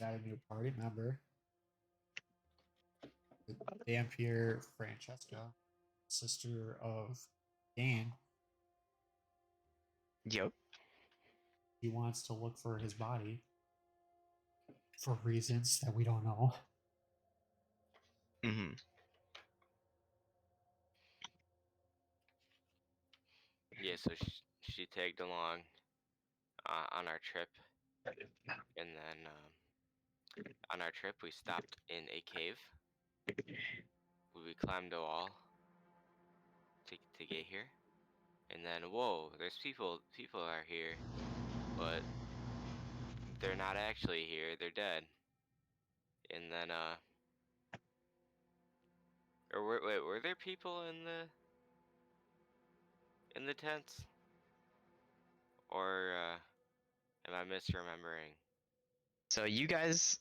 got a new party member. The Dampier Francesca, sister of Dan. Yep. He wants to look for his body for reasons that we don't know. Mm-hmm. Yeah, so she tagged along on our trip, and then on our trip we stopped in a cave. We climbed a wall to get here, and then whoa, there's people are here, but they're not actually here. They're dead. And then or were there people in the tents? Or am I misremembering? So you guys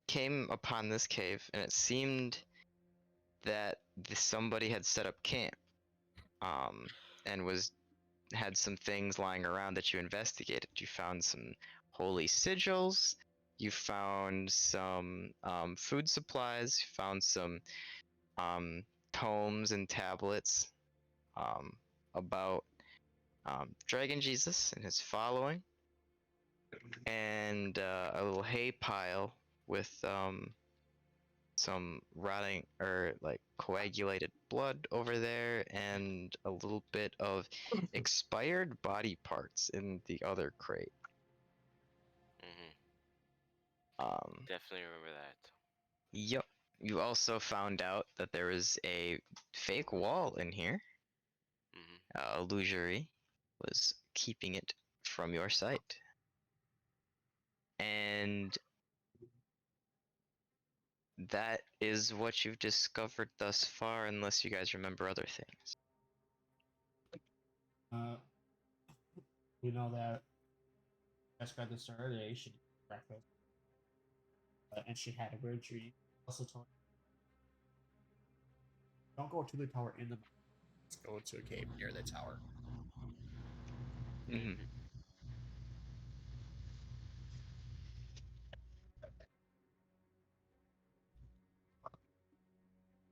came upon this cave, and it seemed that somebody had set up camp, and had some things lying around that you investigated. You found some holy sigils. You found some food supplies. You found some tomes and tablets about Dragon Jesus and his following, and a little hay pile with some rotting or like coagulated blood over there, and a little bit of expired body parts in the other crate. Definitely remember that. Yep. You also found out that there is a fake wall in here. Illusory was keeping it from your sight. And that is what you've discovered thus far, unless you guys remember other things. We know that Jessica at the start of the day she did breakfast, and she had a weird dream. Also told don't go to the tower in the mountains. Let's go to a cave near the tower. Mm-hmm.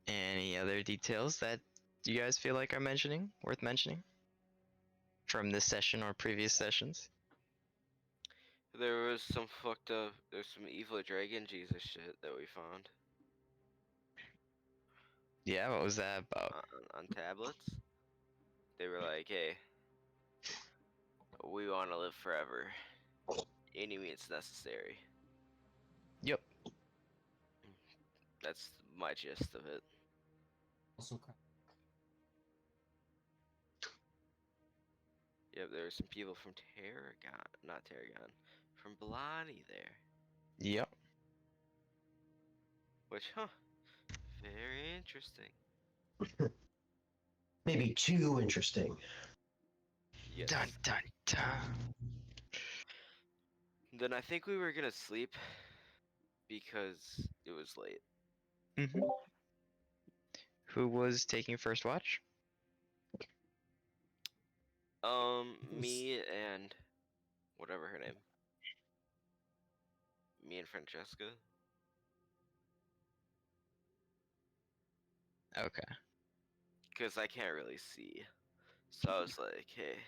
Any other details that you guys feel like are worth mentioning? From this session or previous sessions? There's some evil dragon Jesus shit that we found. Yeah, what was that about? On tablets. They were like, hey, we want to live forever. Any means necessary. Yep. That's my gist of it. Also, Yep, there were some people from not Tarragon, from Bellani there. Yep. Which, very interesting. Maybe too interesting. Yes. Dun dun dun. Then I think we were gonna sleep because it was late. Mm-hmm. Who was taking first watch? Me and whatever her name. Me and Francesca. Okay. Because I can't really see. So I was like, hey,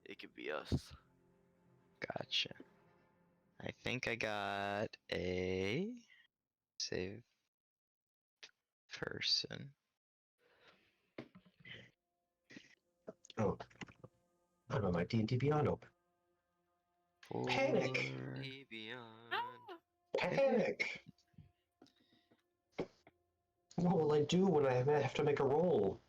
it could be us. Gotcha. I think I got a save person. Oh, I'm on my D&D Beyond open. Panic! Panic! What will I do when I have to make a roll?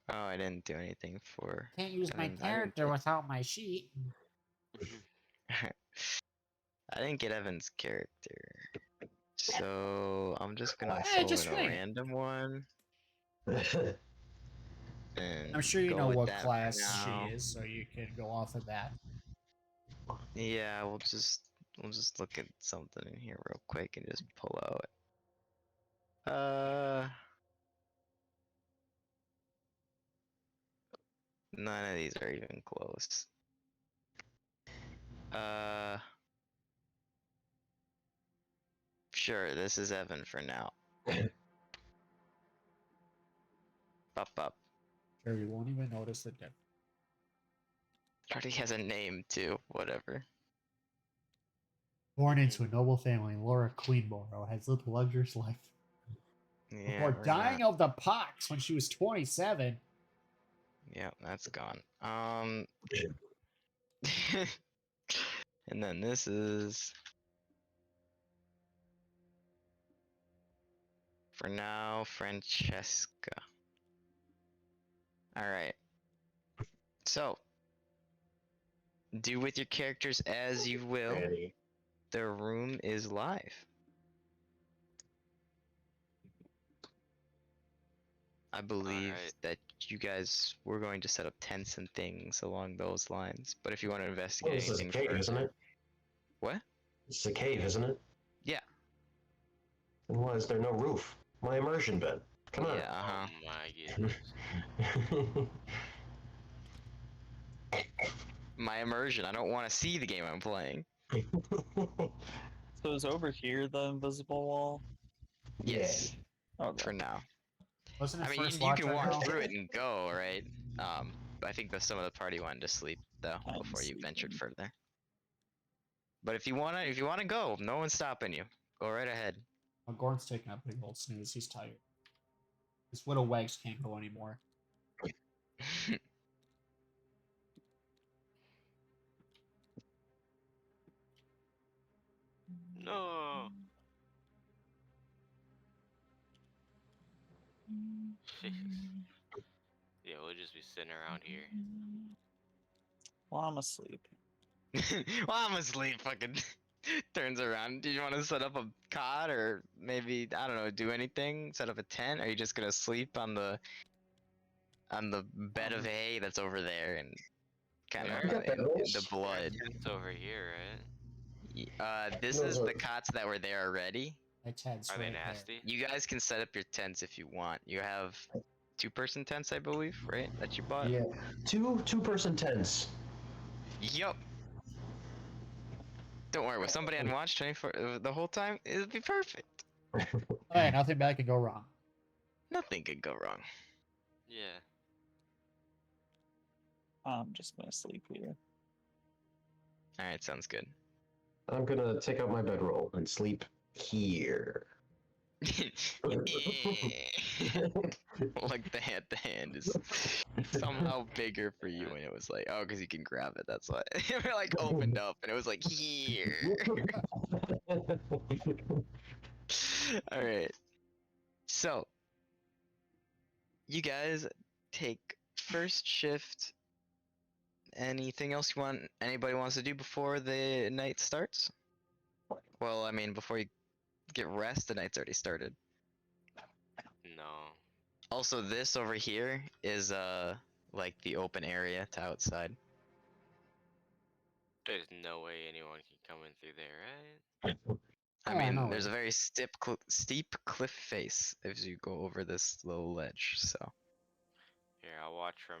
Oh, I didn't do anything for. Can't use my character without my sheet. I didn't get Evan's character, so I'm just gonna Hey, throw just in a wing it. random one. And I'm sure you go know with what that class for she now. is, so you can go off of that. Yeah, we'll just look at something in here real quick and just pull out. None of these are even close. Sure, this is Evan for now. Up. Sure, you won't even notice the difference. Already has a name too. Whatever. Born into a noble family, Laura Queenborough has lived a luxurious life Yeah. before we're dying not- of the pox when she was 27. Yeah, that's gone. And then this is. For now, Francesca. Alright. So, do with your characters as you will. Annie. The room is live. I believe Alright. that you guys were going to set up tents and things along those lines. But if you want to Oh, investigate this is a anything cave, further, isn't it? what? It's a cave, isn't it? Yeah. And why is there no roof? My immersion bed. Come on. Yeah. Uh-huh. Oh my goodness. My immersion. I don't want to see the game I'm playing. So is over here the invisible wall? Yes. Okay. For now. Wasn't it I mean, first you watch can right walk now? through it and go, right? But I think that some of the party wanted to sleep though I'm before you ventured sleeping. further. But if you wanna go, no one's stopping you. Go right ahead. Oh, Gordon's taking a big old snooze. He's tired. His widow wags can't go anymore. No. Jeez. Yeah, we'll just be sitting around here. Well, I'm asleep. Well, I'm asleep. Fucking turns around. Do you want to set up a cot or maybe I don't know, do anything? Set up a tent? Or are you just gonna sleep on the bed of hay that's over there and kind There of You got in the bedrolls? blood? It's over here, right? This Those is are- the cots that were there already. My Ted's Are they right there. nasty? You guys can set up your tents if you want. You have two-person tents, I believe, right? That you bought. Yeah. Two-person tents. Yup. Don't worry. With somebody on watch 24 the whole time, it'll be perfect. Hey, nothing bad could go wrong. Nothing could go wrong. Yeah. I'm just gonna sleep here. All right, sounds good. I'm gonna take out my bedroll and sleep here. Like the hand is somehow bigger for you, and it was like, oh, because you can grab it. That's why it like opened up, and it was like here. All right. So, you guys take first shift. Anything else you want? Anybody wants to do before the night starts? Well, I mean, before you get rest, the night's already started. No. Also, this over here is like the open area to outside. There's no way anyone can come in through there, right? I Yeah, mean, no there's a way. very steep cliff face as you go over this little ledge. So Here, I'll watch from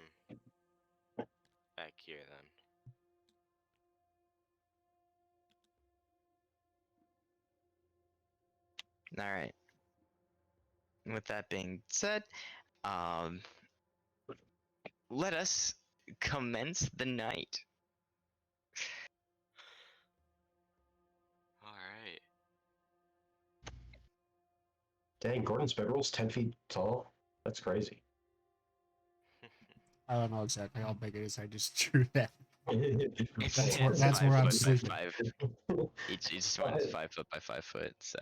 back here then. all right. With that being said, um, let us commence the night. Alright. Dang, Gordon's bedroll's 10 feet tall. That's crazy. I don't know exactly how big it is. I just drew that. It's, That's where- it's that's 5 where I'm foot by sleeping. 5. Each one is 5 foot by 5 foot. So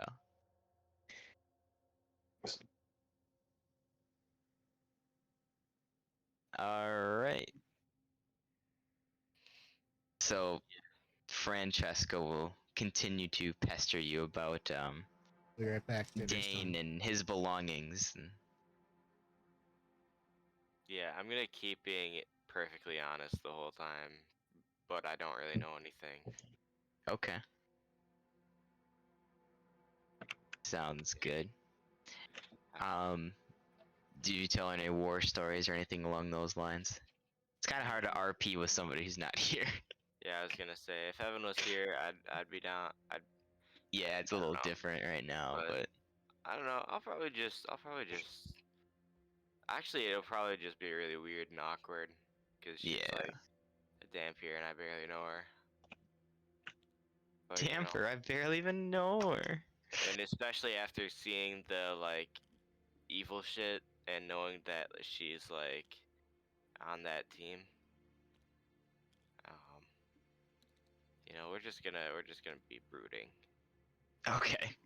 all right. So Francesco will continue to pester you about Be right back. Dinner's Dane done. and his belongings. And Yeah, I'm gonna keep being perfectly honest the whole time, but I don't really know anything. okay. Sounds good. Do you tell any war stories or anything along those lines? It's kind of hard to RP with somebody who's not here. Yeah, I was gonna say if Evan was here, I'd be down. Yeah, it's a I don't little know, different right now, but- but I don't know. I'll probably just. Actually, it'll probably just be really weird and awkward, cause she's yeah. like a Dampier and I barely know her. But, you know, Damper, I barely even know her. and especially after seeing the like evil shit and knowing that she's like on that team. Um, we're just gonna be brooding. Okay.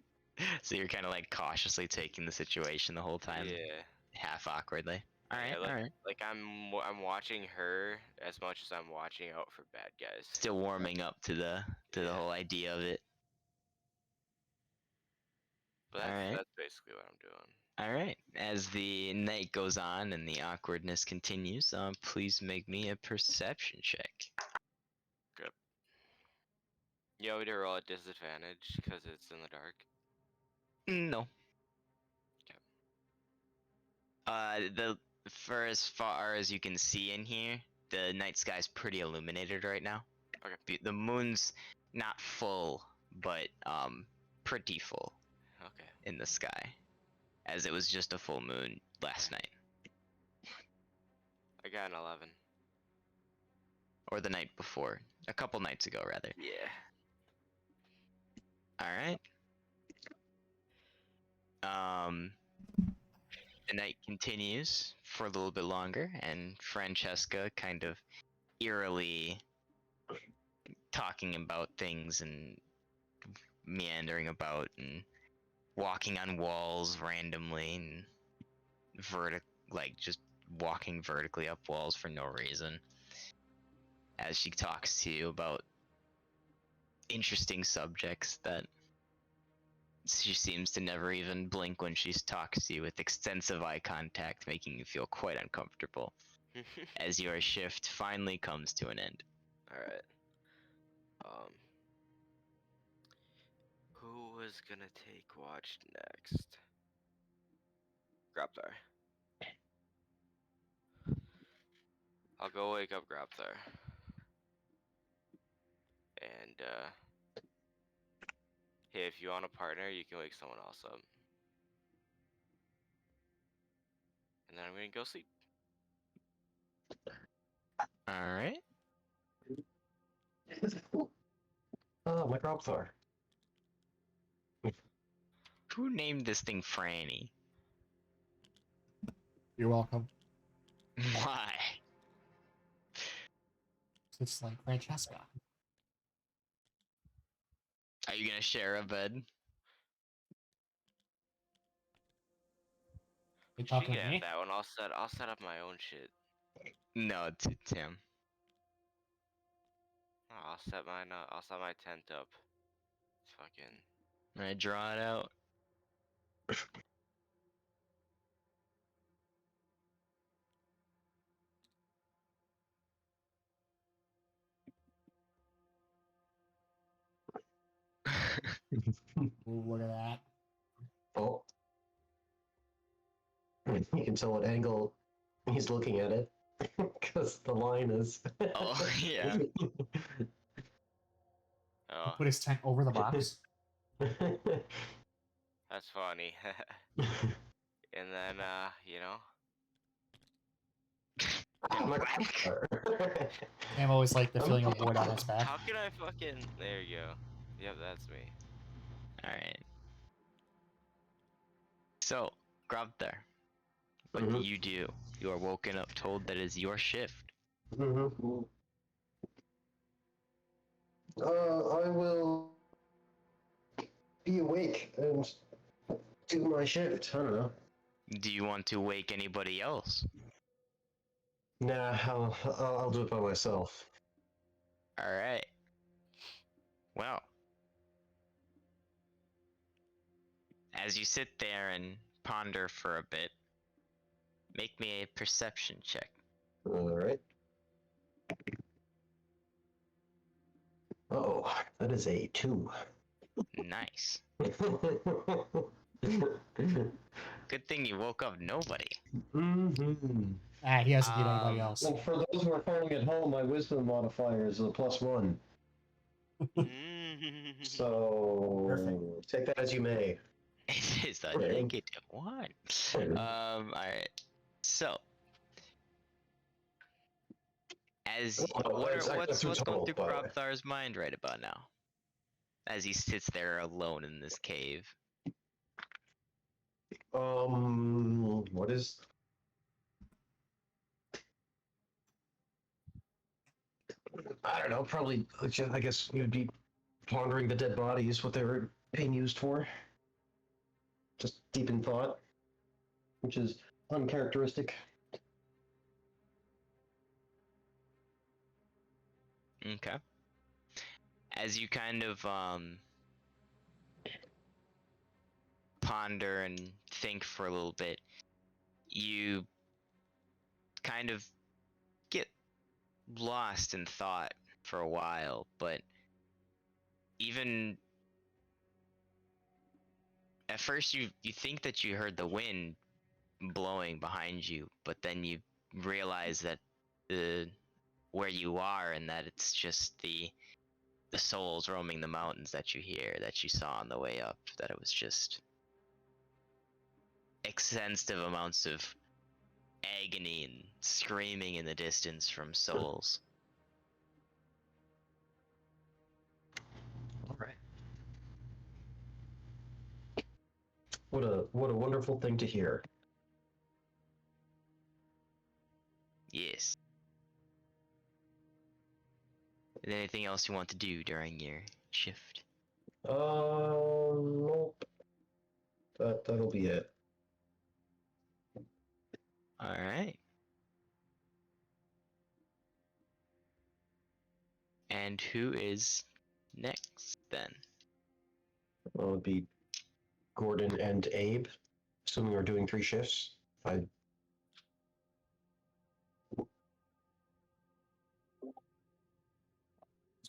So you're kind of like cautiously taking the situation the whole time, Yeah. half awkwardly. All right, Yeah, all right. like I'm watching her as much as I'm watching out for bad guys. Still warming up to the Yeah. whole idea of it. But that's Alright. that's basically what I'm doing. All right. As the night goes on and the awkwardness continues, please make me a perception check. You want me to roll at disadvantage because it's in the dark? No. Okay. The for as far as you can see in here, the night sky's pretty illuminated right now. Okay. The moon's not full, but pretty full Okay. in the sky, as it was just a full moon last night I got an 11. or the night before, a couple nights ago rather. Yeah. All right. The night continues for a little bit longer, and Francesca kind of eerily talking about things and meandering about and walking on walls randomly and like just walking vertically up walls for no reason as she talks to you about interesting subjects that she seems to never even blink when she talks to you with extensive eye contact, making you feel quite uncomfortable as your shift finally comes to an end. Alright. Who was gonna take watch next? Grabthar. I'll go wake up Grabthar. And hey, if you want a partner, you can wake someone else up. And then I'm gonna go sleep. All right. Oh, my Grobthar. Who named this thing Franny? You're welcome. Why? It's like Francesca. Are you gonna share a bed? You She talking can to have me? that one. I'll set up my own shit. No, Tim. Oh, I'll set my tent up. It's fucking. I draw it out. Ooh, look at that. Oh. You can tell what angle he's looking at it. Because the line is. Oh, yeah. Oh, Put his tent over the box. that's funny. And then Oh, my Grobthar. Sam always liked the feeling of wood on his back. how can I fucking? There you go. Yep, that's me. Alright. So, Grobthar, what do Mhm. you do? You are woken up told that it is your shift. Mhm. I will be awake and do my shift. I don't know. Do you want to wake anybody else? Nah, I'll do it by myself. Alright. Well. As you sit there and ponder for a bit, make me a perception check. All right. Oh, that is a 2. Nice. Good thing you woke up nobody. Mm-hmm. Ah, he hasn't hit anybody Um, else. And for those who are following at home, my wisdom modifier is a +1. Mm-hmm. So Perfect. take that as you may. It is a Okay. -1. Okay. Alright. So, as Oh, what that's are what's through going tunnel, through by the way. Kropthar's mind right about now? As he sits there alone in this cave. What is? I don't know. Probably. I guess you'd be pondering the dead bodies, what they were being used for. Just deep in thought, which is uncharacteristic. Okay. As you kind of ponder and think for a little bit, you kind of get lost in thought for a while, but even at first you think that you heard the wind blowing behind you, but then you realize that the where you are and that it's just the souls roaming the mountains that you hear, that you saw on the way up, that it was just extensive amounts of agony and screaming in the distance from souls. All right. What a wonderful thing to hear. Yes. Is there anything else you want to do during your shift? Nope. That'll be it. Alright. And who is next then? Well, it'd be Gordon and Abe, assuming we're doing 3 shifts. It's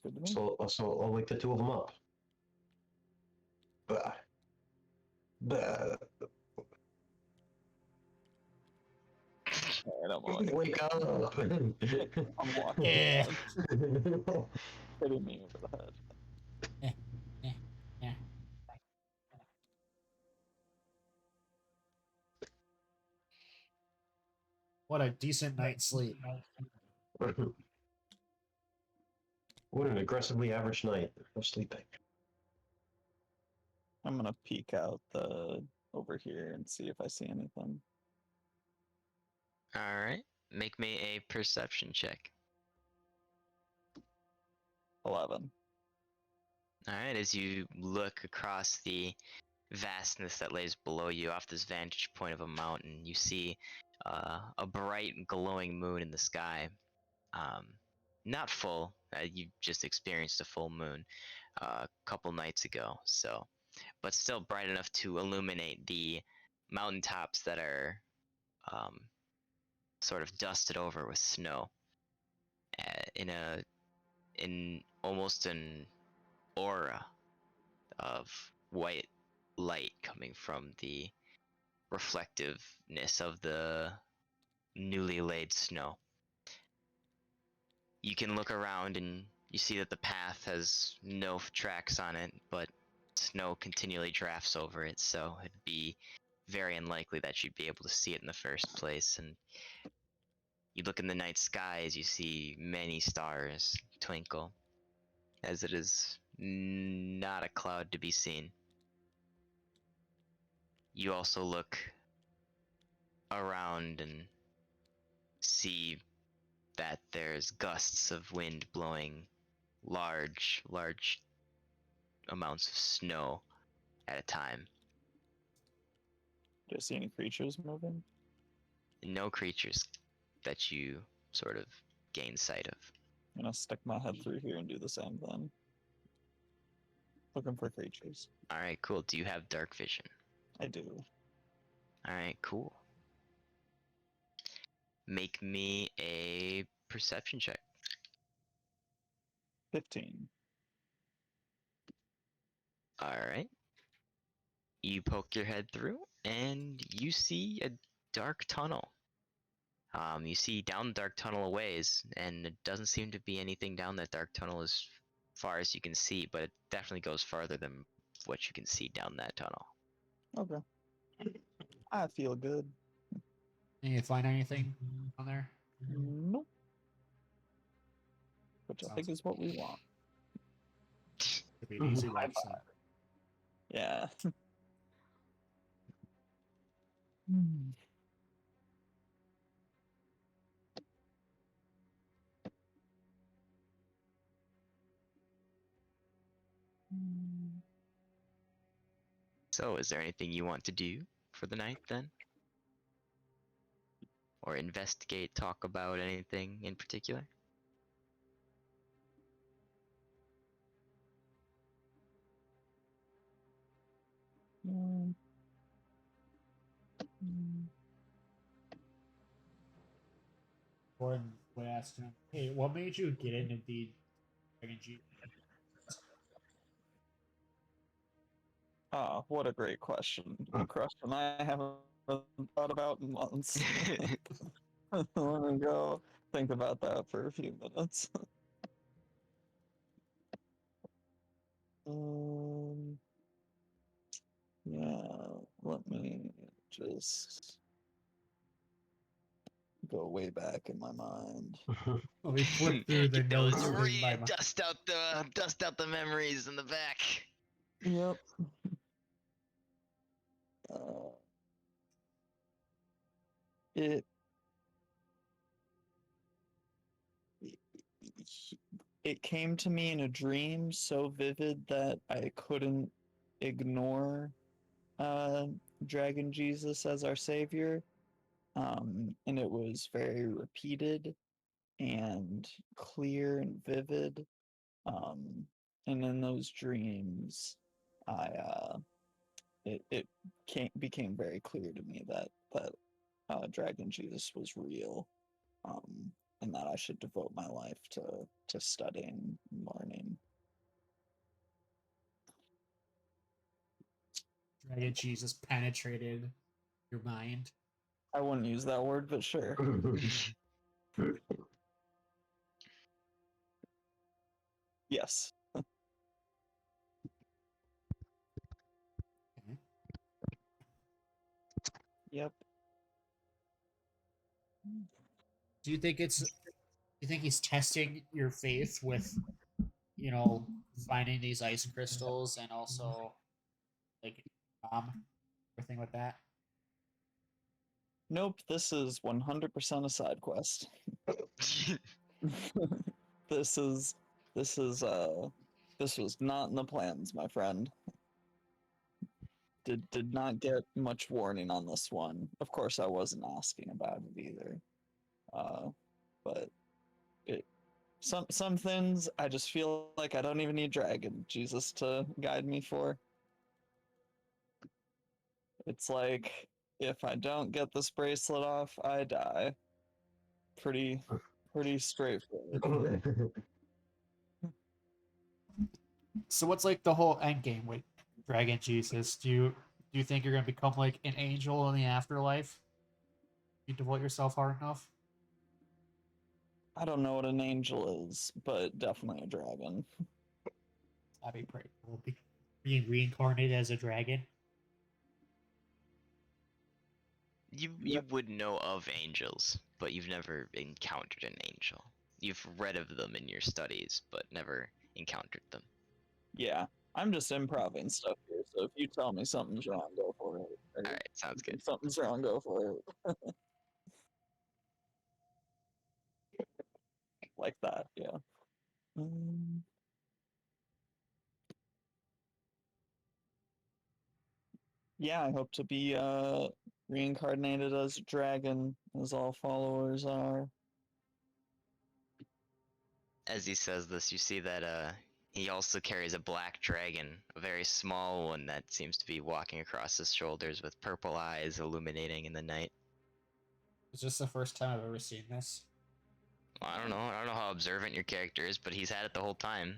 good to me. So I'll wake the 2 of them up. Bah. Bah. I don't want to Wake up! I'm walking. Yeah. Hitting me over the head. Yeah. What a decent night's sleep. What an aggressively average night of sleeping. I'm gonna peek out the over here and see if I see anything. Alright. Make me a perception check. 11. Alright, as you look across the vastness that lays below you off this vantage point of a mountain, you see a bright glowing moon in the sky. Not full, you just experienced a full moon a couple nights ago, so, but still bright enough to illuminate the mountaintops that are sort of dusted over with snow in almost an aura of white light coming from the reflectiveness of the newly laid snow. You can look around and you see that the path has no tracks on it, but snow continually drafts over it, so it'd be very unlikely that you'd be able to see it in the first place. And you look in the night sky as you see many stars twinkle, as it is not a cloud to be seen. You also look around and see that there's gusts of wind blowing large amounts of snow at a time. Do I see any creatures moving? No creatures that you sort of gain sight of. I'm gonna stick my head through here and do the same thing. Looking for creatures. Alright, cool. Do you have dark vision? I do. Alright, cool. Make me a perception check. 15. Alright. You poke your head through, and you see a dark tunnel. You see down the dark tunnel a ways, and it doesn't seem to be anything down that dark tunnel as far as you can see, but it definitely goes farther than what you can see down that tunnel. Okay. I feel good. Did you find anything on there? Nope. Which I Sounds think is what we want. Could be an easy life. So. Yeah. Hmm. So, is there anything you want to do for the night then? Or investigate, talk about anything in particular? Mm. Gordon would ask him, "Hey, what made you get into the Dragon G?" Oh, what a great question. A question I haven't thought about in months. Let me go think about that for a few minutes. Um, yeah, let me just go way back in my mind. Let me flip through the Get those notes in my mind. dust out the memories in the back. Yep. Uh, it it came to me in a dream so vivid that I couldn't ignore uh, Dragon Jesus as our savior. And it was very repeated and clear and vivid. Um, and in those dreams, I it became very clear to me that Dragon Jesus was real, um, and that I should devote my life to studying and learning. Dragon Jesus penetrated your mind. I wouldn't use that word, but sure. Yes. Okay. Yep. Do you think it's? Do you think he's testing your faith with, you know, finding these ice crystals and also, like, everything like that? Nope. This is 100% a side quest. this is this is this was not in the plans, my friend. Did not get much warning on this one. Of course, I wasn't asking about it either. But it some things I just feel like I don't even need Dragon Jesus to guide me for. It's like if I don't get this bracelet off, I die. Pretty pretty straightforward. So what's like the whole end game with Dragon Jesus? Do you think you're gonna become like an angel in the afterlife? You devote yourself hard enough? I don't know what an angel is, but definitely a dragon. That'd be pretty cool. Being reincarnated as a dragon. You would know of angels, but you've never encountered an angel. You've read of them in your studies, but never encountered them. Yeah, I'm just improving stuff here, so if you tell me something's wrong, go for it. Or Alright, sounds good. if something's wrong, go for it. Like that, yeah. Yeah, I hope to be reincarnated as a dragon, as all followers are. As he says this, you see that he also carries a black dragon, a very small one that seems to be walking across his shoulders with purple eyes illuminating in the night. Is this the first time I've ever seen this? Well, I don't know. I don't know how observant your character is, but he's had it the whole time.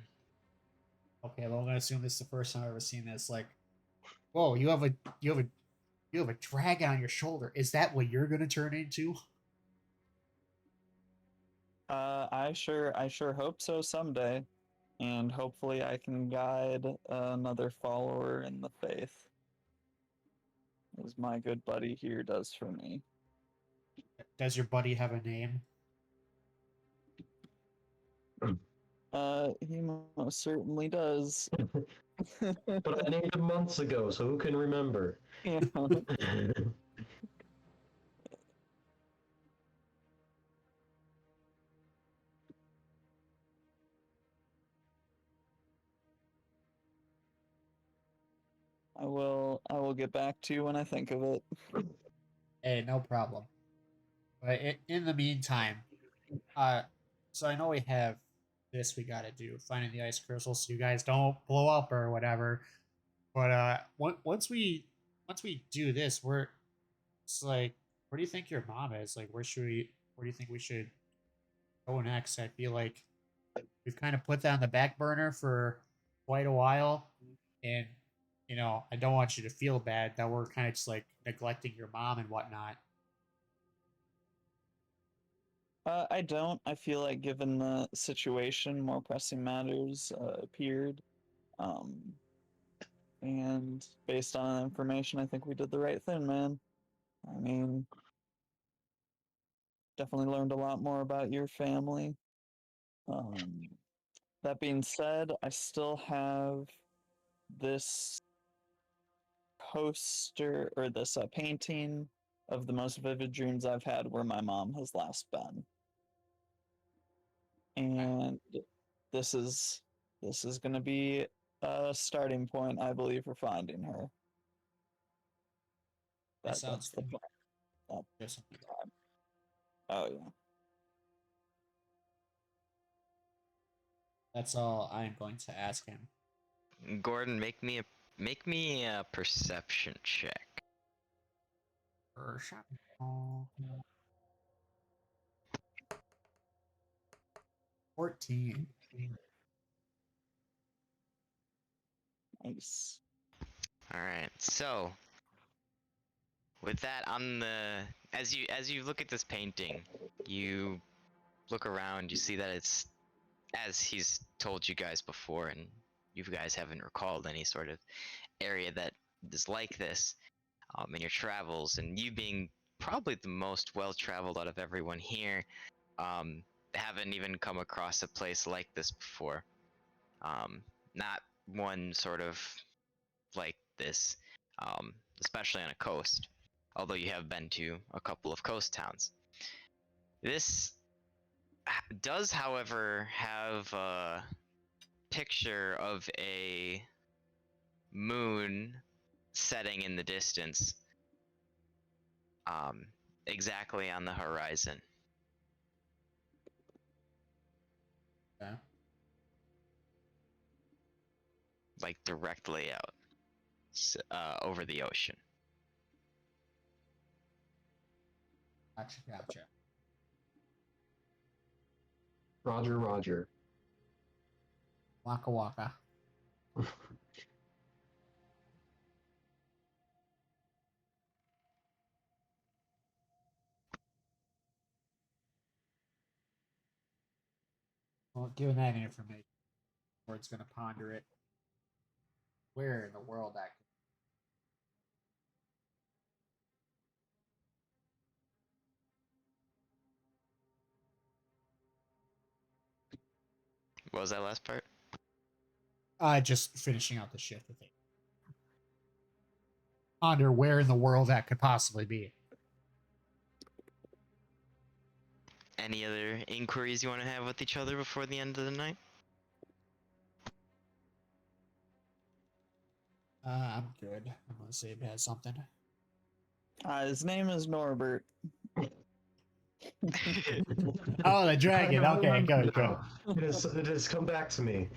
Okay, well I'm gonna assume this is the first time I've ever seen this. Like, whoa, you have a dragon on your shoulder. Is that what you're gonna turn into? I sure hope so someday. and hopefully I can guide another follower in the faith, as my good buddy here does for me. Does your buddy have a name? He most certainly does. But I named him months ago, so who can remember? Yeah. I will get back to you when I think of it. Hey, no problem. But in the meantime, so I know we have this we gotta do, finding the ice crystal, so you guys don't blow up or whatever. But once we do this, it's like, where do you think your mom is? Like, where do you think we should go next? I feel like we've kind of put that on the back burner for quite a while, and I don't want you to feel bad that we're kind of just like neglecting your mom and whatnot. I don't. I feel like given the situation, more pressing matters appeared. Um, and based on information, I think we did the right thing, man. I mean, definitely learned a lot more about your family. Um, that being said, I still have this poster or this painting of the most vivid dreams I've had where my mom has last been. And this is going to be a starting point, I believe, for finding her. That sounds That's the good. plan. That Just time. Oh yeah. that's all I'm going to ask him. Gordon, make me a perception check. Oh, 14. Nice. All right. So, with that on the as you look at this painting, you look around, you see that it's as he's told you guys before, and you guys haven't recalled any sort of area that is like this in your travels, and you being probably the most well-traveled out of everyone here, um, haven't even come across a place like this before. Not one sort of like this, especially on a coast, although you have been to a couple of coast towns. This does, however, have a picture of a moon setting in the distance, um, exactly on the horizon. Okay. Like directly out over the ocean. Gotcha. Roger, Roger. Waka waka. Well, given that information, Ward's gonna ponder it. Where in the world that could What was that last part? just finishing out the shift with it. Ponder where in the world that could possibly be. Any other inquiries you want to have with each other before the end of the night? I'm good. Unless Abe has something. His name is Norbert. Oh, the dragon. I Okay, remember good. now. It has come back to me.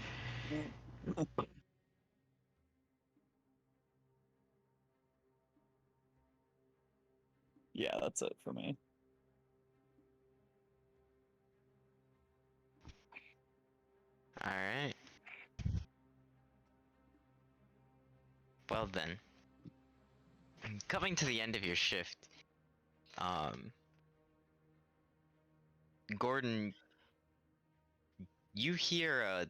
Yeah, that's it for me. All right. Well then, coming to the end of your shift, Gordon, you hear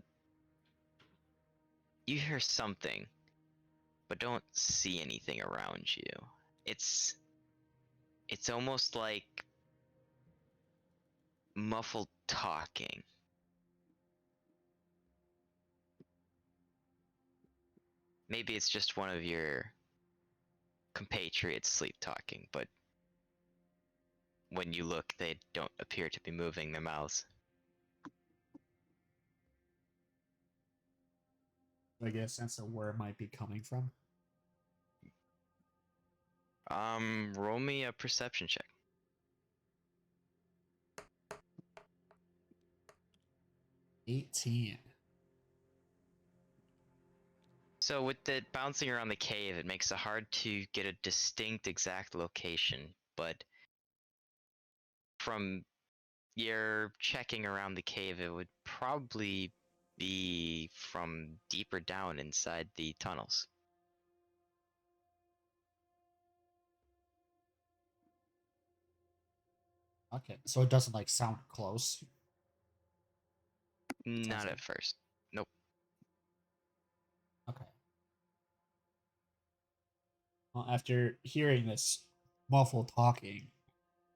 you hear something, but don't see anything around you. It's almost like muffled talking. Maybe it's just one of your compatriots sleep talking, but when you look, they don't appear to be moving their mouths. I get a sense of where it might be coming from. Roll me a perception check. 18. So with it bouncing around the cave, it makes it hard to get a distinct exact location, but from your checking around the cave, it would probably be from deeper down inside the tunnels. Okay, so it doesn't like sound close. Not like- at first. Nope. Okay. Well, after hearing this muffled talking,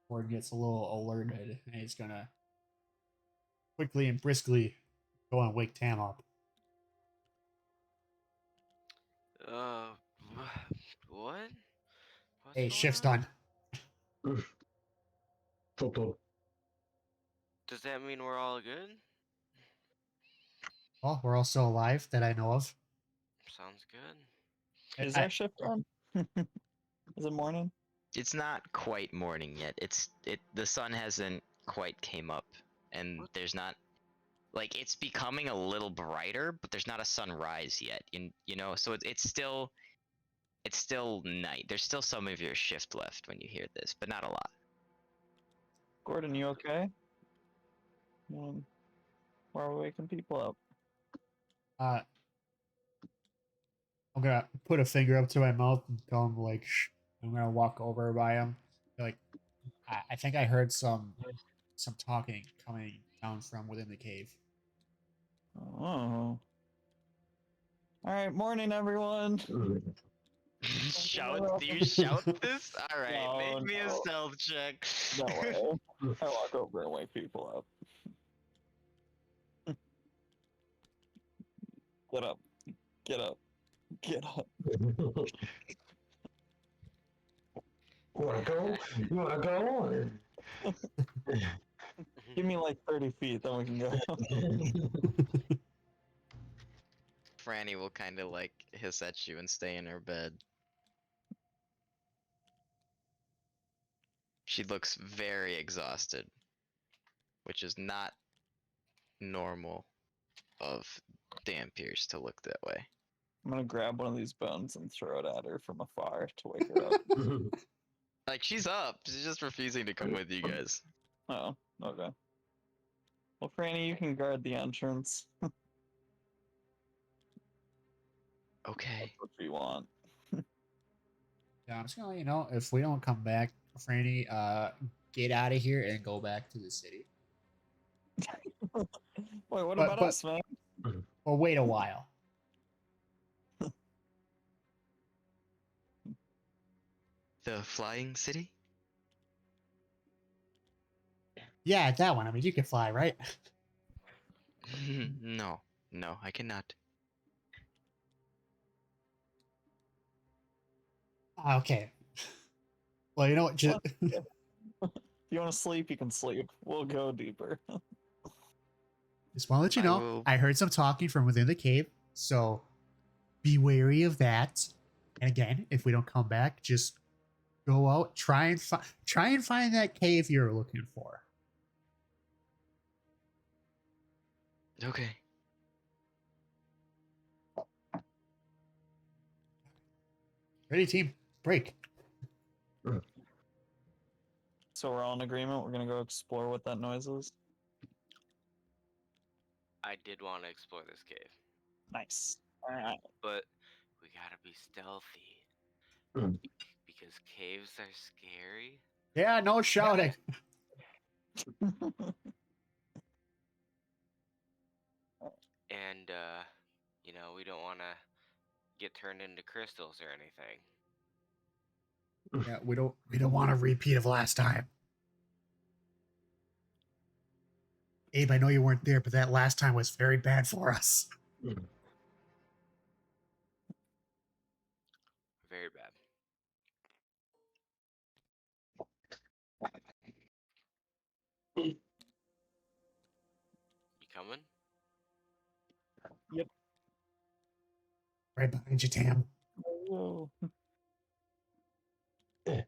Ford gets a little alerted, and he's gonna quickly and briskly go and wake Tam up. Uh, what? What's Hey, going shift's on? done. Football. Does that mean we're all good? Well, we're all still alive that I know of. Sounds good. Is I- our shift on? Is it morning? It's not quite morning yet. The sun hasn't quite came up, and there's not like it's becoming a little brighter, but there's not a sunrise yet. You know, so it's still night. There's still some of your shift left when you hear this, but not a lot. Gordon, you okay? Why are we waking people up? I'm gonna put a finger up to my mouth and tell him like, shh. I'm gonna walk over by him. Be like, I think I heard some talking coming down from within the cave. Oh. All right, morning, everyone. Shout? Do you shout this? All right, No, make me a no. stealth check. No way. I walk over and wake people up. Get up. Get up. Get up. Wanna go? You wanna go? Give me like 30 feet, then we can go. Franny will kind of like hiss at you and stay in her bed. She looks very exhausted, which is not normal of Dampiers to look that way. I'm gonna grab one of these bones and throw it at her from afar to wake her up. Like, she's up, she's just refusing to come with you guys. Oh, okay. Well, Franny, you can guard the entrance. Okay. What we want. Yeah, I'm just gonna let you know if we don't come back, Franny, get out of here and go back to the city. Wait, what But- about but- us, man? Or wait a while. The flying city? Yeah, that one. I mean, you can fly, right? No, I cannot. Okay. Well, you know what? Just, If you want to sleep, you can sleep. We'll go deeper. just want to let you I know, will- I heard some talking from within the cave, so be wary of that. And again, if we don't come back, just go out, try and find that cave you're looking for. Okay. Ready, team? Break. So we're all in agreement. We're gonna go explore what that noise is. I did want to explore this cave, Nice. All right. but we gotta be stealthy. Mm. Because caves are scary. Yeah, no shouting. And you know, we don't want to get turned into crystals or anything. Yeah, we don't want a repeat of last time. Abe, I know you weren't there, but that last time was very bad for us. Very bad. You coming? Right behind you, Tam. Oh. Eh.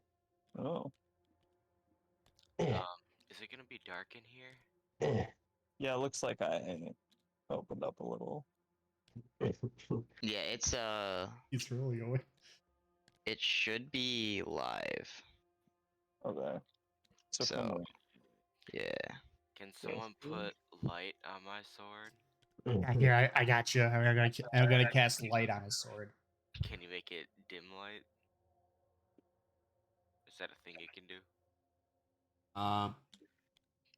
Oh. Eh, Is it gonna be dark in here? eh. Yeah, it looks like I opened up a little. Yeah, it's He's really going. it should be live. Okay. So, So, from yeah. Can someone put light on my sword? Yeah, here, I got you. I'm gonna cast light on his sword. Can you make it dim light? Is that a thing you can do?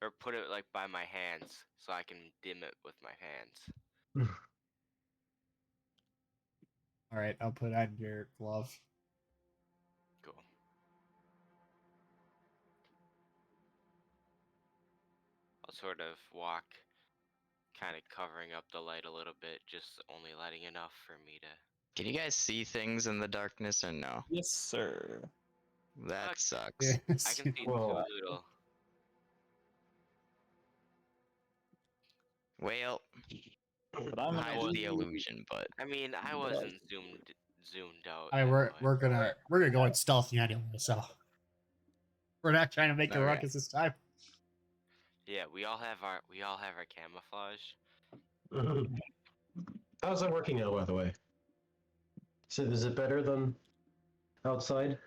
Or put it like by my hands so I can dim it with my hands. All right, I'll put on your glove. Cool. I'll sort of walk, kind of covering up the light a little bit, just only lighting enough for me to. Can you guys see things in the darkness or no? yes, sir. That Fuck. sucks. I can see Well, too little. Well, But I'm hides gonna the do- illusion, but I mean, I wasn't zoomed out. All right, anyway. we're gonna go in stealthy anyway, so we're not trying to make a Okay. ruckus this time. Yeah, we all have our camouflage. How's that working out, by the way? So, is it better than outside?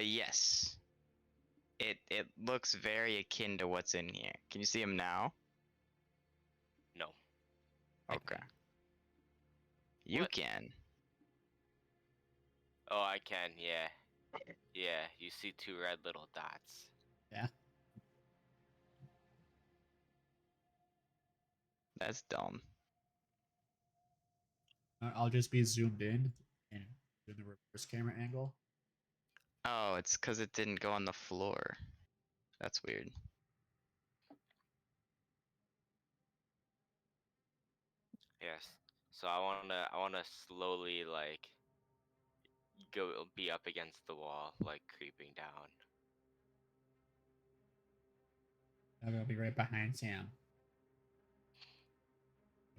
yes. It looks very akin to what's in here. Can you see him now? No. Okay. You What? can. Oh, I can. Yeah. Yeah. You see two red little dots. That's dumb. I'll just be zoomed in and do the reverse camera angle. Oh, it's because it didn't go on the floor. That's weird. Yes. So I wanna slowly like be up against the wall, like creeping down. I'm gonna be right behind Sam.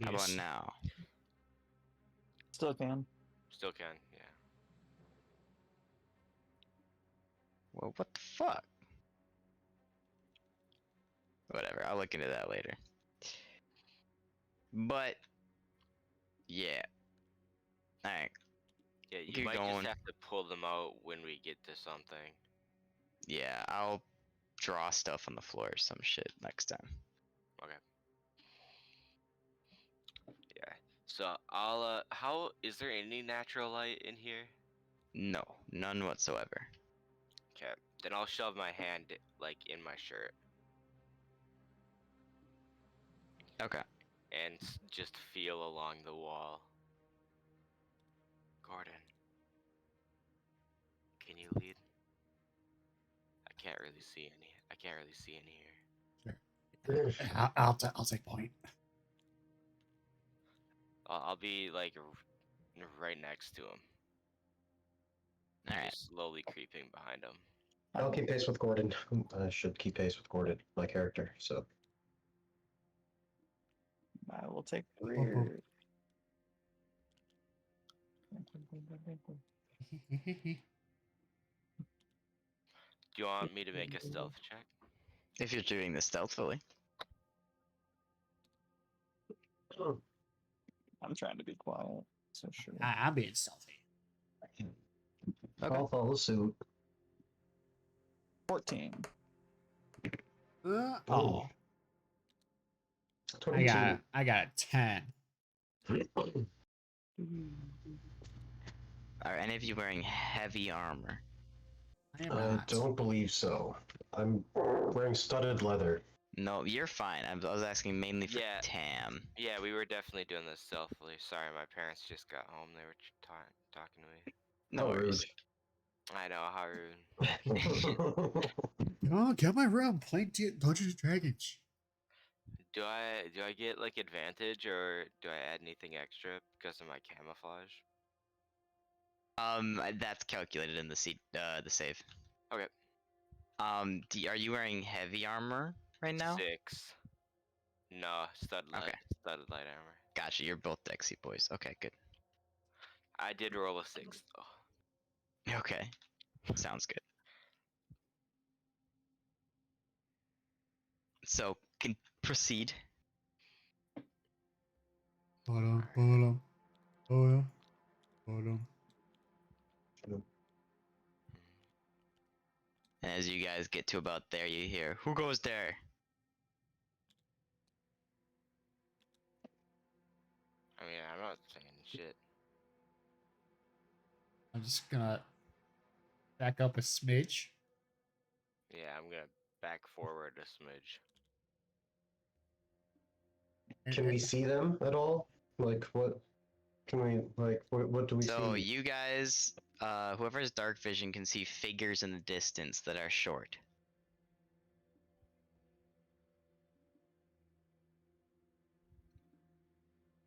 How about Yes. now? Still can. Still can. Yeah. Well, what the fuck? Whatever, I'll look into that later. But, yeah. Alright, Yeah. You Keep might going. just have to pull them out when we get to something. yeah, I'll draw stuff on the floor or some shit next time. Okay. Yeah. So I'll how is there any natural light in here? No, none whatsoever. Okay. Then I'll shove my hand like in my shirt Okay. and just feel along the wall. Gordon, can you lead? I can't really see any here. I'll take point. I'll be like right next to him, Alright. just slowly creeping behind him. I'll keep pace with Gordon. I should keep pace with Gordon, my character. So, I will take the Boom, boom. rear. Do you want me to make a stealth check? If you're doing this stealthily. I'm trying to be quiet, so sure. I'm being stealthy. Okay. I'll follow suit. 14. Oh, 22. I got a 10. Are any of you wearing heavy armor? I am I not. don't believe so. I'm wearing studded leather. No, you're fine. I was asking mainly for Yeah. Tam. Yeah, we were definitely doing this stealthily. Sorry, my parents just got home. They were talking to me. No How worries. I know, how rude. rude. Oh, get my room. Playing Dungeons and Dragons. Do I get like advantage or do I add anything extra because of my camouflage? That's calculated in the save. Okay. Are you wearing heavy armor right now? 6. No, Okay. studded light armor. Gotcha. You're both Dexy boys. Okay, good. I did roll a 6 though. Okay, sounds good. So can proceed. Ba-dum, ba-dum, ba-dum, ba-dum. And as you guys get to about there, you hear, "Who goes there?" I mean, I'm not saying shit. I'm just gonna back up a smidge. Yeah, I'm gonna back forward a smidge. Can we see them at all? Like, what can we, like, what do we So see? you guys, whoever has dark vision can see figures in the distance that are short.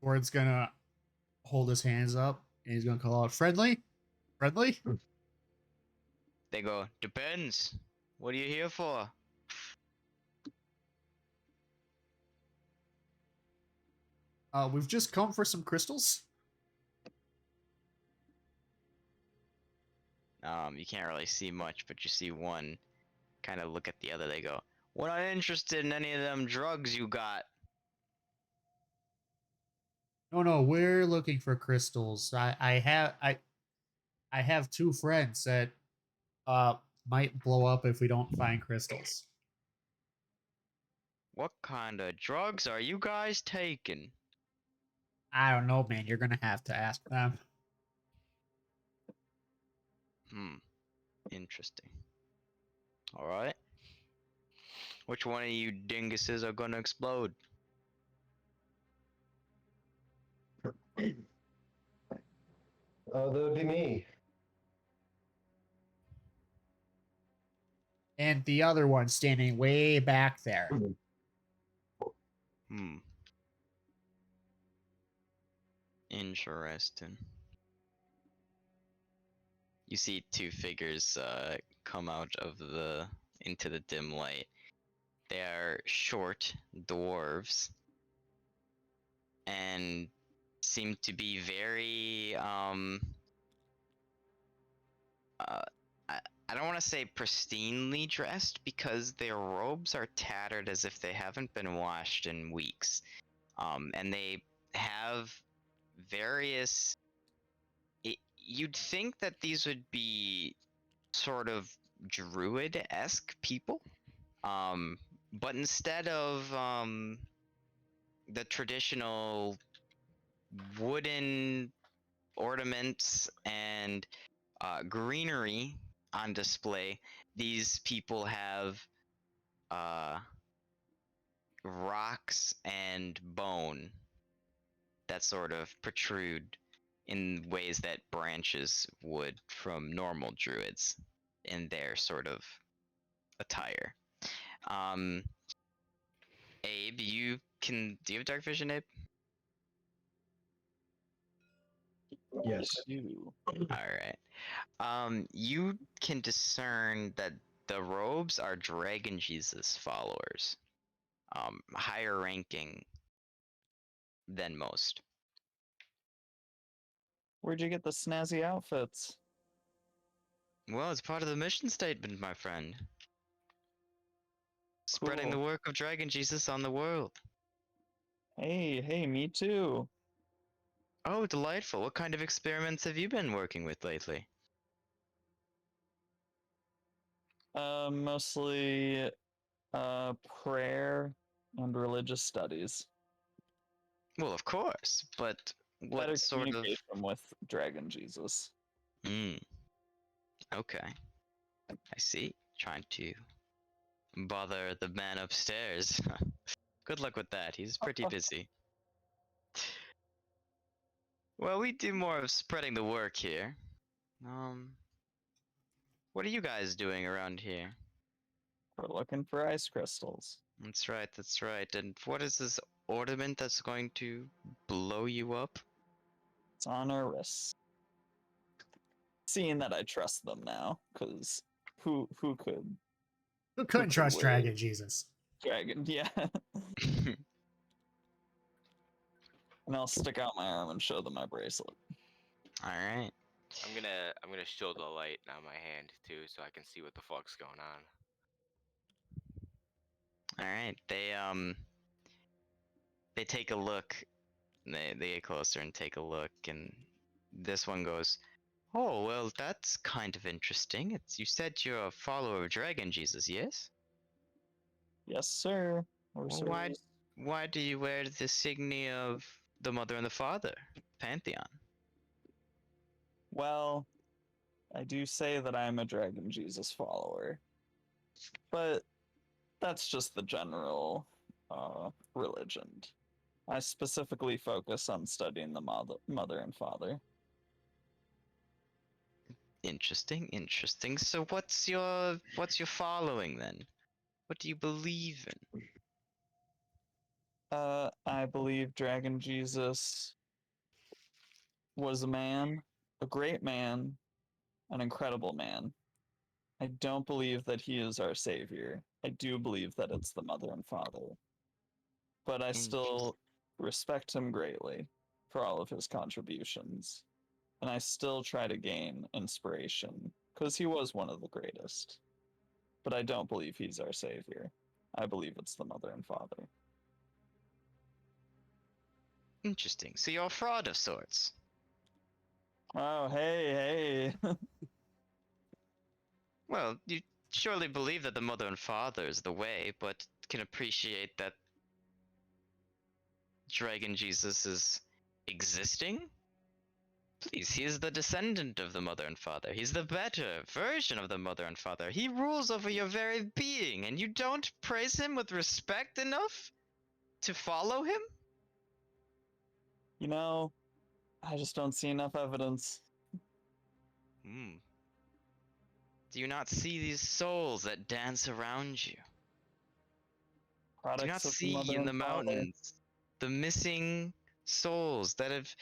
Ward's gonna hold his hands up and he's gonna call out friendly. Friendly? They go, "Depends. What are you here for?" We've just come for some crystals. You can't really see much, but you see one kind of look at the other. They go, "We're not interested in any of them drugs you got." No, we're looking for crystals. I have two friends that might blow up if we don't find crystals. "What kind of drugs are you guys taking?" I don't know, man. You're gonna have to ask them. Interesting. Alright. Which one of you dinguses are gonna explode? That would be me. And the other one standing way back there. Interesting. You see two figures come out of into the dim light. They are short dwarves and seem to be very I don't want to say pristinely dressed because their robes are tattered as if they haven't been washed in weeks. And they have various. You'd think that these would be sort of druid-esque people, but instead of the traditional wooden ornaments and greenery on display, these people have rocks and bone that sort of protrude in ways that branches would from normal druids in their sort of attire. Abe, do you have dark vision, Abe? Yes. You. Alright. You can discern that the robes are Dragon Jesus followers. Higher ranking than most. Where'd you get the snazzy outfits? Well, it's part of the mission statement, my friend. Spreading the Cool. work of Dragon Jesus on the world. Hey, me too. Oh, delightful. What kind of experiments have you been working with lately? Mostly prayer and religious studies. Well, of course, but what Better sort of... communication with Dragon Jesus. Okay. I see. Trying to bother the man upstairs. Good luck with that. He's pretty busy. Well, we do more of spreading the work here. What are you guys doing around here? We're looking for ice crystals. That's right, that's right. And what is this ornament that's going to blow you up? It's on our wrists. Seeing that I trust them now, because who could Who couldn't could trust wear Dragon Jesus? dragon? Yeah. And I'll stick out my arm and show them my bracelet. Alright. I'm gonna show the light on my hand too, so I can see what the fuck's going on. Alright. They take a look. They get closer and take a look, and this one goes, "Oh, well, that's kind of interesting. You said you're a follower of Dragon Jesus, yes? Yes, sir. Or Well, sir. why do you wear the insignia of the Mother and the Father, Pantheon?" Well, I do say that I'm a Dragon Jesus follower, but that's just the general religion. I specifically focus on studying the mother and father. Interesting, interesting. So what's your following then? What do you believe in? I believe Dragon Jesus was a man, a great man, an incredible man. I don't believe that he is our savior. I do believe that it's the mother and father. But I still respect him greatly for all of his contributions. And I still try to gain inspiration because he was one of the greatest. But I don't believe he's our savior. I believe it's the mother and father. Interesting. So you're a fraud of sorts. Oh, hey, hey. Well, you surely believe that the Mother and Father is the way, but can appreciate that Dragon Jesus is existing? Please, he is the descendant of the Mother and Father. He's the better version of the Mother and Father. He rules over your very being, and you don't praise him with respect enough to follow him? You know, I just don't see enough evidence. Hmm. Do you not see these souls that dance around you? Do you not Products of the see mother in the and father. mountains the missing souls that have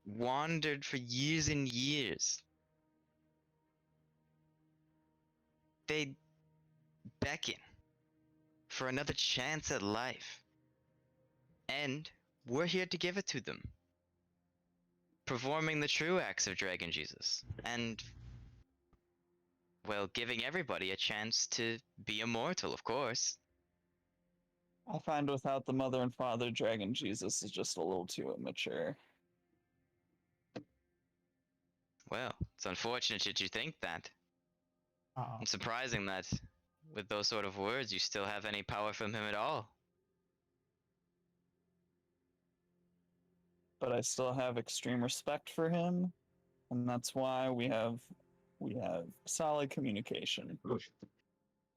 wandered for years and years? They beckon for another chance at life. And we're here to give it to them. Performing the true acts of Dragon Jesus. And, well, giving everybody a chance to be immortal, of course. I find without the mother and father, Dragon Jesus is just a little too immature. Well, it's unfortunate that you think that. Uh-oh. It's surprising that, with those sort of words, you still have any power from him at all. But I still have extreme respect for him, and that's why we have solid communication.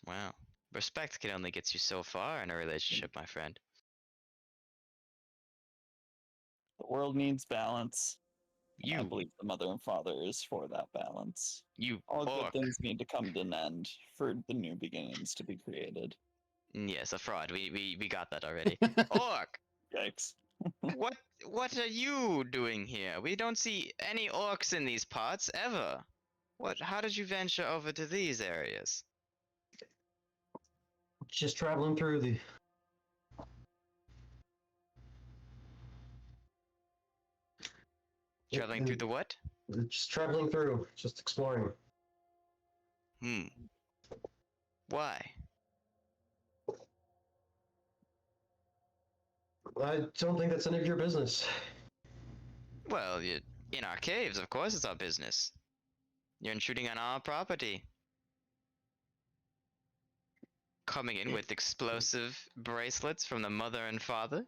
Wow. Respect can only get you so far in a relationship, my friend. The world needs balance. I You, believe the mother and father is for that balance. you All good orc. things need to come to an end for the new beginnings to be created. Yes, a fraud. We got that already. Orc! Yikes. What are you doing here? We don't see any orcs in these parts ever. How did you venture over to these areas? Just traveling through the. Traveling through the what? Just traveling through, just exploring. Why? I don't think that's any of your business. Well, in our caves, of course it's our business. You're intruding on our property. Coming in with explosive bracelets from the mother and father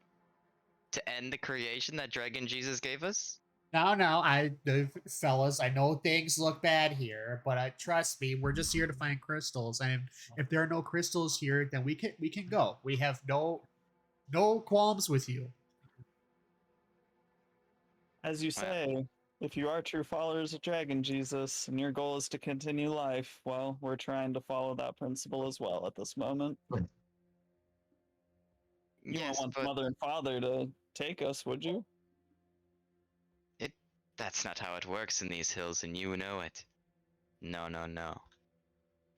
to end the creation that Dragon Jesus gave us? fellas, I know things look bad here, but trust me, we're just here to find crystals. And if there are no crystals here, then we can go. We have no qualms with you. As you Well, say, if you are true followers of Dragon Jesus and your goal is to continue life, well, we're trying to follow that principle as well at this moment. You wouldn't yes, want but mother and father to take us, would you? that's not how it works in these hills, and you know it. No, no, no.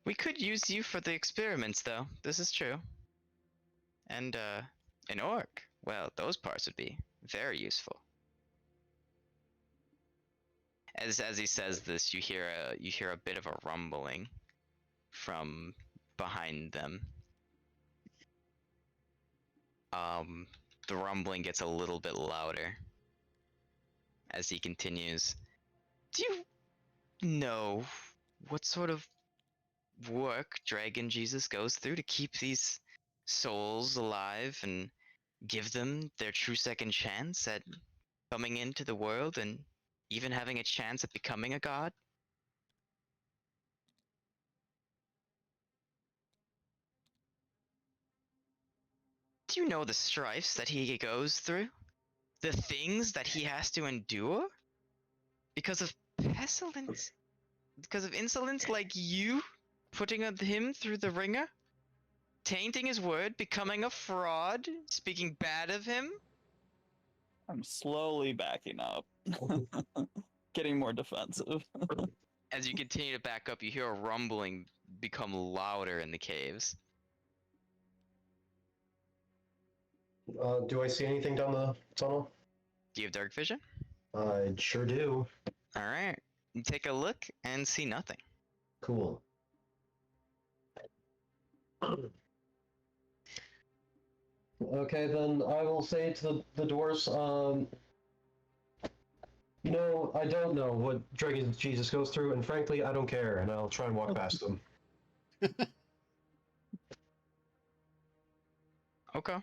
We could use you for the experiments, though. This is true. And, an orc. Well, those parts would be very useful. As he says this, you hear a bit of a rumbling from behind them. The rumbling gets a little bit louder as he continues. Do you know what sort of work Dragon Jesus goes through to keep these souls alive and give them their true second chance at coming into the world and even having a chance at becoming a god? Do you know the strifes that he goes through? The things that he has to endure? Because of pestilence? Because of insolence like you putting him through the ringer? Tainting his word, becoming a fraud, speaking bad of him? I'm slowly backing up, getting more defensive. As you continue to back up, you hear a rumbling become louder in the caves. Do I see anything down the tunnel? Do you have dark vision? I sure do. Alright. You take a look and see nothing. Cool. Okay, then I will say to the doors, you know, I don't know what Dragon Jesus goes through, and frankly, I don't care, and I'll try and walk past them. Okay.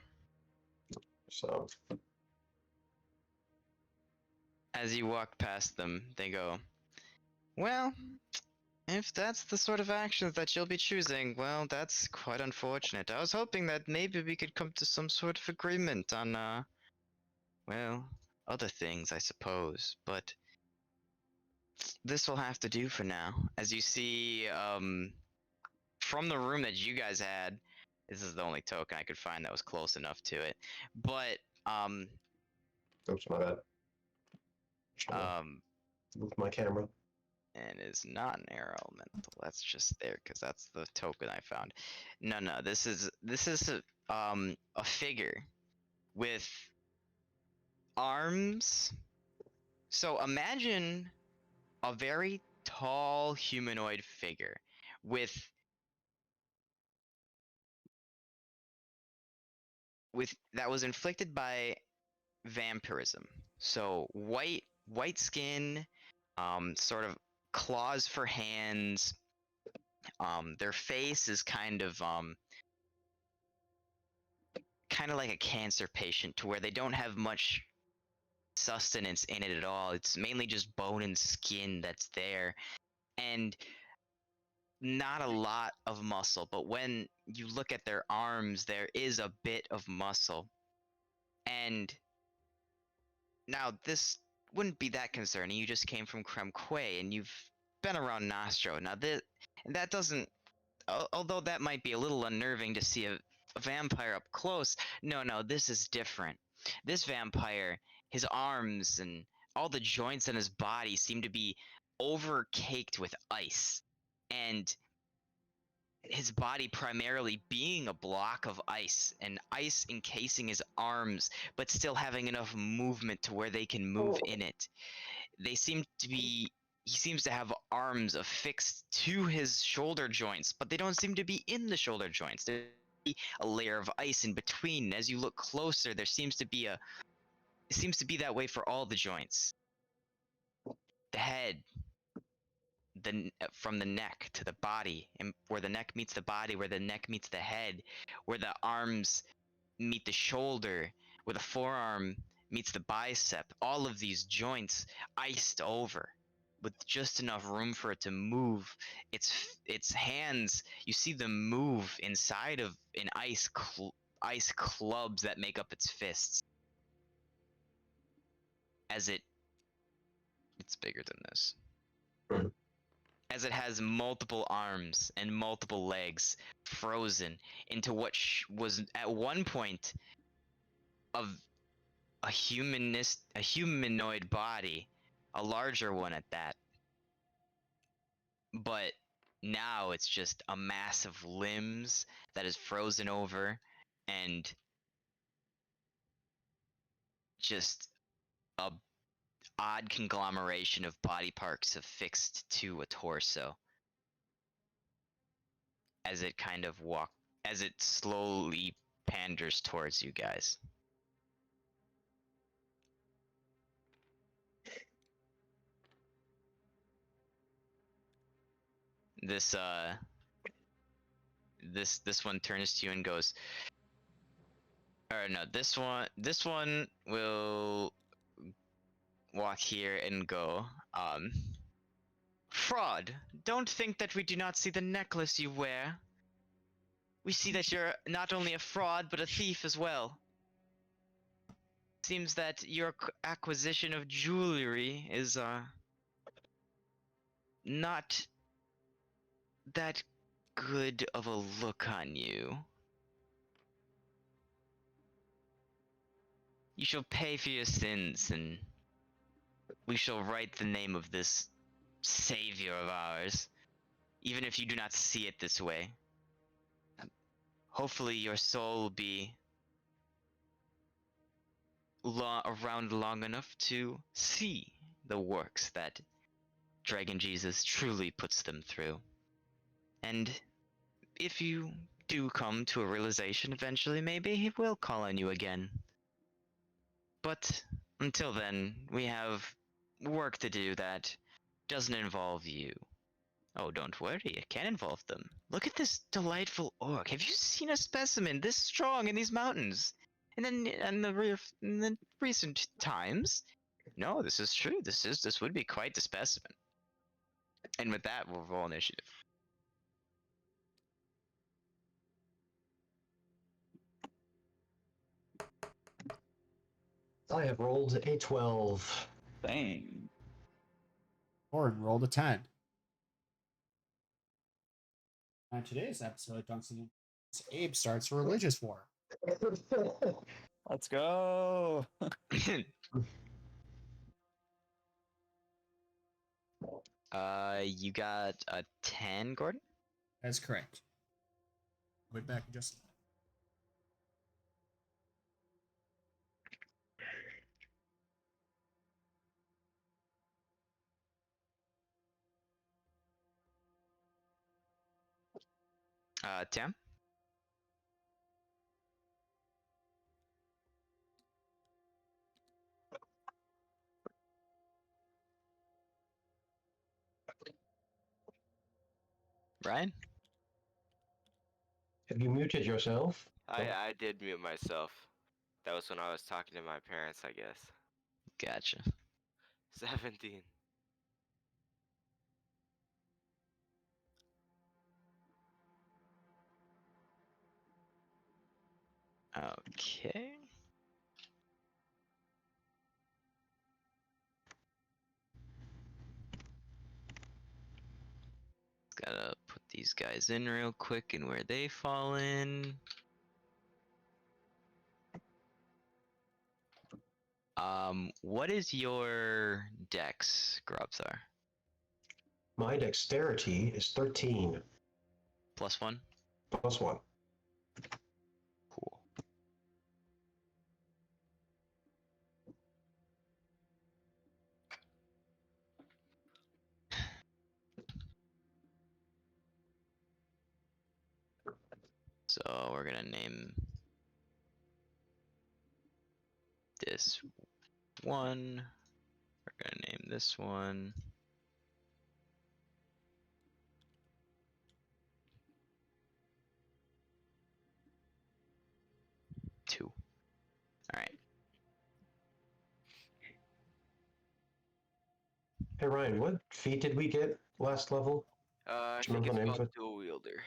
So, As you walk past them, they go, well, if that's the sort of actions that you'll be choosing, well, that's quite unfortunate. I was hoping that maybe we could come to some sort of agreement on, well, other things, I suppose, but this will have to do for now. As you see, from the room that you guys had, this is the only token I could find that was close enough to it, but, oops, my bad. um, Move my camera. and is not an arrow elemental. That's just there because that's the token I found. No, no, this is a figure with arms. So imagine a very tall humanoid figure with that was inflicted by vampirism. So white skin, sort of claws for hands. Their face is kind of like a cancer patient to where they don't have much sustenance in it at all. It's mainly just bone and skin that's there. And not a lot of muscle, but when you look at their arms, there is a bit of muscle. And now this wouldn't be that concerning. You just came from Kremque and you've been around Nostro. Now that doesn't, although that might be a little unnerving to see a vampire up close. No, no, this is different. This vampire, his arms and all the joints in his body seem to be overcaked with ice. And his body primarily being a block of ice and ice encasing his arms, but still having enough movement to where they can move in it. He seems to have arms affixed to his shoulder joints, but they don't seem to be in the shoulder joints. There's a layer of ice in between. As you look closer, it seems to be that way for all the joints. The head, from the neck to the body, and where the neck meets the body, where the neck meets the head, where the arms meet the shoulder, where the forearm meets the bicep. All of these joints iced over with just enough room for it to move. Its hands, you see them move inside of an ice clubs that make up its fists. As it's bigger than this. Mhm. As it has multiple arms and multiple legs frozen into what was at one point of a humanoid body, a larger one at that. But now it's just a mass of limbs that is frozen over and just a odd conglomeration of body parts affixed to a torso as it as it slowly panders towards you guys. This this one turns to you and goes, or no, this one will walk here and go, fraud, don't think that we do not see the necklace you wear. We see that you're not only a fraud, but a thief as well. Seems that your acquisition of jewelry is, not that good of a look on you. You shall pay for your sins, and we shall write the name of this savior of ours, even if you do not see it this way. Hopefully your soul will be around long enough to see the works that Dragon Jesus truly puts them through. And if you do come to a realization eventually, maybe he will call on you again. But until then, we have work to do that doesn't involve you. Oh, don't worry, it can involve them. Look at this delightful orc. Have you seen a specimen this strong in these mountains? And then in the recent times, no, this is true. This would be quite the specimen. And with that, we'll roll initiative. I have rolled a 12. Dang. Gordon rolled a 10. On today's episode, Duncan Abe starts a religious war. Let's go. You got a 10, Gordon? That's correct. I'll be back in just a minute. Tam? Ryan? Have you muted yourself? I did mute myself. That was when I was talking to my parents, I guess. Gotcha. 17. Okay. Gotta put these guys in real quick and where they fall in. What is your dex, Grobzar? My dexterity is 13 +1? plus 1. Cool. So we're gonna name this one. We're gonna name this one. Two. Alright. Hey Ryan, what feat did we get last level? I Do you think remember it's the name of called it? dual wielder.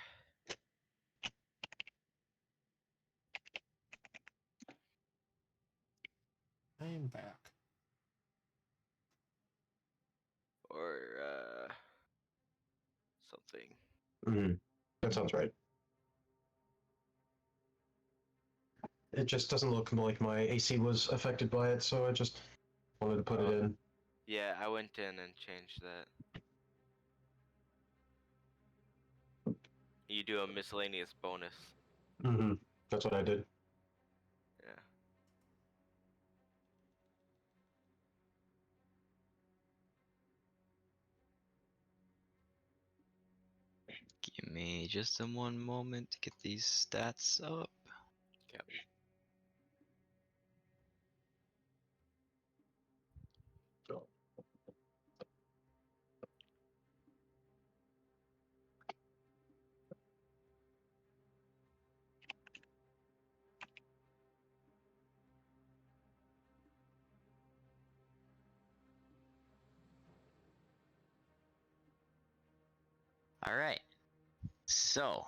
I am back. Or something. Mm, that sounds right. It just doesn't look like my AC was affected by it, so I just wanted to put it in. Yeah, I went in and changed that. You do a miscellaneous bonus. Mm-hmm. That's what I did. Yeah. Give me just one moment to get these stats up. Yep. All right. So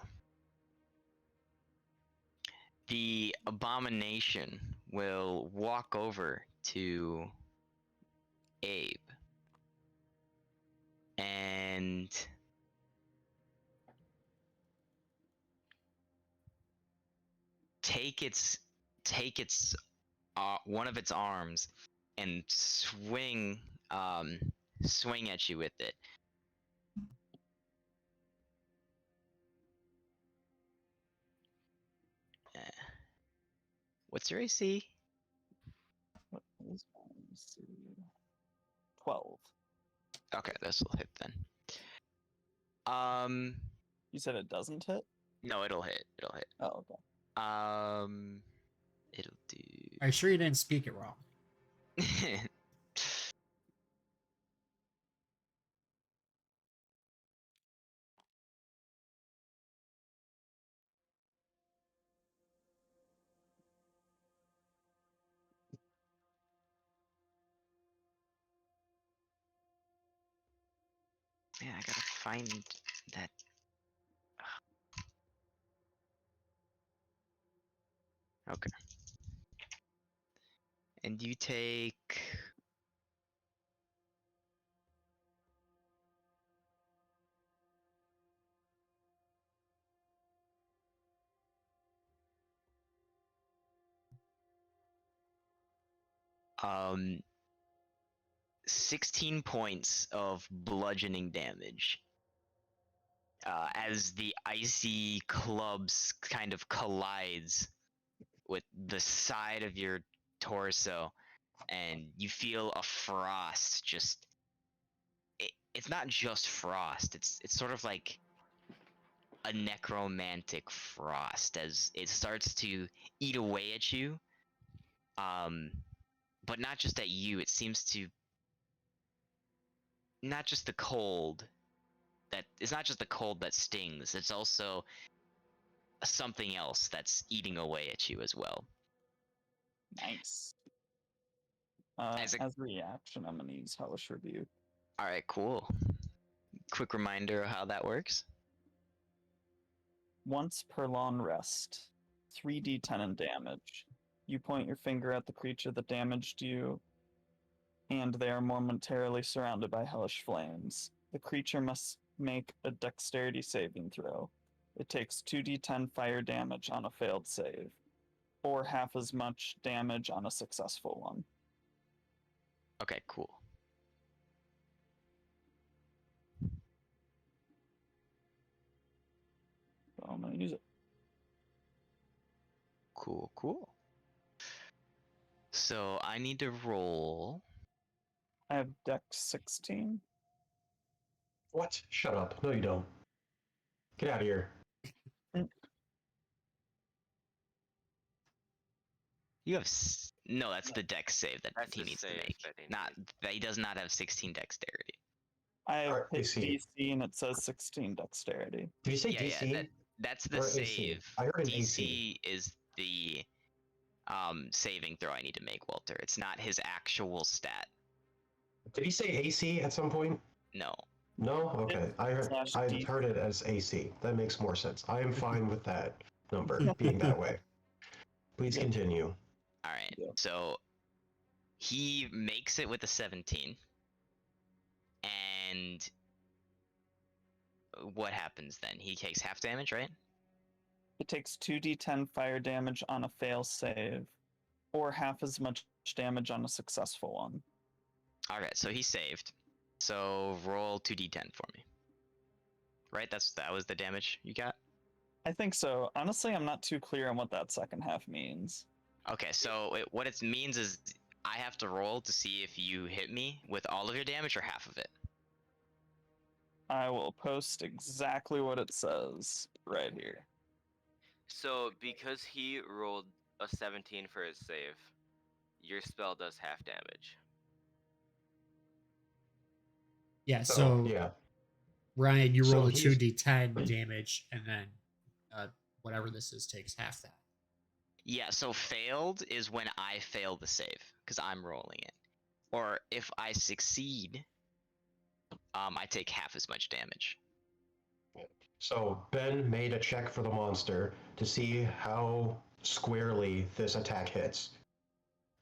the abomination will walk over to Abe and take its one of its arms and swing at you with it. What's your AC? What is mine? Let's see. 12. Okay, this will hit then. You said it doesn't hit? No, it'll hit. It'll hit. Oh, okay. It'll do. Are you sure you didn't speak it wrong? Man, I gotta find that. Okay. And you take. Um, 16 points of bludgeoning damage. As the icy clubs kind of collides with the side of your torso, and you feel a frost just. It's not just frost. It's sort of like a necromantic frost as it starts to eat away at you. But not just at you. It seems to not just the cold that it's not just the cold that stings. It's also something else that's eating away at you as well. Nice. As a- As a reaction, I'm gonna use Hellish Rebuke. All right, cool. Quick reminder of how that works. Once per long rest, 3d10 in damage. You point your finger at the creature that damaged you, and they are momentarily surrounded by hellish flames. The creature must make a dexterity saving throw. It takes 2d10 fire damage on a failed save, or half as much damage on a successful one. Okay, cool. So I'm gonna use it. Cool. So I need to roll. I have Dex 16. What? Shut up. No, you don't. Get out of here. You have no. That's the dex save that That's he the needs to save make. that he Not needs. that he does not have 16 dexterity. I have Alright, his AC. DC and it says 16 dexterity. Did you say Yeah, DC? that's the Or AC? save. I heard an DC AC. is the saving throw I need to make, Walter. It's not his actual stat. Did he say AC at some point? No. No? Okay. Slash I D. heard it as AC. That makes more sense. I am fine with that number being that way. Please Yep. continue. All right. Yep. So he makes it with a 17. And what happens then? He takes half damage, right? It takes 2d10 fire damage on a fail save, or half as much damage on a successful one. All right. So he saved. So roll 2d10 for me. Right? That was the damage you got. I think so. Honestly, I'm not too clear on what that second half means. Okay. So what it means is I have to roll to see if you hit me with all of your damage or half of it. I will post exactly what it says right here. So because he rolled a 17 for his save, your spell does half damage. Yeah, so yeah. Ryan, you So roll a he's- 2d10 damage, and then whatever this is takes half that. Yeah, so failed is when I fail the save, because I'm rolling it. Or if I succeed, I take half as much damage. So Ben made a check for the monster to see how squarely this attack hits.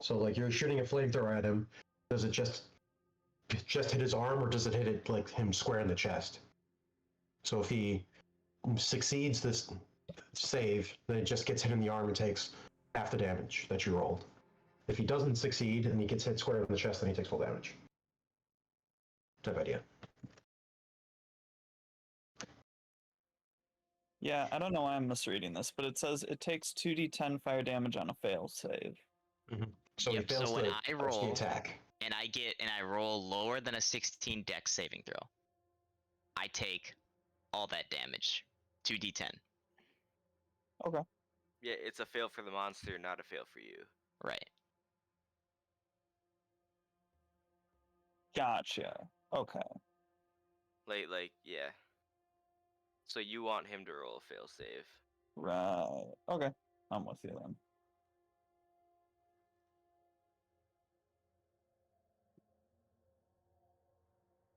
So like you're shooting a flamethrower at him, does it just hit his arm or does it hit it like him square in the chest? So if he succeeds this save, then it just gets hit in the arm and takes half the damage that you rolled. If he doesn't succeed and he gets hit square in the chest, then he takes full damage. Type idea. Yeah, I don't know why I'm misreading this, but it says it takes 2d10 fire damage on a fail save. So Yep, he fails so when to I touch roll- the attack. And I roll lower than a 16 dex saving throw, I take all that damage. 2d10. Yeah, it's a fail for the monster, not a fail for you. Right. Gotcha. Okay. Like, yeah. So you want him to roll a fail save. Right. Okay. I'm with you then.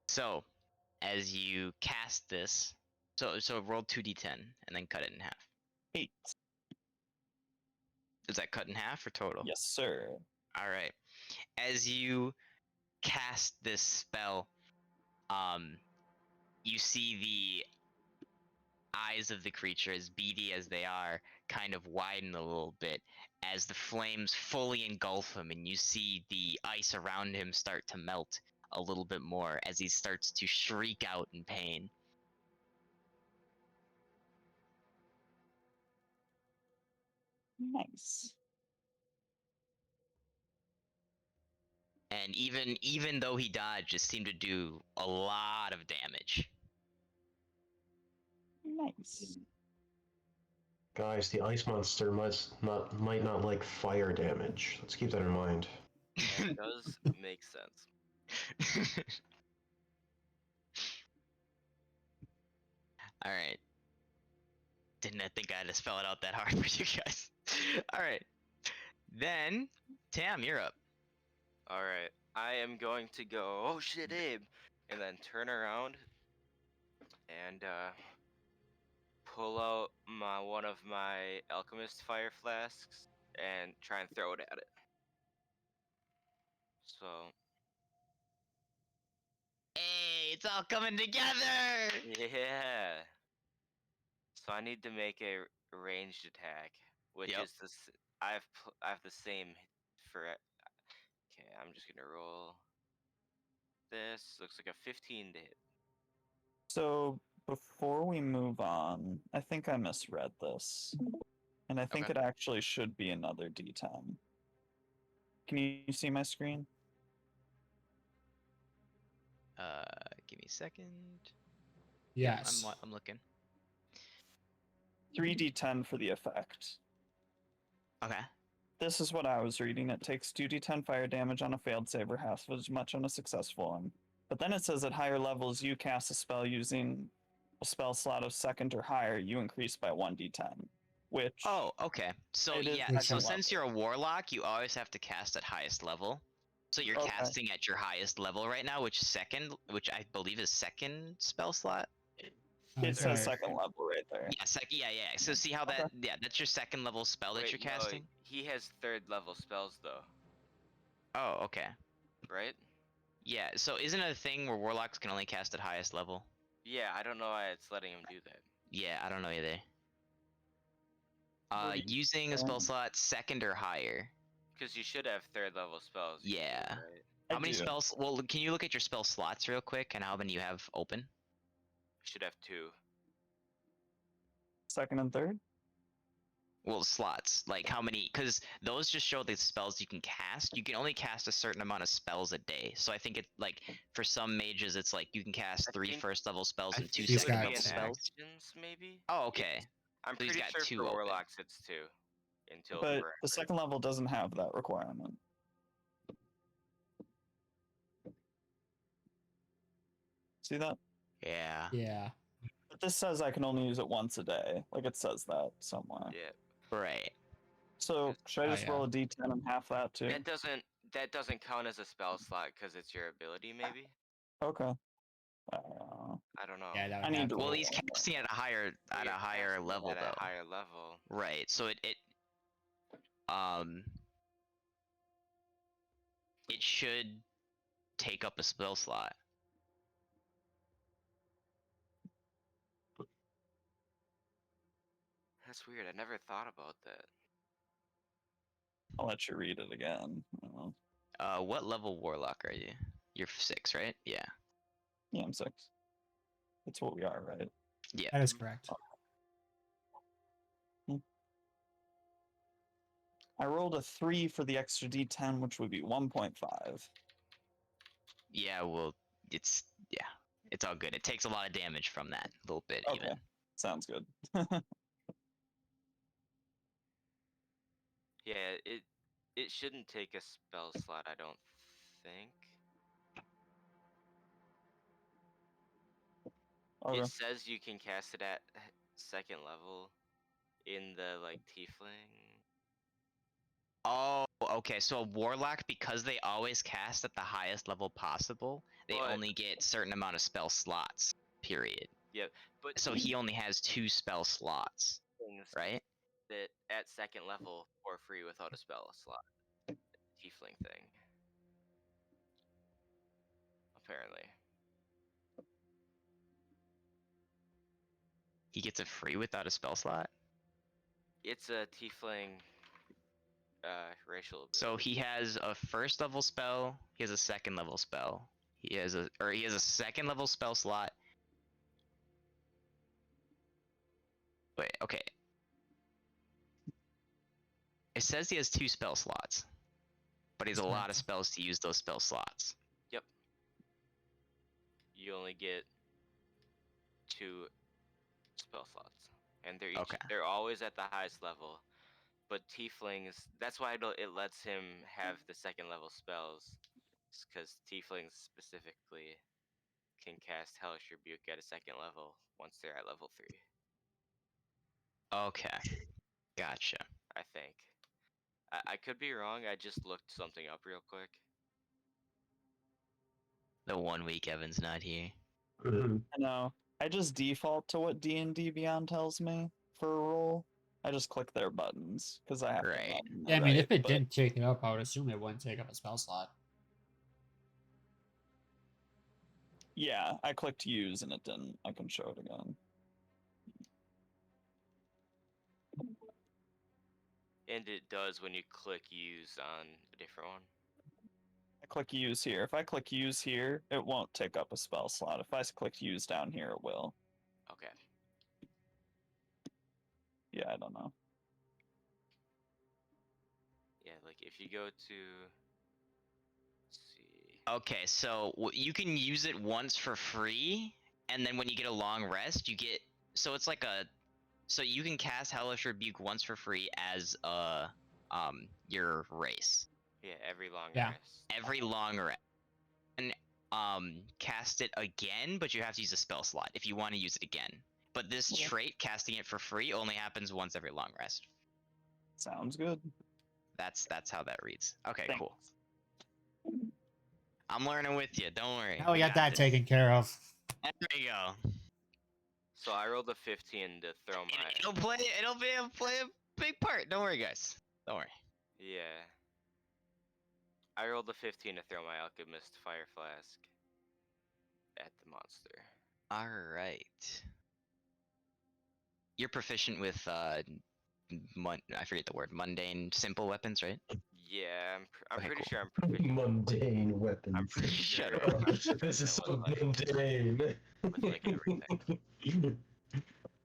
So, as you cast this, so roll 2d10 and then cut it in half. 8. Is that cut in half or total? Yes, sir. All right. As you cast this spell, you see the eyes of the creature, as beady as they are, kind of widen a little bit as the flames fully engulf him, and you see the ice around him start to melt a little bit more as he starts to shriek out in pain. Nice. And even though he dodged, it seemed to do a lot of damage. Nice. Guys, the ice monster might not like fire damage. Let's keep that in mind. That does make sense. All right. Didn't think I had to spell it out that hard for you guys. All right. Then, Tam, you're up. Alright, I am going to go, oh shit, Abe! And then turn around and pull out one of my alchemist fire flasks and try and throw it at it. So, Hey, it's all coming together. yeah. So I need to make a ranged attack, which Yep. is this. I have the same for. Okay, I'm just gonna roll. This looks like a 15 to hit. So before we move on, I think I misread this. And I think Okay. it actually should be another D10. Can you see my screen? Give me a second. Yes. I'm looking. 3d10 for the effect. Okay. This is what I was reading. It takes 2d10 fire damage on a failed save or half as much on a successful one. But then it says at higher levels, you cast a spell using a spell slot of second or higher, you increase by 1d10. Which. Oh, okay. So It is yeah, second so level. since you're a warlock, you always have to cast at highest level. So you're Okay. casting at your highest level right now, which I believe is second spell slot. It says Alright. second level right there. Yeah, yeah. So see how that? Yeah, that's your second level spell that Wait, you're no, casting. he has third level spells though, Oh, okay. right? Yeah. So isn't it a thing where warlocks can only cast at highest level? Yeah, I don't know why it's letting him do that. Yeah, I don't know either. What do you Using a spell think? slot second or higher. Because you should have third level spells. usually, Yeah. Right? I How many do. spells? Well, can you look at your spell slots real quick and how many you have open? You should have 2. Second and third? Well, slots. Like how many? Because those just show the spells you can cast. You can only cast a certain amount of spells a day. So I think it like for some mages, it's like you can cast I 3 think- first level spells I and 2 think He's it second would got be level in two. spells. actions, maybe. Oh, okay. I'm So he's pretty got sure 2 for open. warlocks it's 2. Until But for the second level doesn't have that requirement. See that? Yeah. Yeah. But this says I can only use it once a day. Like it says that somewhere. yeah, Right. So should I Oh, just yeah. roll a d10 and half that too? that doesn't count as a spell slot because it's your ability, maybe. Okay. I don't know. Yeah, that would I need have to to. Well, roll he's one more. casting at a higher You're higher casting it level at though. a higher level. Right. So it it should take up a spell slot. That's weird. I never thought about that. I'll let you read it again. I don't know. What level warlock are you? You're 6, right? Yeah. Yeah, I'm 6. That's what we are, right? Yeah. That is correct. I rolled a 3 for the extra d10, which would be 1.5. Yeah. Well, it's all good. It takes a lot of damage from that, a little bit Okay. even. Sounds good. Yeah, it shouldn't take a spell slot. I don't think. Okay. It says you can cast it at second level in the like tiefling. Oh, okay. So a warlock, because they always cast at the highest level possible, they But- only get certain amount of spell slots. Period. But So he only has 2 spell slots, things right? that at second level for free without a spell slot. Tiefling thing. Apparently. He gets it free without a spell slot. It's a tiefling racial ability. So he has a first level spell. He has a second level spell. He has a second level spell slot. Wait, okay. It says he has 2 spell slots, but he has a lot of spells to use those spell slots. You only get 2 spell slots, and Okay. they're always at the highest level. But tieflings, that's why it lets him have the second level spells, because tieflings specifically can cast Hellish Rebuke at a second level once they're at level 3. Okay. Gotcha. I think. I could be wrong. I just looked something up real quick. The 1 week Evan's not here. Mhm. I know. I just default to what D&D Beyond tells me for a roll. I just click their buttons because I have Right. to run Yeah, I mean, right, if it but- didn't take it up, I would assume it wouldn't take up a spell slot. Yeah, I clicked use and it didn't. I can show it again. And it does when you click use on a different one. I click use here. If I click use here, it won't take up a spell slot. If I click use down here, it will. Okay. Yeah, I don't know. Yeah, like if you go to. Let's see. Okay, so you can use it once for free, and then when you get a long rest, you get. So it's like a. So you can cast Hellish Rebuke once for free as your race. Yeah, every long Yeah. rest. Every long rest. And cast it again, but you have to use a spell slot if you want to use it again. But this Okay. trait, casting it for free, only happens once every long rest. Sounds good. That's how that reads. Okay, Thanks. cool. I'm learning with you. Don't worry. Now we got that this. taken care of. There you go. So I rolled a 15 to throw my. It'll play a big part. Don't worry, guys. Don't worry. Yeah. I rolled a 15 to throw my alchemist fire flask at the monster. All right. You're proficient with I forget the word, mundane, simple weapons, right? Yeah, I'm Okay, pretty cool. sure I'm proficient. Mundane weapons. I'm pretty sure. Shut I'm up. proficient This is so with, like, mundane. with like everything.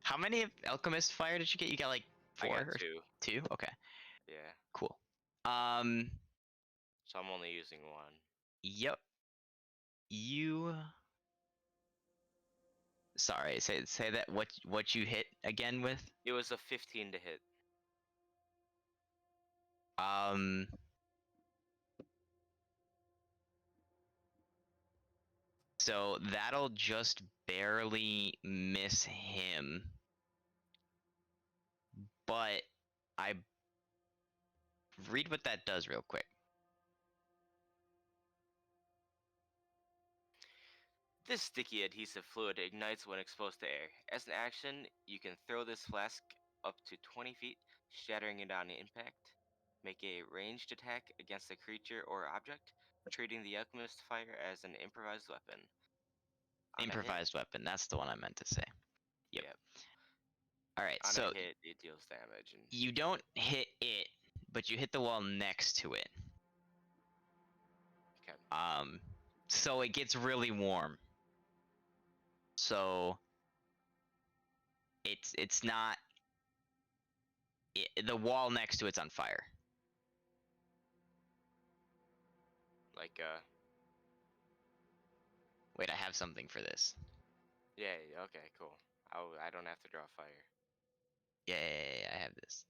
How many alchemist fire did you get? You got like I 4 got or 2. 2? Okay, Yeah. cool. So I'm only using 1. Yep. You. Sorry, say that what you hit again with? It was a 15 to hit. So that'll just barely miss him. But I read what that does real quick. This sticky adhesive fluid ignites when exposed to air. As an action, you can throw this flask up to 20 feet, shattering it on impact. Make a ranged attack against a creature or object, treating the alchemist fire as an improvised weapon. On a hit- Improvised weapon. That's the one I meant to say. Yep. All right. On So a hit, it deals damage. And you don't hit it, but you hit the wall next to it. okay. So it gets really warm. So it's not. The wall next to it's on fire. Like Wait, I have something for this. yeah. Okay. Cool. I don't have to draw fire. Yeah, I have this.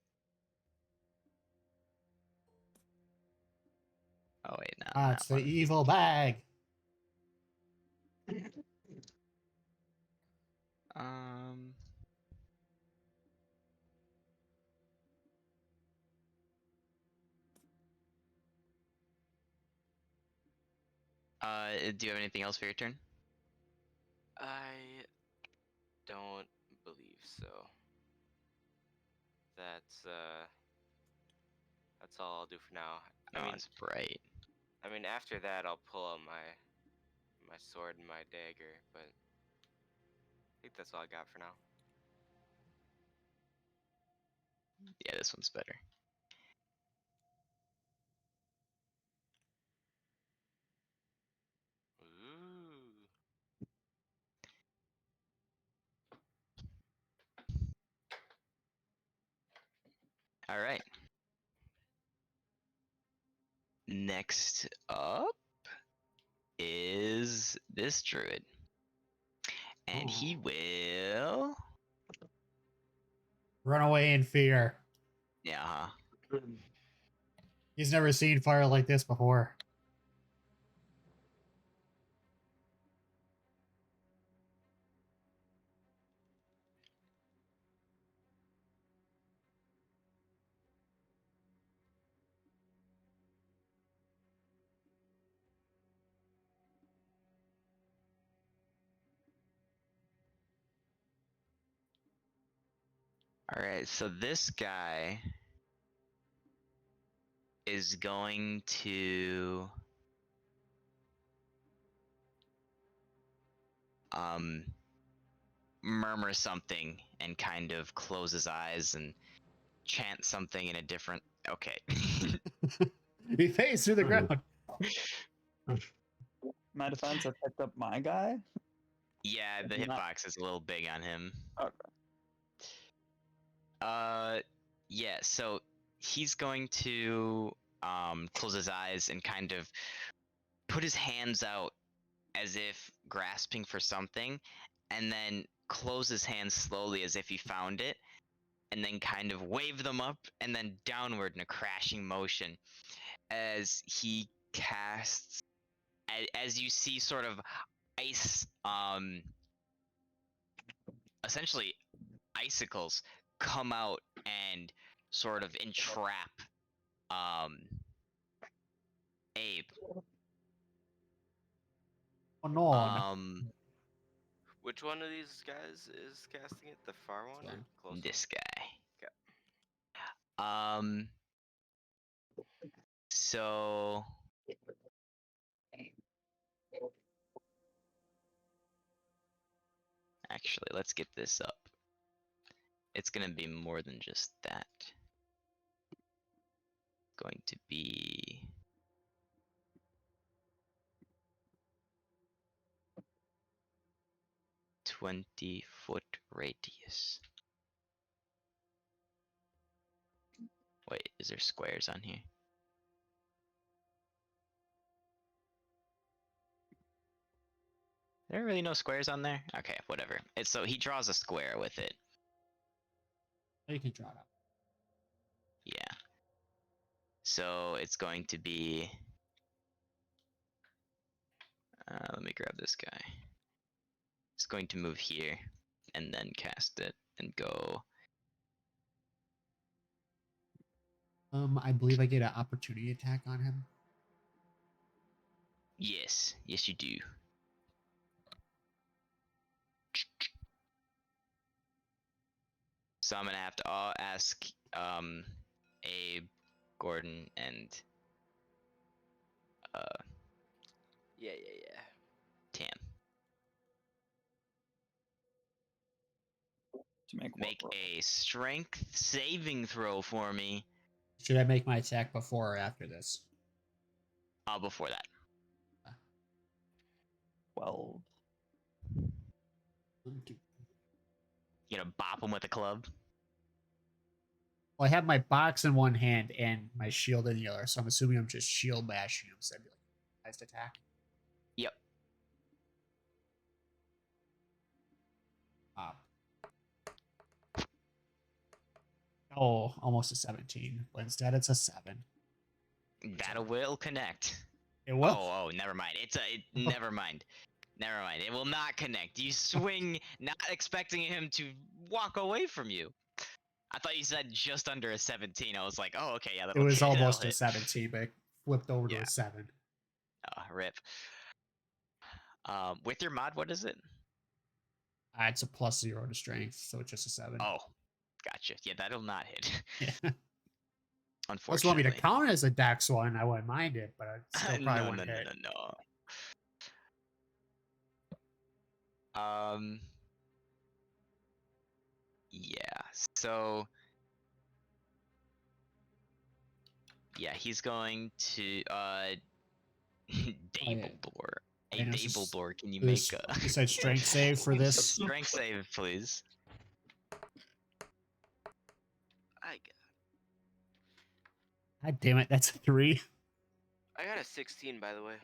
Oh wait, no. Ah, not it's the one. evil bag. Um. Do you have anything else for your turn? I don't believe so. That's all I'll do for now. No, it's bright. I mean, after that, I'll pull out my sword and my dagger, but I think that's all I got for now. Yeah, this one's better. Ooh. All right. Next up is this druid. And he will. Run away in fear. Yeah. He's never seen fire like this before. All right, so this guy is going to murmur something and kind of close his eyes and chant something in a different. Okay. He fades through the ground. My defense, I picked up my guy. Yeah, the hitbox is a little big on him. Okay. Yeah, so he's going to close his eyes and kind of put his hands out as if grasping for something, and then close his hands slowly as if he found it, and then kind of wave them up and then downward in a crashing motion as he casts, as you see sort of ice, essentially icicles come out and sort of entrap Abe. Oh no. Which one of these guys is casting it? The far one or One. close This guy. Okay. So actually, let's get this up. It's gonna be more than just that. Going to be 20-foot radius. Wait, is there squares on here? There are really no squares on there? Okay, whatever. It's so he draws a square with it. You can draw it out. Yeah. So it's going to be. Let me grab this guy. It's going to move here and then cast it and go. I believe I get an opportunity attack on him. Yes, yes, you do. So I'm gonna have to ask Abe, Gordon, and Yeah. Tam. To make what Make roll? a strength saving throw for me. Should I make my attack before or after this? Before that. 12. You gonna bop him with a club? Well, I have my box in one hand and my shield in the other, so I'm assuming I'm just shield bashing him. So that'd be like nice attack. Yep. Oh, almost a 17, but instead it's a 7. That will connect. It will. Oh, never mind. Never mind. Never mind. It will not connect. You swing, not expecting him to walk away from you. I thought you said just under a 17. I was like, oh, okay, yeah, It that'll was that'll almost a hit. 17, but it flipped over to Yeah. a 7. Rip. With your mod, what is it? It's a +0 to strength, so it's just a 7. Oh, gotcha. Yeah, that'll not hit. Yeah. Unless Unfortunately. you want me to count it as a dex one, I wouldn't mind it, but I still probably no, wouldn't hit. Yeah. So. Yeah, he's going to Dabledore. Hey, And this is- Dabledore, can you this- make a You said strength save for this? strength save, please? God damn it, that's a 3. I got a 16, by the way.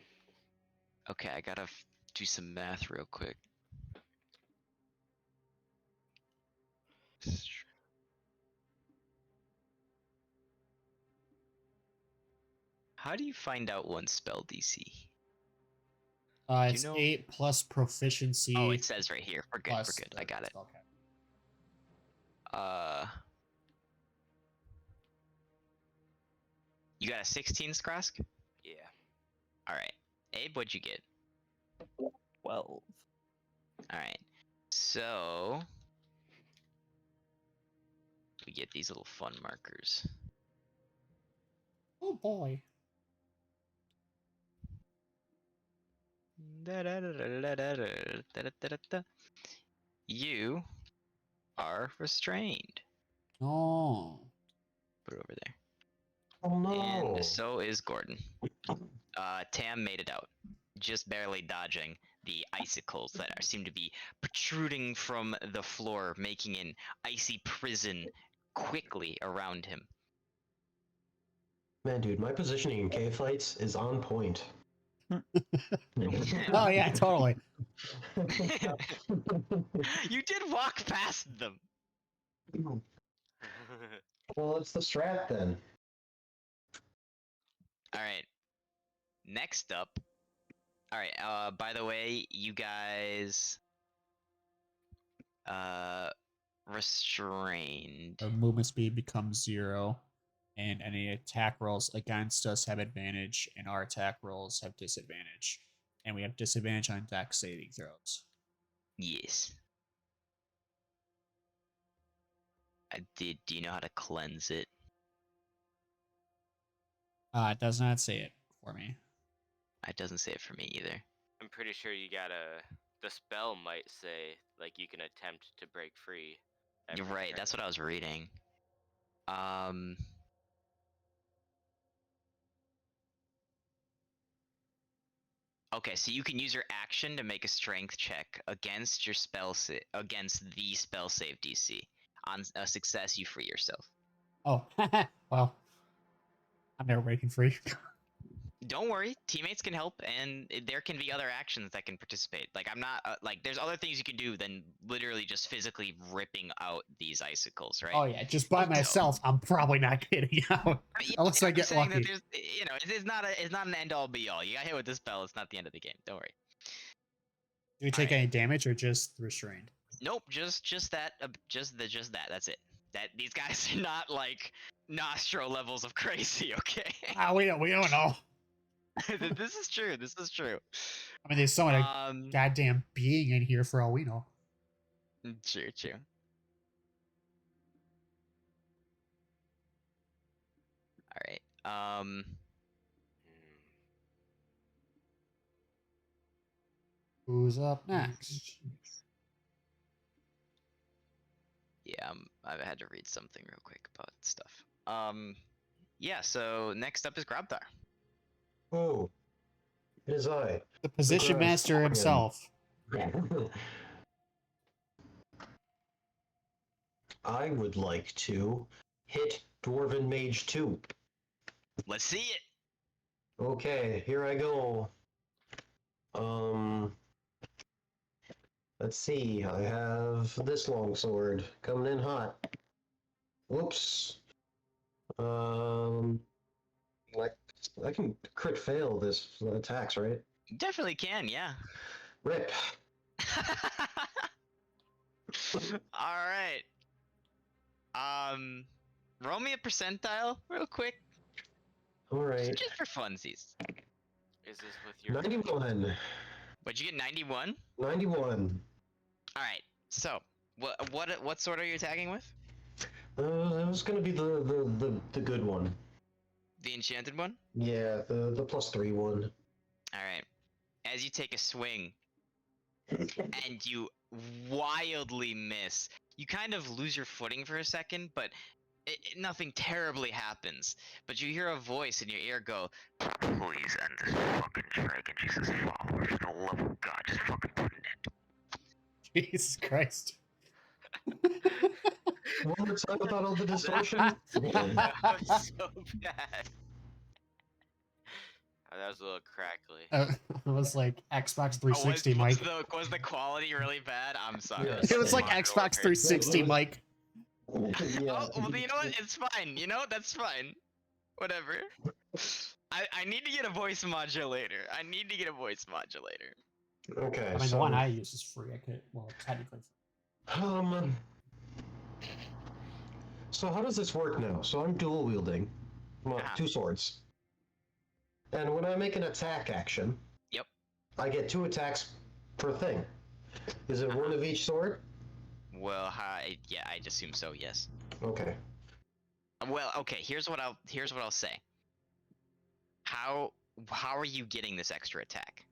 Okay, I gotta do some math real quick. How do you find out one spell DC? It's know- 8 plus proficiency. Oh, it says right here. We're good. We're plus good. the I got it. spell cap. You got a 16, Skrosk? Yeah. All right. Abe, what'd you get? 12. All right. So we get these little fun markers. Oh boy. You are restrained. No. Put it over there. Oh no. And so is Gordon. Tam made it out, just barely dodging the icicles that seem to be protruding from the floor, making an icy prison quickly around him. Man, dude, my positioning in cave fights is on point. Oh yeah, totally. You did walk past them. Well, it's the strat then. All right. Next up. All right. By the way, you guys. Restrained. Our movement speed becomes 0, and any attack rolls against us have advantage, and our attack rolls have disadvantage. and we have disadvantage on dex saving throws. Yes. Do you know how to cleanse it? It does not say it for me. It doesn't say it for me either. I'm pretty sure you gotta. The spell might say like you can attempt to break free. You're right. That's what I was reading. Okay, so you can use your action to make a strength check against your against the spell save DC. On a success, you free yourself. Oh, well, I'm never breaking free. Don't worry, teammates can help, and there can be other actions that can participate. Like I'm not like there's other things you can do than literally just physically ripping out these icicles, right? Oh yeah, just by So- myself, I'm probably not getting out. Yeah, Unless I I'm get saying that lucky. there's, it's not an end all be all. You got hit with this spell, it's not the end of the game. Don't worry. Do we take Alright. any damage or just restrained? Nope, just that, just that. That's it. That these guys are not like Nostro levels of crazy. Okay. We don't know. This is true. This is true. I mean, there's so many goddamn being in here for all we know. True. All right. Hmm. Who's up next? Yeah, I've had to read something real quick about stuff. Yeah. So next up is Grabthar. Oh, it is I. The position Grass master Lion. himself. I would like to hit Dwarven Mage 2. Let's see it. Okay, here I go. Let's see. I have this longsword coming in hot. Whoops. Like I can crit fail this attacks, right? You definitely can. Yeah. Rip. All right. Roll me a percentile real quick, All right. just for funsies. Is this with your 91. What'd you get? 91. 91. All right. So, what sword are you attacking with? That was gonna be the good one. The enchanted one. Yeah, the +3 one. All right. As you take a swing, and you wildly miss, you kind of lose your footing for a second, but nothing terribly happens. But you hear a voice in your ear go, "Please end this fucking Dragon Jesus follower. For the love of God, just fucking put it in." Jesus Christ. One more time without all the distortion. That was so bad. Oh, that was a little crackly. It was like Xbox 360, Mike. Was the quality really bad? I'm sorry. Yes. It was like Mine really Xbox 360, Yeah. Mike. Yeah. Oh, well, you know what? It's fine. You know, that's fine. Whatever. I need to get a voice modulator. Okay. I mean, the so, one I use is free. I could, well, technically. So how does this work now? So I'm dual wielding my Ah. 2 swords. And when I make an attack action, Yep. I get 2 attacks per thing. Is it one of each sword? Well, yeah, I'd assume so. Yes. Okay. Well, okay. Here's what I'll say. How are you getting this extra attack?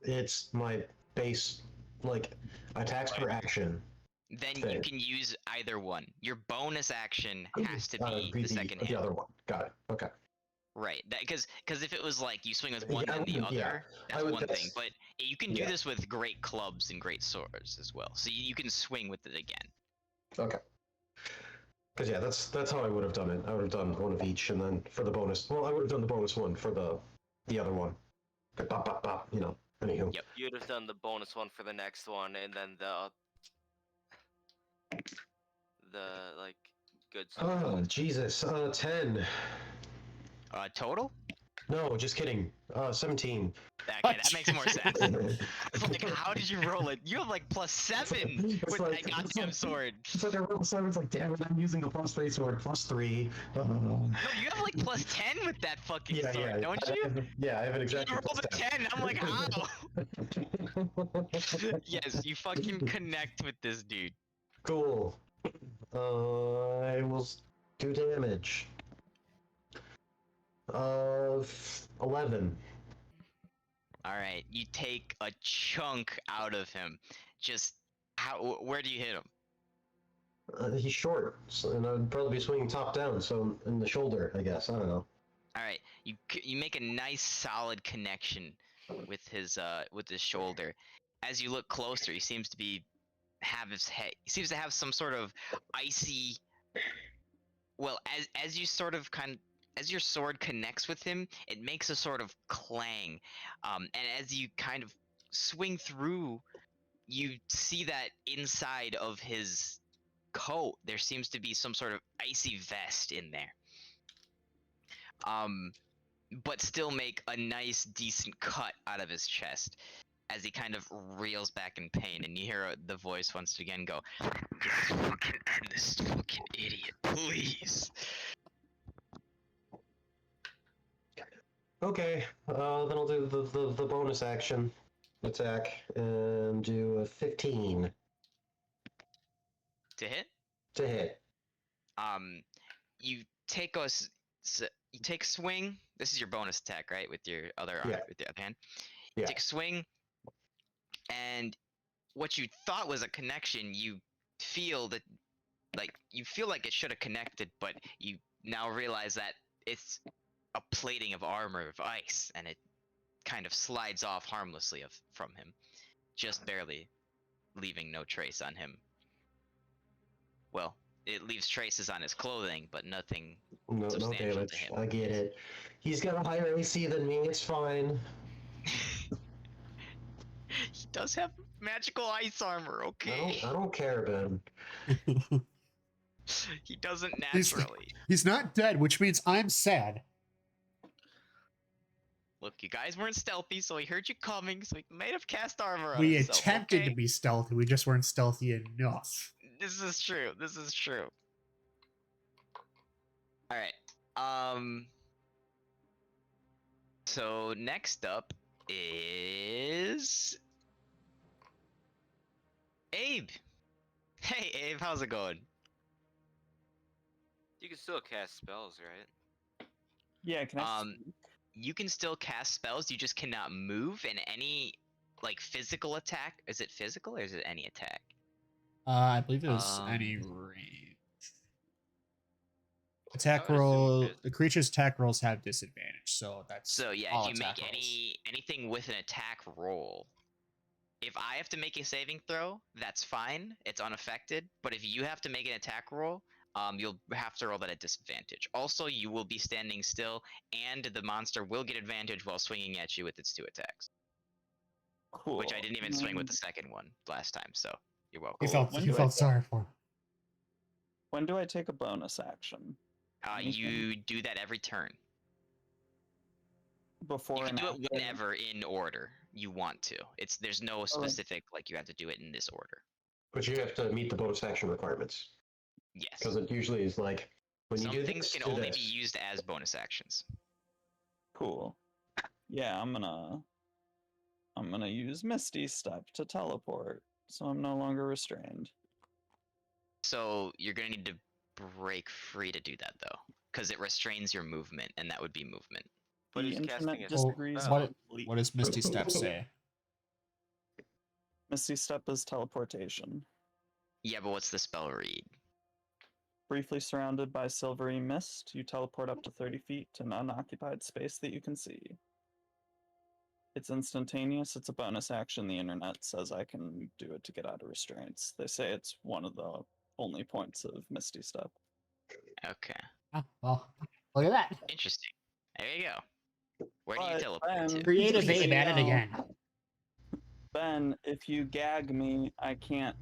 It's my base, like, attacks per action. Then Okay. you can use either one. Your bonus action has to be Be the second hit. the other one. Got it. Okay. Right. That because if it was like you swing with one Yeah, and the other, yeah. that's would- one thing. that's- But you can do yeah. this with great clubs and great swords as well. So you can swing with it again. Okay. Because yeah, that's how I would have done it. I would have done one of each, and then for the bonus, well, I would have done the bonus one for the other one. Bop, bop, bop, you know. Anywho. Yep. You'd have done the bonus one for the next one, and then the like good stuff. Oh Jesus. 10. Total? No, just kidding. 17. Okay, that makes more sense. It's like, how did you roll it? You have like +7 It's with like- that goddamn sword. It's like I rolled 7. It's like, damn it, I'm using a +3 sword, +3. No, you have like +10 with that fucking Yeah, sword, yeah. don't I you? have, yeah, I have an You exactly rolled a 10. I'm like, how? Yes, you fucking connect with this dude. Cool. I will do damage. 11. All right, you take a chunk out of him. Just how? Where do you hit him? He's short, and I'd probably be swinging top down, so in the shoulder, I guess. I don't know. All right, you make a nice solid connection with his shoulder. As you look closer, he seems to have his head. He seems to have some sort of icy. Well, as you sort of as your sword connects with him, it makes a sort of clang, and as you kind of swing through, you see that inside of his coat there seems to be some sort of icy vest in there. But still make a nice, decent cut out of his chest as he kind of reels back in pain, and you hear the voice once again go, "Just fucking end this fucking idiot, please." Okay, then I'll do the bonus action attack and do a 15 To hit, to hit. you take you take a swing. This is your bonus attack, right? With your other arm, Yeah. with the other hand. Yeah. Take a swing, and what you thought was a connection, you feel that, like, you feel like it should have connected, but you now realize that it's a plating of armor of ice, and it kind of slides off harmlessly from him, just barely, leaving no trace on him. Well, it leaves traces on his clothing, but nothing No substantial damage. to him. I get it. He's got a higher AC than me. It's fine. He does have magical ice armor, okay? I don't care, Ben. He doesn't He's- naturally. He's not dead, which means I'm sad. Look, you guys weren't stealthy, so he heard you coming, so he might have cast armor on We himself, attempted okay? to be stealthy, we just weren't stealthy enough. This is true. This is true. All right. So next up is Abe. Hey, Abe, how's it going? You can still cast spells, right? Yeah, can I? Um, You can still cast spells. You just cannot move, and any like physical attack. Is it physical or is it any attack? I believe it was any Um, range. Attack I would assume roll. it- The creature's attack rolls have disadvantage, so that's So yeah, all if you make attack rolls. anything with an attack roll, if I have to make a saving throw, that's fine. It's unaffected. But if you have to make an attack roll, you'll have to roll that at disadvantage. Also, you will be standing still, and the monster will get advantage while swinging at you with its 2 attacks. Cool. Which I didn't even swing with the second one last time, so you're welcome. He felt When he do I felt take- sorry for him. When do I take a bonus action? You do that every turn. Before You can and do it after? whenever in order you want to. There's no specific like you have to do it in this order. But you have to meet the bonus action requirements. Yes. Because it usually is like, when you Some do things this, can do only this. be used as bonus actions. Cool. Yeah, I'm gonna use Misty Step to teleport, so I'm no longer restrained. So you're gonna need to break free to do that though, because it restrains your movement, and that would be movement. But The he's internet casting a disagrees spell. completely. What does Misty Step say? Misty Step is teleportation. Yeah, but what's the spell read? Briefly surrounded by silvery mist, you teleport up to 30 feet to an unoccupied space that you can see. It's instantaneous, it's a bonus action. The internet says I can do it to get out of restraints. They say it's one of the only points of Misty Step. Okay, Oh, well, look at that. interesting. There you go. Where do you But teleport then- to? Creative Just so Abe you at it know, again. Ben, if you gag me, I can't.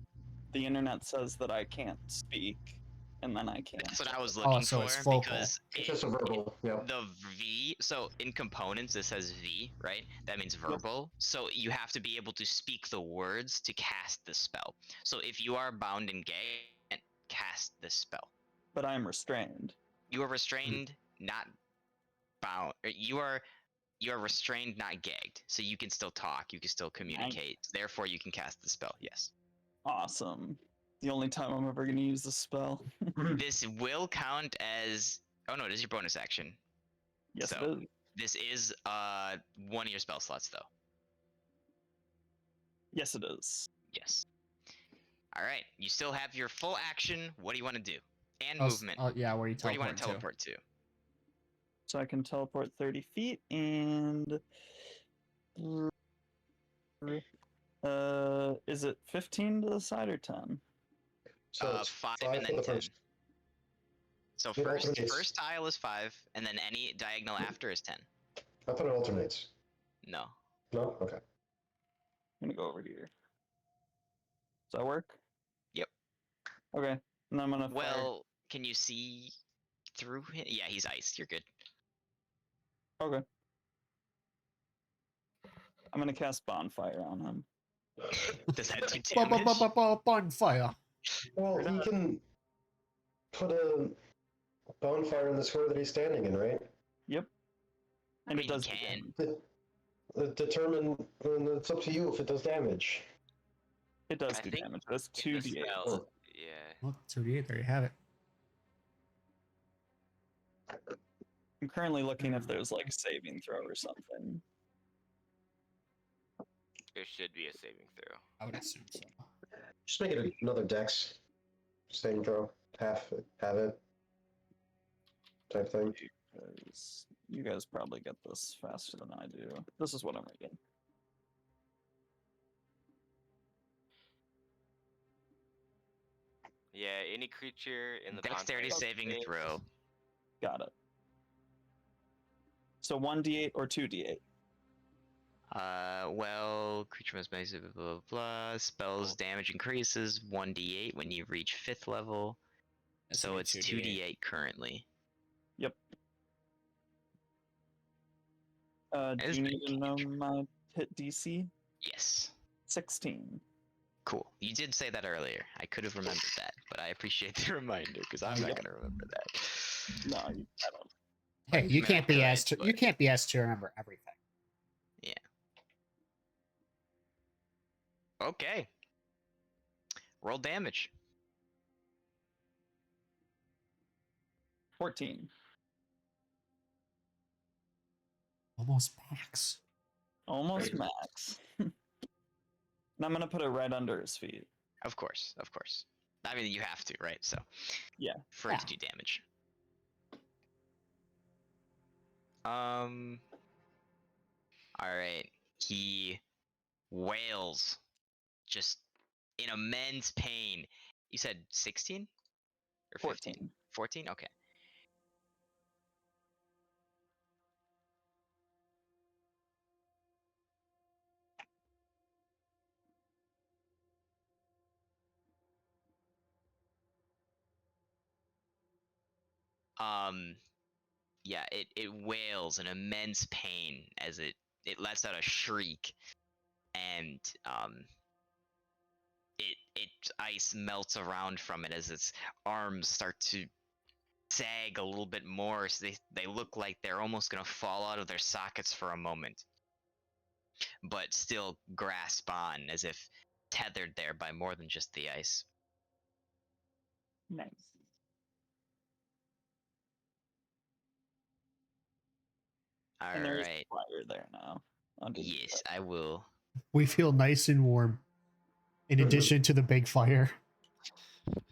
The internet says that I can't speak and then I can't. That's what I was Oh, looking so for it's vocal. because It's just a verbal. Yeah. the V. So in components, it says V, right? That means verbal. So you have to be able to speak the words to cast the spell. So if you are bound and gay, cast the spell. But I'm restrained. You are restrained, not bound. You are restrained, not gagged. So you can still talk. You can still communicate. Therefore, you can cast the spell. Yes. Awesome. The only time I'm ever gonna use this spell. This will count as. Oh no, it is your bonus action. Yes, So- it is. This is one of your spell slots though. Yes, it is. Yes. All right. You still have your full action. What do you want to do? And Oh, movement. yeah, where you Where do you want teleport to teleport to? So I can teleport 30 feet and. Is it 15 to the side or 10? So it's 5 five and for then the 10. first. So It alternates. first tile is 5, and then any diagonal after is 10. I thought it alternates. No. No. Okay. I'm gonna go over here. Does that work? Yep. Okay. And I'm gonna fire. Well, can you see through him? Yeah, he's iced. You're good. Okay. I'm gonna cast bonfire on him. Does that do damage? Bonfire. Well, he can put a bonfire in the square that he's standing in, right? Yep. I And mean, it does you do can. damage. Determine, and it's up to you if it does damage. It does I do think damage. That's In the 2d8. spell, yeah. Well, 2d8, there you have it. I'm currently looking if there's like a saving throw or something. There should be a saving throw. I would assume so. Just make it another dex. Same throw. Have it. Type thing. Because you guys probably get this faster than I do. This is what I'm reading. Yeah, any creature in the Dexterity bonfire saving space- throw. Got it. So 1d8 or 2d8? Well, creature must make blah blah blah. Spells damage increases 1d8 when you reach 5th level. That's So only it's 2d8 currently. Do It's you need to pretty know my hit DC? Yes. 16. Cool. You did say that earlier. I could have remembered that, but I appreciate the reminder because I'm not Yep. gonna remember that. No, I don't. Hey, you Like, can't be could, asked to. but- You can't be asked to remember everything. Okay. Roll damage. 14. Almost max. Almost max. And I'm gonna put it right under his feet. Of course, of course. I mean, you have to, right? So. Yeah. For it to do damage. Alright. He wails. Just in immense pain. You said 16? Or 15? 14. 14? Okay. Yeah, it wails in immense pain as it lets out a shriek, and ice melts around from it as its arms start to sag a little bit more, so they look like they're almost gonna fall out of their sockets for a moment, but still grasp on as if tethered there by more than just the ice. Nice. All And there's right. fire there now. underneath Yes, it. I will. We feel nice and warm. In addition to the big fire.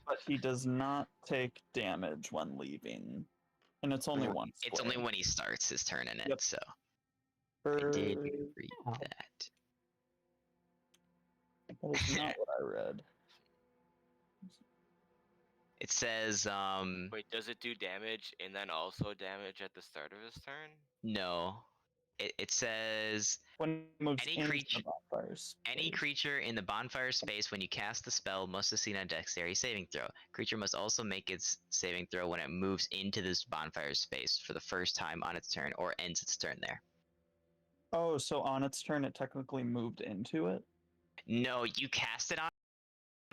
But he does not take damage when leaving. And it's only one It's only square. when he starts his turn in it, Yep. so I did Er, read Oh. that. That is not what I read. It says Wait, does it do damage and then also damage at the start of his turn? no. It says When it moves Any into creature- the bonfires. any creature in the bonfire space when you cast the spell must succeed on a dexterity saving throw. Creature must also make its saving throw when it moves into this bonfire space for the first time on its turn or ends its turn there. Oh, so on its turn, it technically moved into it. No, you cast it on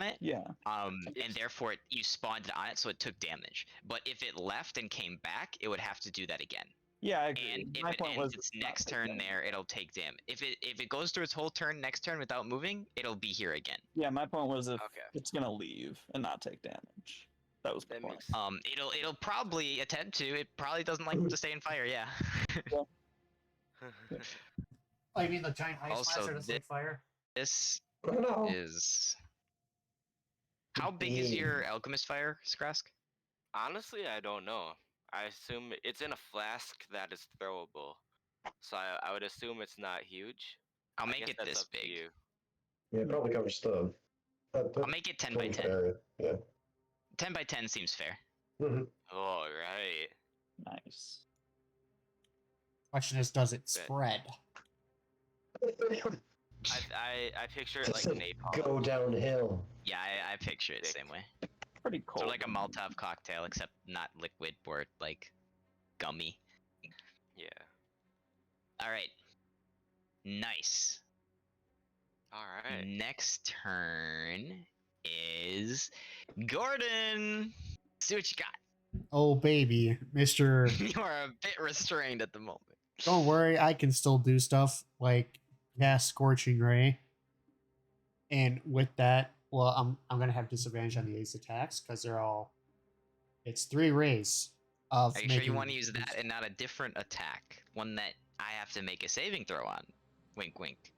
it. Yeah. And therefore you spawned it on it, so it took damage. But if it left and came back, it would have to do that again. Yeah, I agree. And if My it point was ends its it's not next take turn damage. there, it'll take damage. If it goes through its whole turn next turn without moving, it'll be here again. Yeah, my point was if Okay. it's gonna leave and not take damage. That was my That point. makes It'll probably attempt to. It probably doesn't like to stay in fire. Yeah. Oh, you mean the giant ice Also, monster that's like fire? This Oh no. is. How big is your alchemist fire, Skrask? Honestly, I don't know. I assume it's in a flask that is throwable, so I would assume it's not huge. I'll I make guess it that's this up to big. you. Yeah, it probably covers the. I'll make it 10 by 10. area. Yeah. 10 by 10 seems fair. Mhm. All right. Nice. Question is, does it spread? I picture it like napalm. Go downhill. Yeah, I picture it the Thick. same way. Pretty cold. So like a Molotov cocktail, except not liquid or like gummy. Yeah. All right. Nice. All right. Next turn is Gordon. See what you got. Oh baby, Mister. You are a bit restrained at the moment. Don't worry, I can still do stuff like cast Scorching Ray. And with that, well, I'm gonna have disadvantage on the ace attacks because they're all. It's 3 rays of. Are you sure you making want to use that these- and not a different attack? One that I have to make a saving throw on. Wink, wink.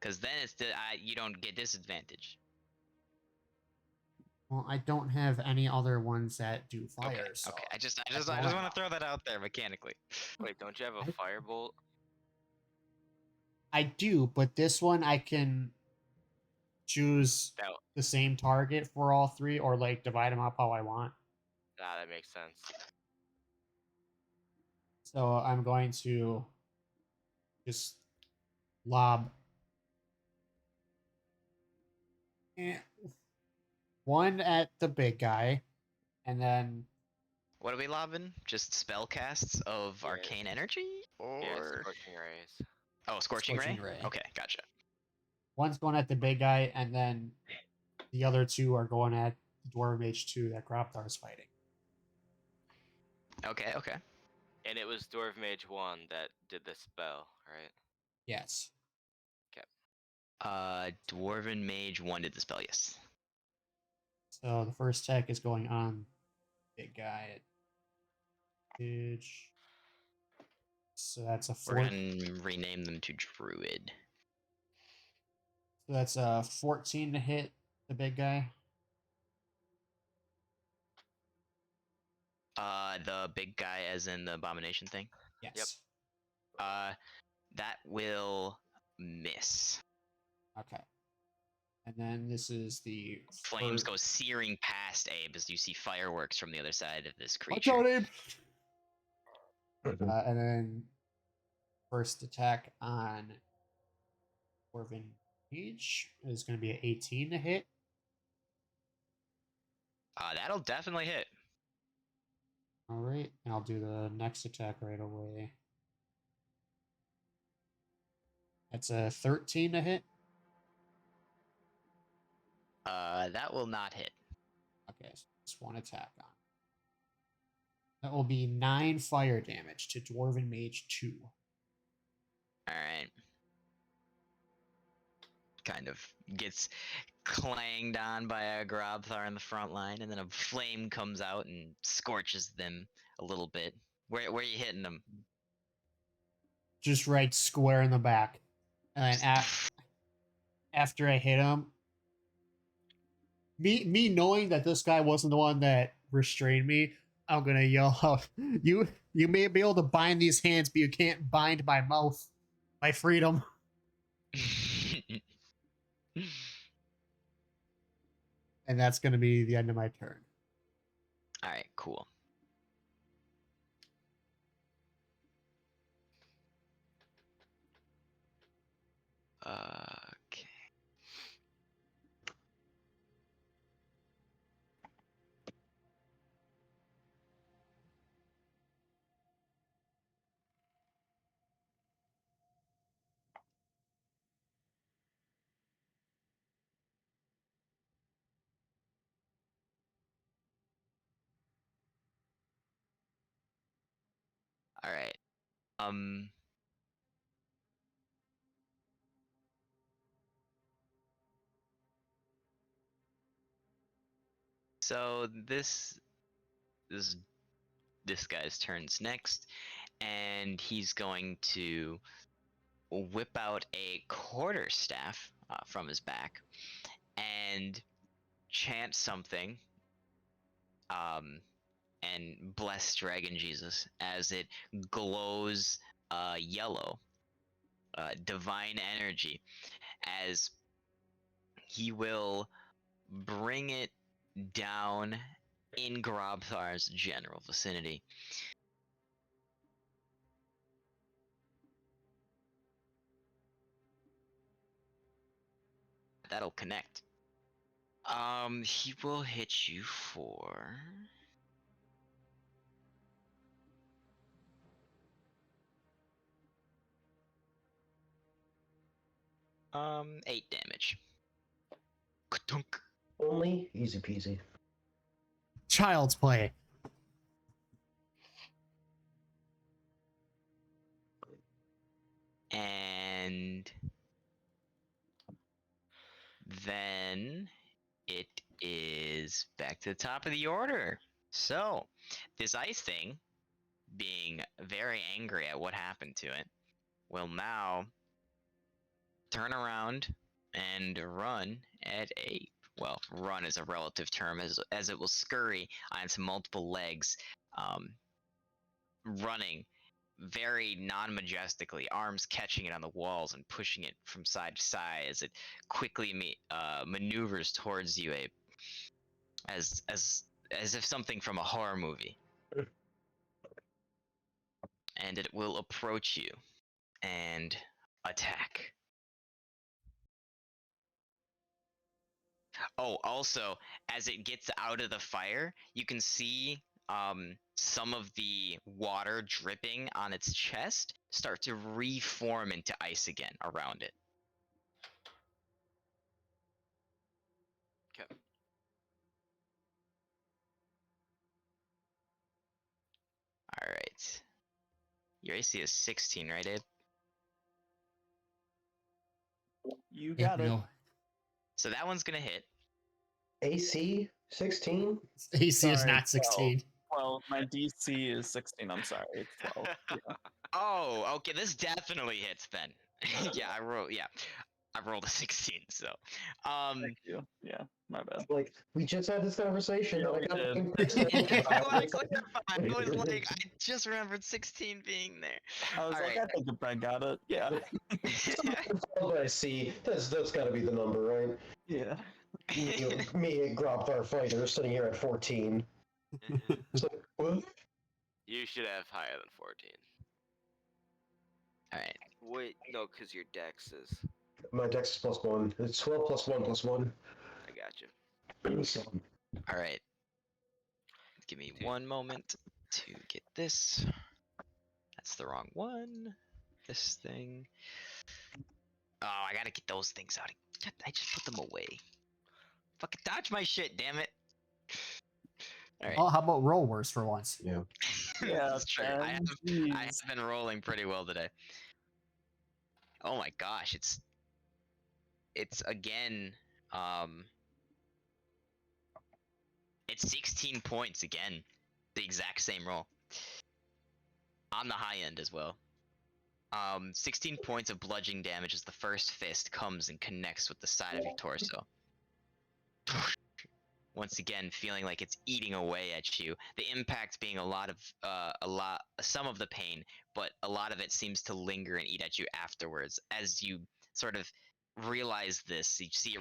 Because then it's you don't get disadvantage. Well, I don't have any other ones that do fire. Okay. so Okay. I just that's want all I to throw that out there mechanically. Wait, don't you have a firebolt? I do, but this one I can choose That the same target for all 3, or like divide them up how I want. that makes sense. So I'm going to just lob one at the big guy, and then What are we lobbing? Just spell casts of Yeah. arcane energy, or Scorching rays. oh, scorching, Scorching ray? Ray. Okay, gotcha. one's going at the big guy, and then the other 2 are going at the Dwarven Mage 2 that Gropthar is fighting. Okay, okay. And it was Dwarf Mage 1 that did the spell, right? Yes. Dwarven Mage 1 did the spell, yes. So the first attack is going on big guy. So that's a We're 4. gonna rename them to Druid. So that's a 14 to hit the big guy. The big guy as in the abomination thing. Yes. That will miss. Okay. And then this is the Flames fir- go searing past Abe as you see fireworks from the other side of this Watch creature. out, Abe! Mhm. And then first attack on Dwarven Mage is going to be an 18 to hit. That'll definitely hit. All right, and I'll do the next attack right away. That's a 13 to hit. That will not hit. Okay, so just one attack on. That will be 9 fire damage to Dwarven Mage 2. Alright. Kind of gets clanged on by a Grobthar in the front line, and then a flame comes out and scorches them a little bit. Where are you hitting them? Just right square in the back. And after I hit him, me knowing that this guy wasn't the one that restrained me, I'm gonna yell out, you may be able to bind these hands, but you can't bind my mouth, my freedom. And that's gonna be the end of my turn. Alright, cool. Okay. All right. So this guy's turns next, and he's going to whip out a quarterstaff from his back and chant something, and bless Dragon Jesus as it glows yellow, divine energy, as he will bring it down in Grobthar's general vicinity. That'll connect. He will hit you for 8 damage. Ka-dunk. Only easy peasy. Child's play. And then it is back to the top of the order. So, this ice thing, being very angry at what happened to it, will now turn around and run at a, well, run is a relative term, as it will scurry on its multiple legs, running very non-majestically, arms catching it on the walls and pushing it from side to side as it quickly maneuvers towards you, as if something from a horror movie. And it will approach you and attack. Oh, also, as it gets out of the fire, you can see some of the water dripping on its chest start to reform into ice again around it. Okay. All right. Your AC is 16, right, Abe? You Yeah, got it. no. So that one's gonna hit. AC 16. AC is Sorry, not 16. Well, my DC is 16. I'm sorry. It's 12. Yeah. Oh, okay. This definitely hits then. Yeah, I rolled a 16. So, Thank you. Yeah, my bad. Like we just had this conversation. Yeah, and I we got did. yeah, I want to It's like- clarify. I was like, I just remembered 16 being there. I was All like, right. I think if I got it. Yeah. Followed by C. That's got to be the number, right? Yeah. Me and Grobthar fighter sitting here at 14. It's like, what? You should have higher than 14. All right. Wait, no, because your dex is. My dex is +1. It's 12 +1 I got you. +1. So, All right. Give me one moment to get this. That's the wrong one. This thing. Oh, I gotta get those things out. I just put them away. Fucking dodge my shit, damn it. All right. Oh, how about roll worse for once? yeah. Yeah. That's true. I have jeez. been rolling pretty well today. Oh my gosh, it's again, it's 16 points again. The exact same roll. On the high end as well. 16 points of bludgeoning damage as the first fist comes and connects with the side of your torso. Once again, feeling like it's eating away at you. The impact being some of the pain, but a lot of it seems to linger and eat at you afterwards. As you sort of realize this, you see it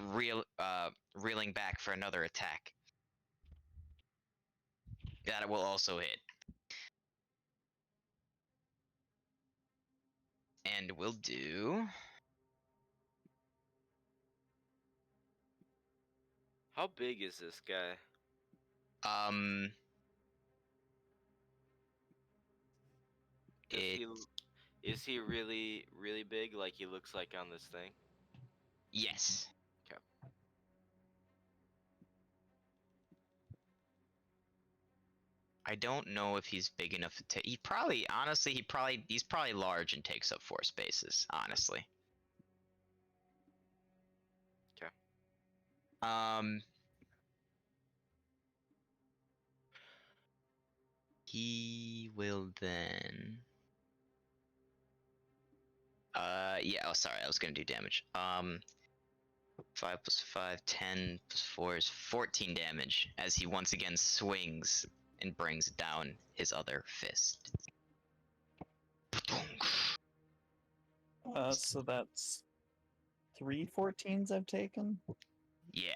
reeling back for another attack. That it will also hit. And we'll do How big is this guy? Does It, he is he really really big like he looks like on this thing? yes. Okay. I don't know if he's big enough to take. He probably, honestly, he's probably large and takes up 4 spaces. Honestly. 'Kay. He will then. Yeah. Oh, sorry. I was gonna do damage. 5 plus 5, 10 plus 4 is 14 damage as he once again swings and brings down his other fist. So that's 3 14s I've taken. Yeah.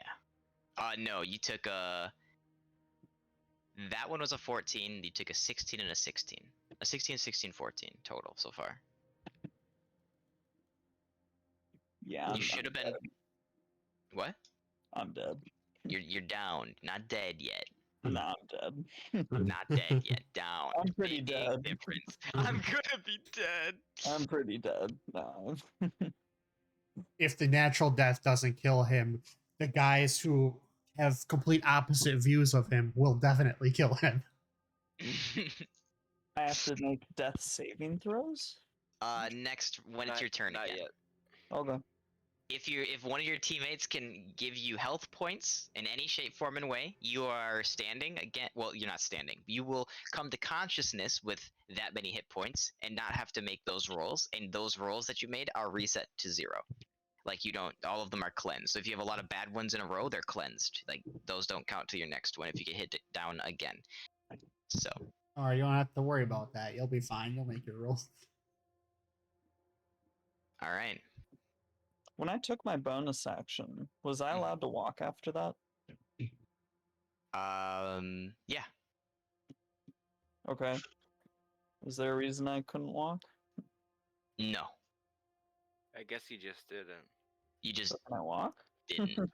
No, you took a. That one was a 14. You took a 16 and a 16. A 16, 16, 14 total so far. Yeah, You should have been. What? I'm dead. You're down, not dead yet. Nah, I'm dead. Not dead yet. Down. I'm pretty Big dead. difference. I'm gonna be dead. I'm pretty dead. Nah. If the natural death doesn't kill him, the guys who have complete opposite views of him will definitely kill him. I have to make death saving throws? Next when it's your turn Not again. yet. Okay. If one of your teammates can give you health points in any shape, form, and way, you are standing again. Well, you're not standing. You will come to consciousness with that many hit points and not have to make those rolls. And those rolls that you made are reset to 0. Like you don't. All of them are cleansed. So if you have a lot of bad ones in a row, they're cleansed. Like those don't count to your next one if you get hit down again. So. Or you don't have to worry about that. You'll be fine. You'll make your rolls. All right. When I took my bonus action, was I allowed to walk after that? Yeah. Okay. Was there a reason I couldn't walk? No. I guess he just didn't. You just Can I walk? didn't.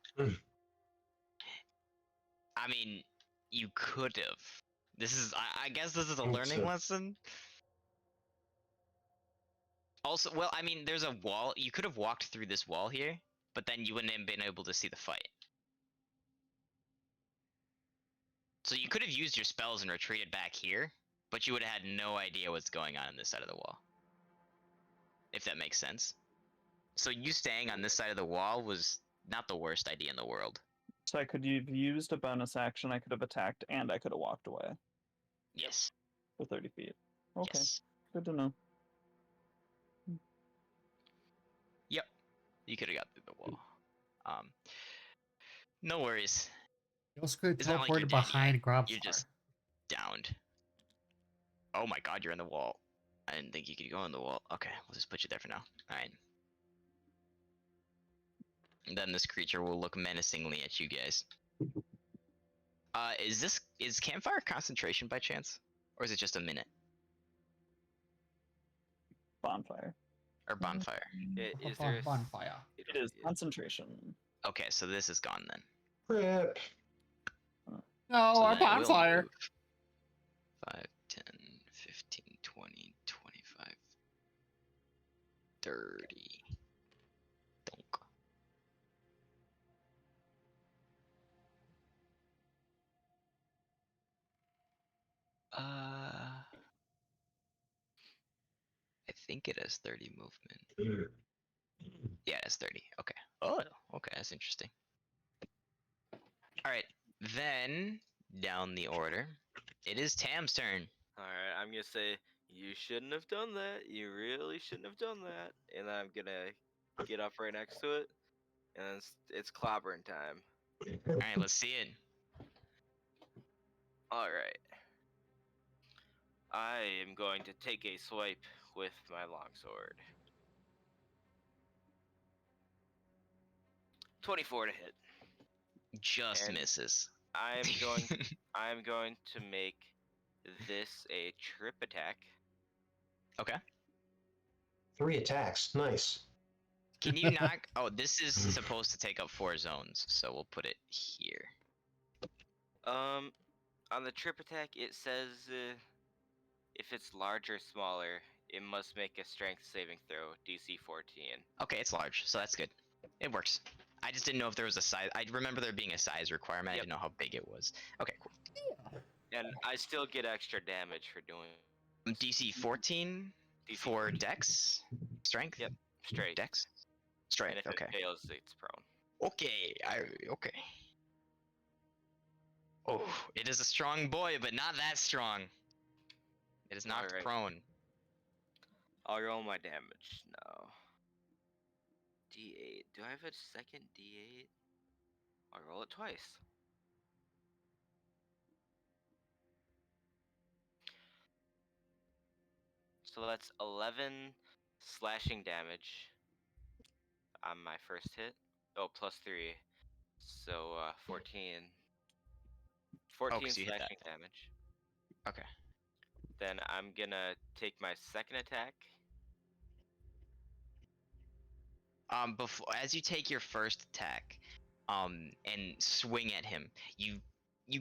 I mean, you could have. This is. I guess this is a learning lesson. Also, well, I mean, there's a wall. You could have walked through this wall here, but then you wouldn't have been able to see the fight. So you could have used your spells and retreated back here, but you would have had no idea what's going on this side of the wall. If that makes sense. So you staying on this side of the wall was not the worst idea in the world. So I could have used a bonus action, I could have attacked, and I could have walked away Yes. for 30 feet. Okay, Yes. good to know. Yep. You could have got through the wall. No worries. You also could It's not like teleport you're dead yet. behind Grobstar. You're just downed. Oh my god, you're in the wall. I didn't think you could go in the wall. Okay, we'll just put you there for now. Alright. And then this creature will look menacingly at you guys. Is campfire concentration by chance? Or is it just a minute? Bonfire. Or bonfire? Is there a bonfire? It is concentration. Okay, so this is gone then. Rip. No, So our then it will bonfire. move 5, 10, 15, 20, 25, 30. Donk. I think it has 30 movement. Yeah, it has 30. Okay. Oh, okay, that's interesting. Alright, then down the order, it is Tam's turn. Alright, I'm gonna say you shouldn't have done that. You really shouldn't have done that. And I'm gonna get up right next to it. And it's clobbering time. Alright, let's see it. Alright. I am going to take a swipe with my longsword. 24 to hit. Just And misses. I'm going to make this a trip attack. Okay. 3 attacks. Nice. Can you not? Oh, this is supposed to take up 4 zones, so we'll put it here. On the trip attack, it says if it's large or smaller, it must make a strength saving throw, DC 14. Okay, it's large, so that's good. It works. I just didn't know if there was a size. I remember there being a size requirement. I Yep. didn't know how big it was. Okay, cool. And I still get extra damage for doing DC 14 DC for 14. Dex, Strength. Yep, straight. Dex, And Strength. if Okay. it fails, it's prone. Okay. Okay. Oh, it is a strong boy, but not that strong. It is not Alright. prone. I'll roll my damage now. D8. Do I have a second D8? I'll roll it twice. So that's 11 slashing damage on my first hit. Oh, plus 3. So 14. 14 'cause you hit that. slashing damage. Okay. Then I'm gonna take my second attack. Before as you take your first attack, and swing at him, you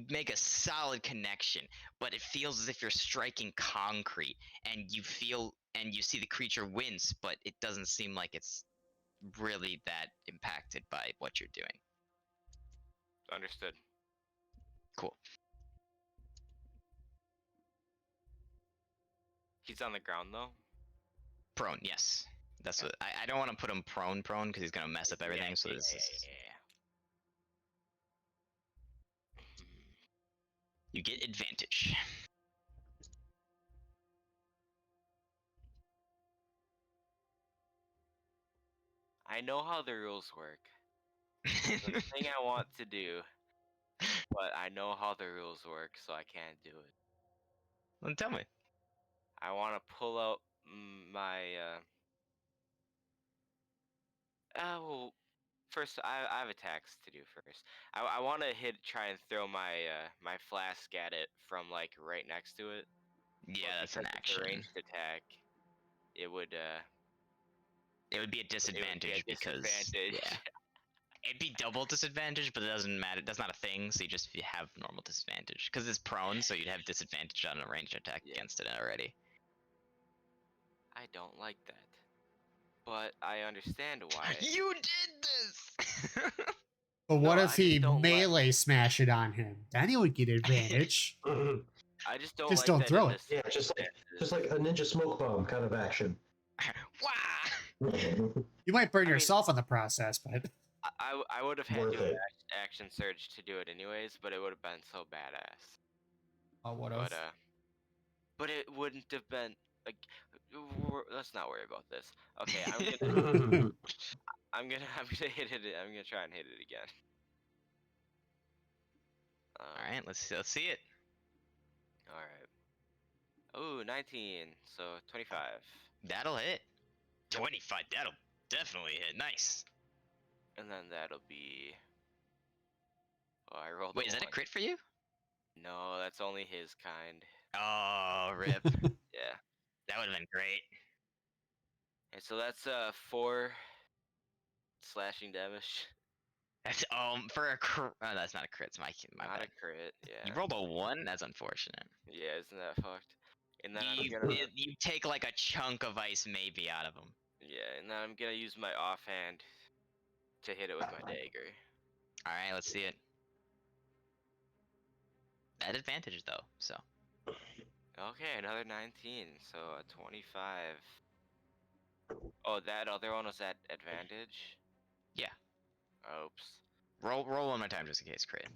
make a solid connection, but it feels as if you're striking concrete, and you see the creature wince, but it doesn't seem like it's really that impacted by what you're doing. Understood. Cool. He's on the ground though. Prone, yes. That's what I don't want to put him prone because he's gonna mess up everything. So this is you get advantage. I know how the rules work. The thing I want to do, but I know how the rules work, so I can't do it. Well, tell me. I want to pull out my. Well, first I have attacks to do first. I want to try and throw my my flask at it from like right next to it. Yeah, but that's an because it's a action. ranged attack. It would It would be a disadvantage because disadvantage. yeah, it'd be double disadvantage, but it doesn't matter. That's not a thing, so you just have normal disadvantage because it's prone, so you'd have disadvantage on a ranged attack Yeah. against it already. I don't like that, but I understand why. You did this. But what No, if I he just don't like- melee smash it on him? Then he would get advantage. I just don't Just like don't that throw in it. the Yeah, just circumstances. like a ninja smoke bomb kind of action. Wow. You might burn I mean- yourself in the process, but I would have had Worth to it. action surge to do it anyways, but it would have been so badass. what But it wouldn't have been like. Let's not worry about this. Okay, I'm gonna hit it. I'm gonna try and hit it again. All right, let's see it. All right. Oh, 19. So 25. That'll hit. 25. That'll definitely hit. Nice. And then that'll be. Oh, I rolled. Wait, is that a one. crit for you? No, that's only his kind. Oh, rip. Yeah. That would have been great. And so that's 4 slashing damage. That's for a crit. Oh, that's not a crit. It's my Not bad. a crit. Yeah. You rolled a 1. That's unfortunate. Yeah, isn't that fucked? And then I'm You, gonna. you take like a chunk of ice maybe out of him. Yeah, and then I'm gonna use my offhand to hit it with my dagger. All right, let's see it. At advantage though, so. Okay, another 19, so a 25. Oh, that other one was at advantage? Yeah. Oops. Roll one more time just in case crit.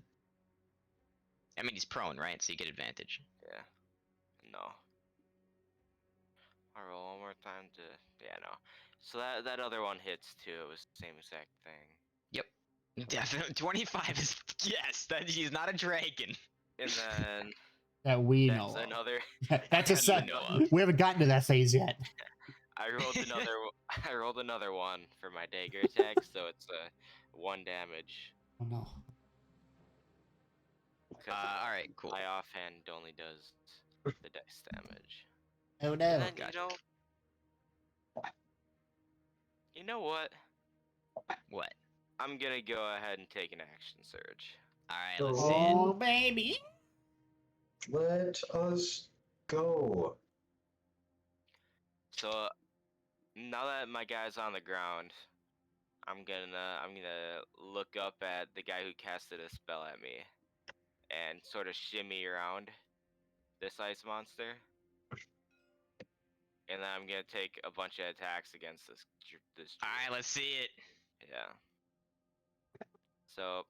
I mean he's prone, right? So you get advantage. Yeah. No. I'll roll one more time to. Yeah, no. So that other one hits too. It was the same exact thing. Definitely 25 is yes. That he's not a dragon. And then that we that's know. of. another. That's a That set. you know of. We haven't gotten to that phase yet. I rolled another. I rolled another one for my dagger attack, so it's 1 damage. Oh no. 'Cause All right, cool. my offhand only does the dice damage. Oh And no. then gotcha. you know what? What? I'm gonna go ahead and take an action surge. All right, let's see it. Oh, baby. Let us go. So now that my guy's on the ground, I'm gonna look up at the guy who casted a spell at me, and sort of shimmy around this ice monster, and then I'm gonna take a bunch of attacks against this. All right, let's see it. Yeah. So.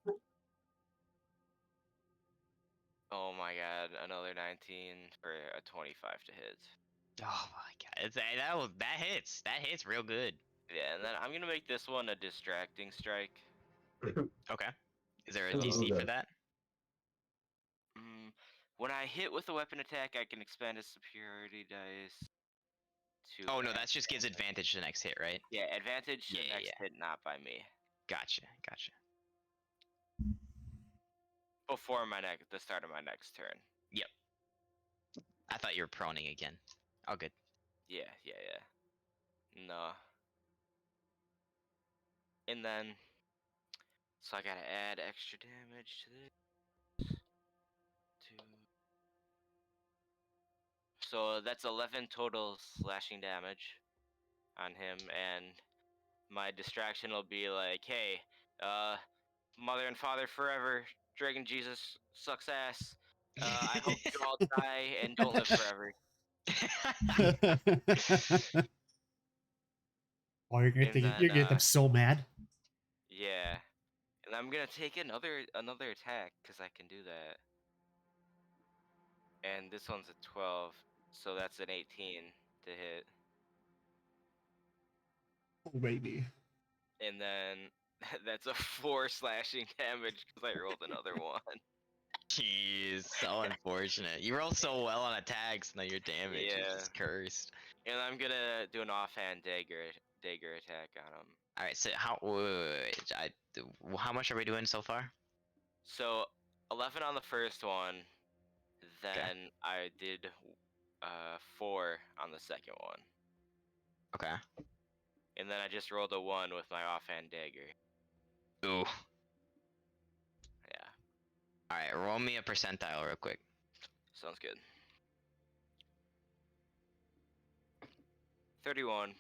Oh my god, another 19 for a 25 to hit. Oh my god, that hits. That hits real good. Yeah, and then I'm gonna make this one a distracting strike. Okay. Is there a Ooh, DC for good. that? When I hit with a weapon attack, I can expand a superiority dice to. Oh no, that just gives advantage to the next hit, right? Yeah, advantage to Yeah, next hit, not by me. Gotcha. Before the start of my next turn. I thought you were proning again. Oh, good. Yeah. No. And then, so I gotta add extra damage to this. So that's 11 total slashing damage on him, and my distraction will be like, hey, mother and father forever, Dragon Jesus sucks ass. I hope you all die and don't live forever. Oh, you're And gonna then, get them so mad. Yeah. And I'm gonna take another attack, because I can do that. And this one's a 12, so that's an 18 to hit. Oh, baby. And then that's a 4 slashing damage, because I rolled another one. Jeez, so unfortunate. You roll so well on attacks, now your damage is just cursed. And I'm gonna do an offhand dagger attack on him. All right, so how much are we doing so far? So 11 on the first one, then I did 4 on the second one, Okay. and then I just rolled a 1 with my offhand dagger. Ooh. Yeah, All right, roll me a percentile real quick. sounds good. 31.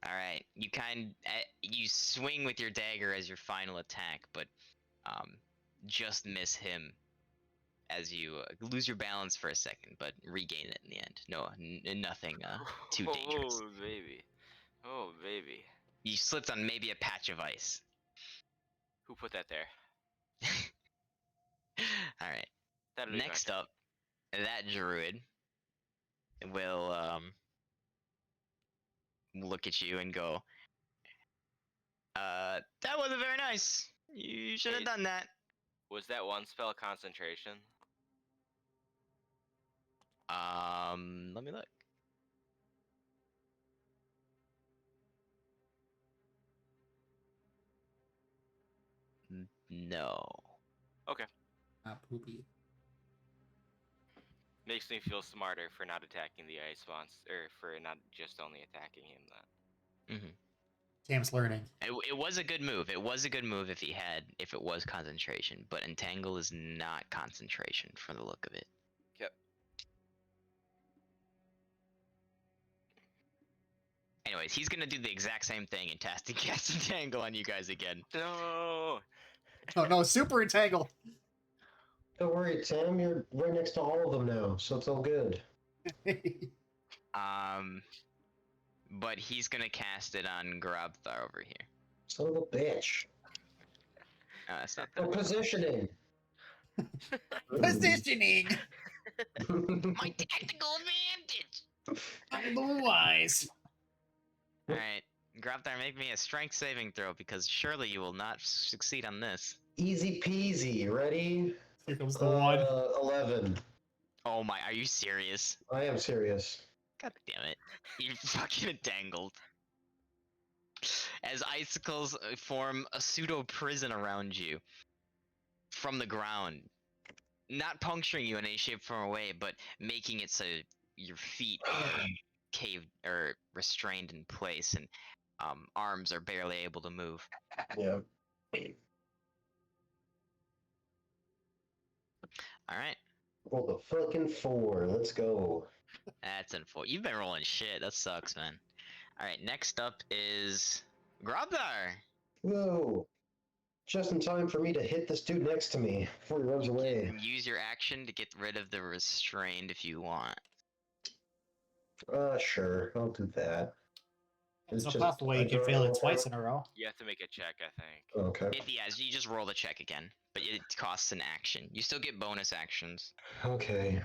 All right, you swing with your dagger as your final attack, but just miss him as you lose your balance for a second, but regain it in the end. No, nothing too dangerous. Oh baby, oh baby. You slipped on maybe a patch of ice. Who put that there? All right. That'll be Next fine. up, that druid will look at you and go, that wasn't very nice. You should have Hey. done that. Was that one spell concentration? Let me look. No. Poopy. Makes me feel smarter for not attacking the ice monster, or for not just only attacking him then. Mm-hmm. Sam's learning. It was a good move. It was a good move if it was concentration, but entangle is not concentration from the look of it. Yep. Anyways, he's gonna do the exact same thing and cast entangle on you guys again. No. Oh no, super entangle. Don't worry, Tim. You're right next to all of them now, so it's all good. But he's gonna cast it on Grobthar over here. Son of a bitch. That's not I'm that. positioning. Positioning. My tactical advantage. I'm the wise. All right, Grobthar, make me a strength saving throw because surely you will not succeed on this. Easy peasy. Ready? Here comes the one. 11. Oh my, are you serious? I am serious. God damn it. You're fucking entangled. As icicles form a pseudo prison around you from the ground, not puncturing you in any shape, form, or way, but making it so your feet are caved or restrained in place, and arms are barely able to move. Yeah. All right, Roll the fucking 4. Let's go. that's unfortunate. You've been rolling shit. That sucks, man. All right, next up is Grobdar. Whoa. Just in time for me to hit this dude next to me before he runs You away. can use your action to get rid of the restrained if you want. Sure. I'll do that. It's a just- possible way I you can don't fail know it if twice in a row. You have to make a check, I think. Okay. Yeah, you just roll the check again, but it costs an action. You still get bonus actions, Okay.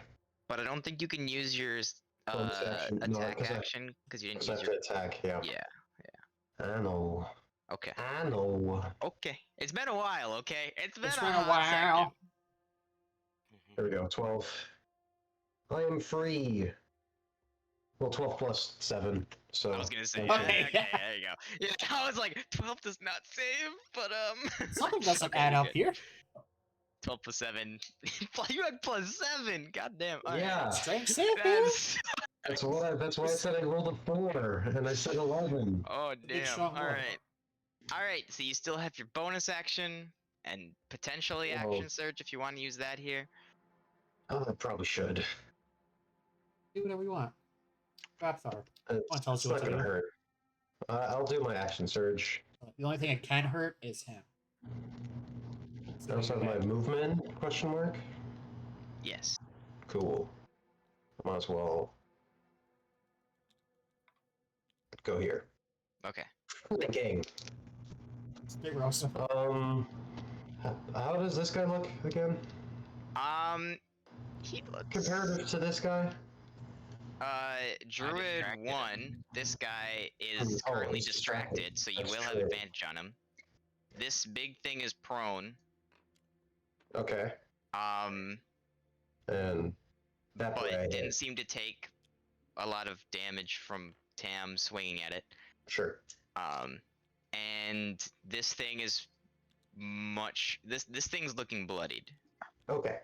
but I don't think you can use your Bonus action. No, attack 'cause I- action because you didn't Because I use have your. to attack, yeah. Yeah. I know. Okay. I know. Okay. It's been a while. Okay. It's been It's a been a hot while. second. There we go. 12. I am free. Well, 12 plus 7. So I was gonna say. Okay. Okay, there you go. Yeah, I was like, 12 does not save, but Something doesn't okay, add you're up good. here. 12 plus 7. You had plus 7. God damn. All right. Yeah. Strange save here. That's That's why I said I rolled a 4 and I said 11. Oh big damn! strong All roll. right, all right. So you still have your bonus action and potentially Whoa. action surge if you want to use that here. Oh, I probably should. Do whatever you want. Grabthar. It's, tells you not what to gonna do. hurt. I'll do my action surge. The only thing it can hurt is him. I also have my movement, question mark. Yes. Cool. Might as well go here. Okay. Flicking. It's big roaster. How does this guy look again? He looks. Comparative to this guy? Druid distracted. 1. This guy is Oh, currently he's distracted, distracted. so you That's will have true. advantage on him. This big thing is prone. Okay. Um, And that but way. didn't seem to take a lot of damage from Tam swinging at it. Sure. And this thing is this thing's looking bloodied. Okay.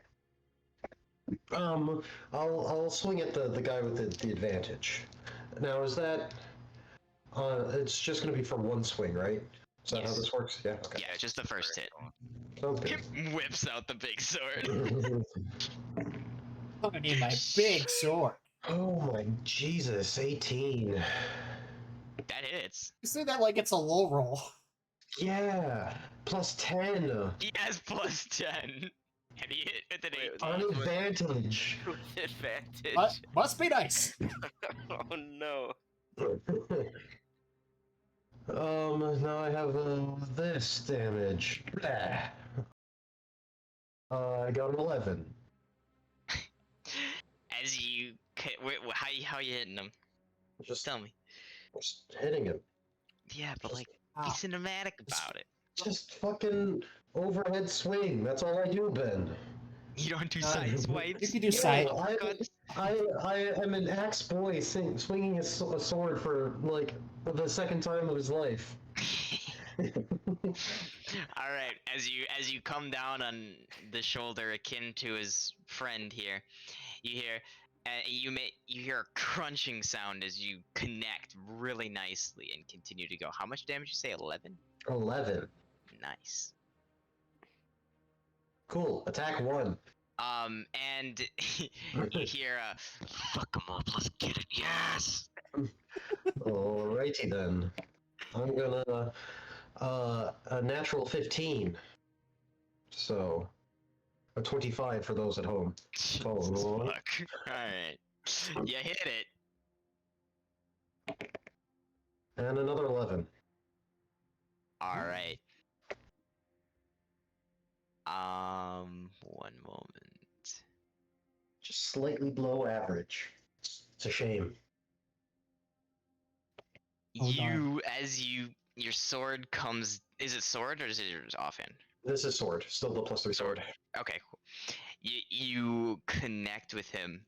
I'll swing at the guy with the advantage. Now is that it's just gonna be for one swing, right? Is that how Yes. this works? Yeah, okay. Yeah, just the first hit. Sounds good. Whips out the big sword. I'm gonna need my big sword. Oh my Jesus, 18. That hits. You say that like it's a low roll. Yeah, plus 10. He has plus 10. And he hit with an 18. On advantage. With advantage. Must be nice. Oh no. Now I have this damage. Blah. I got an 11. As you how you hitting him? Just Tell me. hitting him. Yeah, but like Ow. be cinematic about it. Just fucking overhead swing. That's all I do, Ben. You don't do Uh, side swipes. you can do don't side- uppercuts? I am an axe boy swinging a sword for like the second time of his life. All right, as you come down on the shoulder akin to his friend here, you hear you hear a crunching sound as you connect really nicely and continue to go. How much damage you say? 11? 11. Nice. Cool. Attack 1. And you hear fuck 'em up, let's get it. Yes. Alrighty then. I'm gonna a natural 15. So a 25 for those at home. Jesus, Oh. fuck. Alright. You hit it. And another 11. Alright. One moment. Just slightly below average. It's a shame. Oh, darn. Your sword comes. Is it sword or is it yours offhand? This is sword. Still the +3 sword. Okay, cool. You connect with him,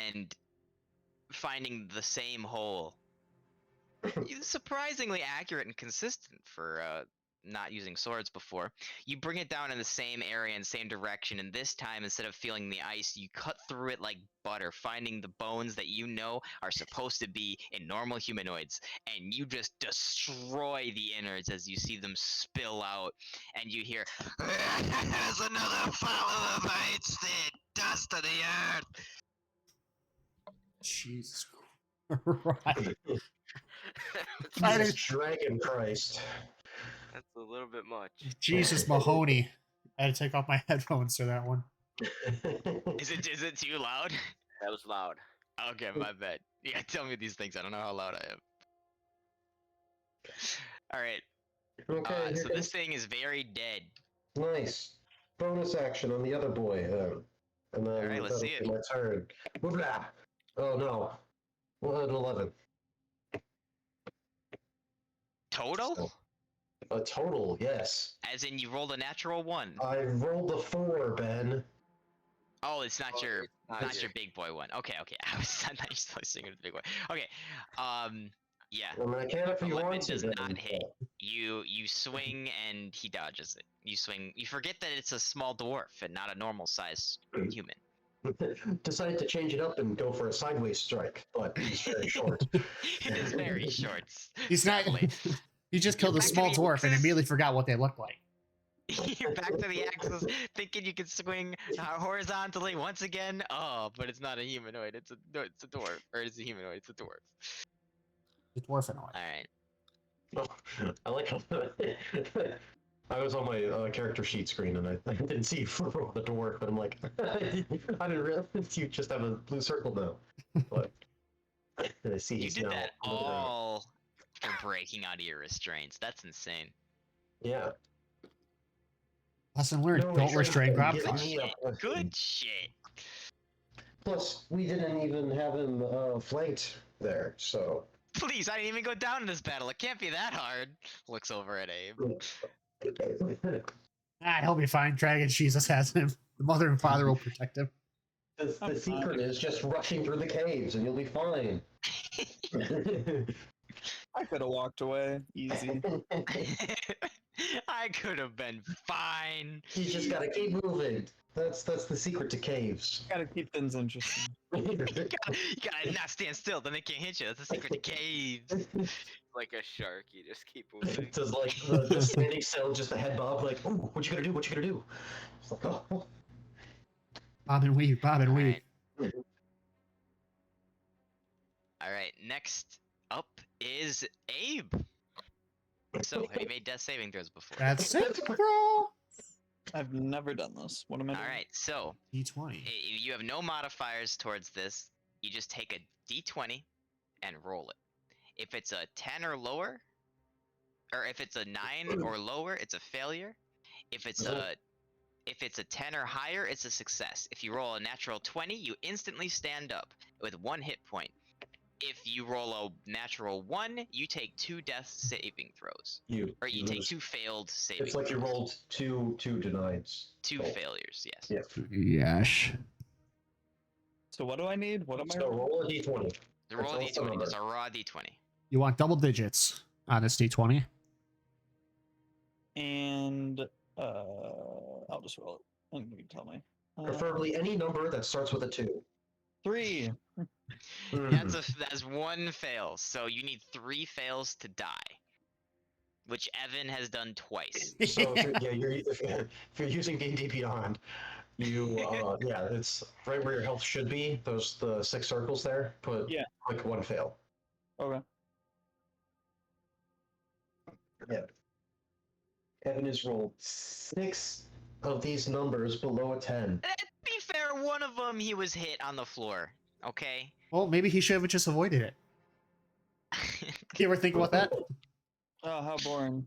and finding the same hole. Surprisingly accurate and consistent for not using swords before. You bring it down in the same area and same direction, and this time, instead of feeling the ice, you cut through it like butter, finding the bones that you know are supposed to be in normal humanoids, and you just destroy the innards as you see them spill out, and you hear, "There's another fall of ice that dust to the earth." Jesus Christ. Jesus Dragon Christ. That's a little bit much. Jesus Mahoney. I had to take off my headphones for that one. Is it too loud? That was loud. Okay, my bad. Yeah, tell me these things. I don't know how loud I am. All right. Okay, here So comes- this thing is very dead. nice. Bonus action on the other boy. And then Alright, let's see that'll be my turn. Blah. Oh no. Well, an 11. Total? So- A total, yes. As in you rolled a natural one. I rolled a 4, Ben. Oh, it's not Oh, your it's not not your- your big boy one. Okay. I was not used to listening to the big boy. Okay. Yeah. I mean, I can if you 11 want to. does Ben, not hit. You swing and he dodges it. You swing. You forget that it's a small dwarf and not a normal size human. but decided to change it up and go for a sideways strike, but it's very short. It is very short. He's not. sadly. He just killed a Back to small the dwarf and axes. immediately forgot what they looked like. You're back to the axis, thinking you can swing horizontally once again. Oh, but it's not a humanoid. It's a dwarf, or it's a humanoid. It's a dwarf. The dwarfinoid. All right. I like how I was on my character sheet screen and I didn't see the dwarf, but I'm like, I didn't realize you just have a blue circle now. But and I see You he's did now that moving around. all for breaking out of your restraints. That's insane. Yeah. Lesson learned. No Don't restrain them, Grobflesh. get me up. Good shit. Plus, we didn't even have him flanked there, so. Please, I didn't even go down in this battle. It can't be that hard. Looks over at Abe. Ah, he'll be fine. Dragon Jesus has him. The mother and father will protect him. The secret is just rushing through the caves and you'll be fine. I could have walked away easy. I could have been fine. You just gotta keep moving. That's the secret to caves. Gotta keep things interesting. You gotta not stand still, then they can't hit you. That's the secret to caves. Like a shark, you just keep moving. Just like the standing still, just a head bob, like, ooh, what you gonna do? What you gonna do? It's like, oh. Bob and weave. Bob and weave. Alright. Alright, next up is Abe. So, have you made death saving throws before? That's it, bro. I've never done this. What am I doing? Alright, so D20. you have no modifiers towards this. You just take a d20 and roll it. If it's a 10 or lower, or if it's a 9 or lower, it's a failure. If it's a 10 or higher, it's a success. If you roll a natural 20, you instantly stand up with 1 hit point. If you roll a natural 1, you take 2 death saving throws. Or you take lose. 2 failed saving It's like you throws. rolled two denieds. 2 failures, yes. Yeah. Yes. So what do I need? What am I So rolling? roll a d20. The roll a That's also d20, just a number. raw d20. You want double digits on this D20. And I'll just roll it. And you can tell me. Preferably any number that starts with a 2. 3. That's 1 fail, so you need 3 fails to die. Which Evan has done twice. So if you're using D&D Beyond, you yeah, it's right where your health should be. The 6 circles there. Put Yeah. like 1 fail. Okay. Yeah. Evan has rolled 6 of these numbers below a 10. To be fair, one of them he was hit on the floor. Okay. Well, maybe he should have just avoided it. You ever think about that? Oh, how boring.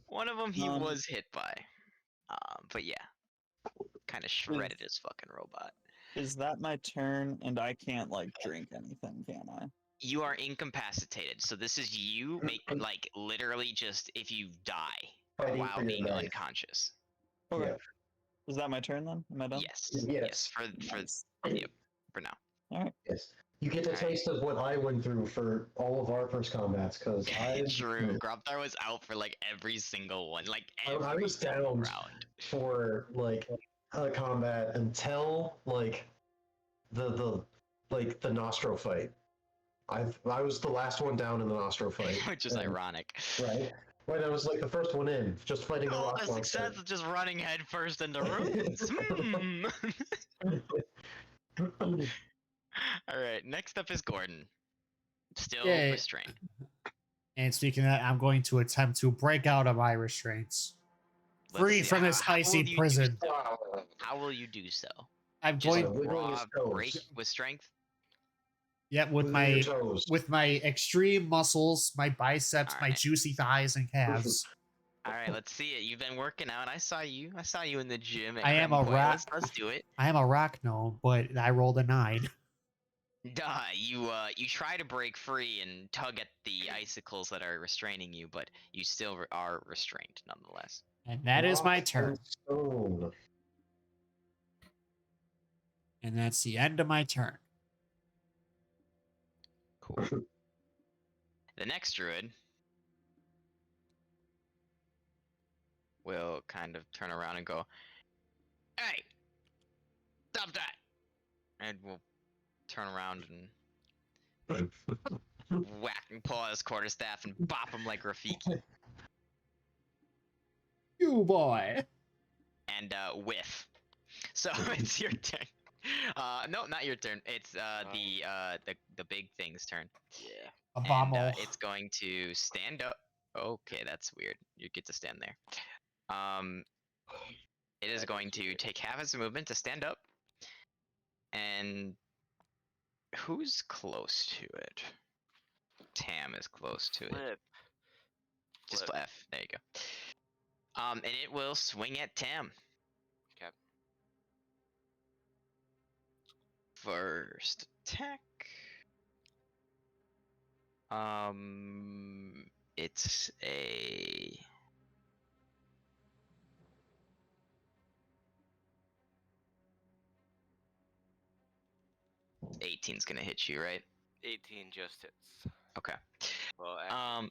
One of them he Um, was hit by. But yeah, kind of shredded his fucking robot. Is that my turn? And I can't like drink anything, can I? You are incapacitated, so this is you make like literally just if you die Fighting while for your being life. unconscious. Okay. Yeah. Is that my turn then? Am I done? Yes. Yes. For Nice. yep, for now. Yes. You get a Alright. taste of what I went through for all of our first combats, because I True. Grobthar was out for like every single one, like I every was single down round. for like a combat until like the Nostro fight. I was the last one down in the Nostro fight. Which is and- ironic. Right. Right, I was like the first one in, just fighting the Oh, rock the monster. success of just running headfirst into ruins. Alright, next up is Gordon. Still Yay. restrained. And speaking of that, I'm going to attempt to break out of my restraints. Let's Free see, from this how will icy you do prison. so? How will you do so? I'm Just going, wiggling his raw toes. break with strength? yeah, with Wiggling your my toes. extreme muscles, my biceps, my Alright. juicy thighs and calves. Alright, let's see it. You've been working out. I saw you. I saw you in the gym at I am a Kremkoy. rat. Let's do it. I am a rock gnome, but I rolled a 9. Duh, you try to break free and tug at the icicles that are restraining you, but you still are restrained nonetheless. And that is my Rock turn. and stone. And that's the end of my turn. Cool. The next druid will kind of turn around and go, "Hey, stop that!" And we'll turn around and whack and pull out his quarterstaff and bop him like Rafiki. You boy. And whiff. So it's your turn. No, not your turn. It's the big thing's turn. Yeah. A And bomb. it's going to stand up. Okay, that's weird. You get to stand there. It is That going is to weird. take half its movement to stand up. And who's close to it? Tam is close to it. Flip. Just Flip. F. There you go. And it will swing at Tam. Okay. First attack. It's a 18's gonna hit you, right? 18 just hits. Okay. Well, actually,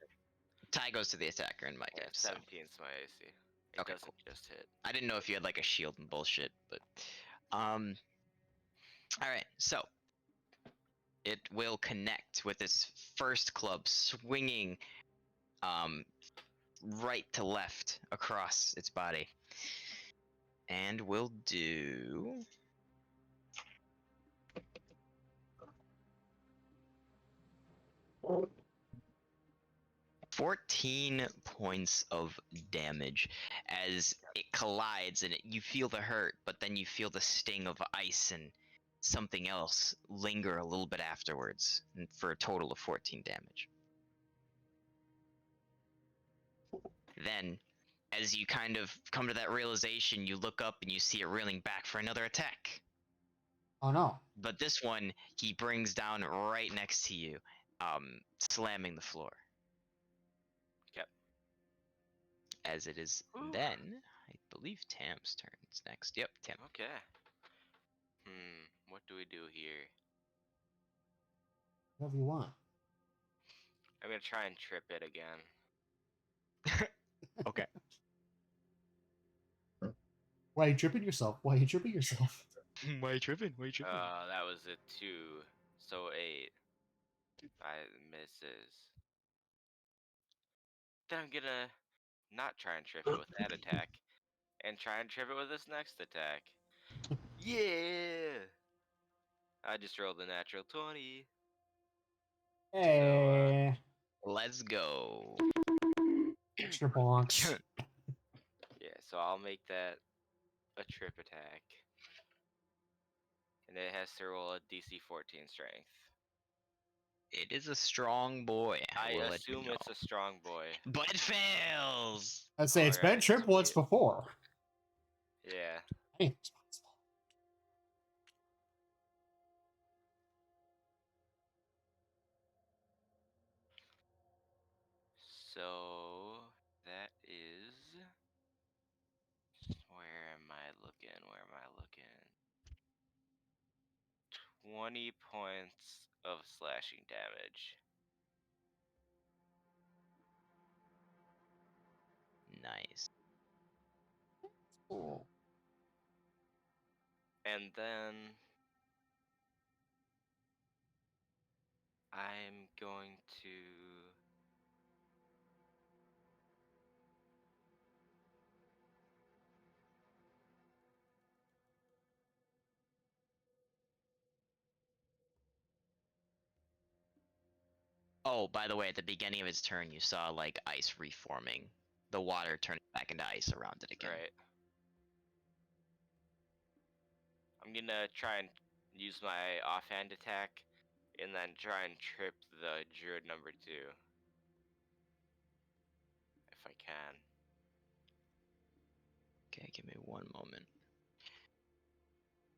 Tie goes to the attacker in my yeah, case. So 17's my AC. It Okay, doesn't cool. just hit. I didn't know if you had like a shield and bullshit, but all right. So it will connect with its first club, swinging right to left across its body, and we'll do 14 points of damage as it collides, and you feel the hurt, but then you feel the sting of ice and something else linger a little bit afterwards, and for a total of 14 damage. Then, as you kind of come to that realization, you look up and you see it reeling back for another attack. Oh no. But this one, he brings down right next to you, slamming the floor. Yep. As it is Ooh. then, I believe Tam's turn is next. Yep, Tam. Okay. What do we do here? Whatever you want. I'm gonna try and trip it again. Okay. Why are you tripping yourself? Why are you tripping yourself? Why you tripping? Why you That was a 2, so 8. I misses. Then I'm gonna not try and trip it with that attack, and try and trip it with this next attack. Yeah! I just rolled a natural 20. Hey. Let's go. Extra bonks. Yeah, so I'll make that a trip attack. And it has to roll a DC 14 strength. It is a strong boy. I will let you assume know. it's a strong boy. But it fails. I'd say it's been Alright, tripped once sweet. before. Yeah. I ain't responsible. So that is where am I looking? 20 points of slashing damage. Nice. Cool. And then I'm going to Oh, by the way, at the beginning of its turn, you saw like ice reforming, the water turning back into ice around it again. right. I'm gonna try and use my offhand attack, and then try and trip the druid number 2. If I can. Okay, give me one moment.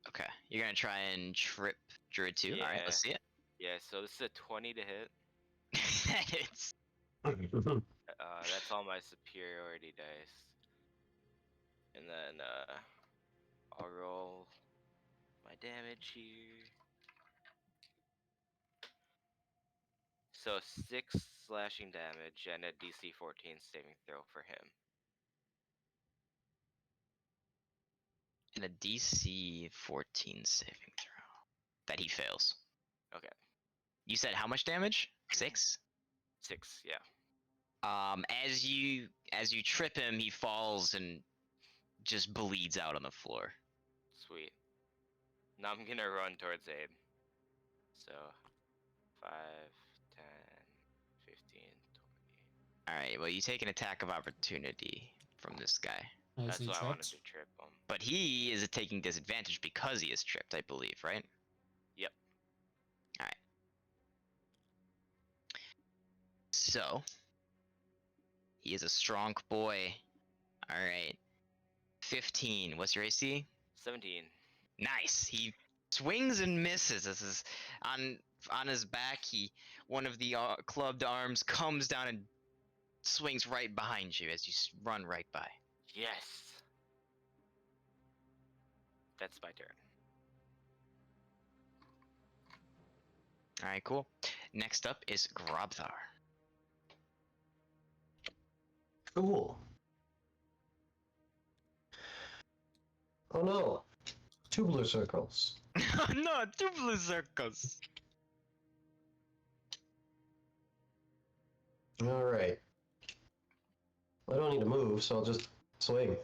Okay, you're gonna try and trip Druid 2. All right, Yeah. let's see it. Yeah, so this is a 20 to hit. It's That's all my superiority dice. And then I'll roll my damage here. So 6 slashing damage and a DC 14 saving throw for him. in a DC 14 saving throw that he fails. Okay. You said how much damage? 6. 6, yeah. As you trip him, he falls and just bleeds out on the floor. Sweet. Now I'm gonna run towards Abe. So 5, 10, 15, 20. All right, well you take an attack of opportunity from this guy, As That's he why I wanted tripped. to trip him. but he is taking disadvantage because he is tripped, I believe, right? Yep. All right. So he is a strong boy. All right. 15. What's your AC? 17. Nice. He swings and misses. This is on his back. One of the clubbed arms comes down and swings right behind you as you run right by. Yes. That's my turn. All right, cool. Next up is Grobthar. Cool. Oh no. 2 blue circles. No, 2 blue circles. Alright. I don't need to move, so I'll just swing.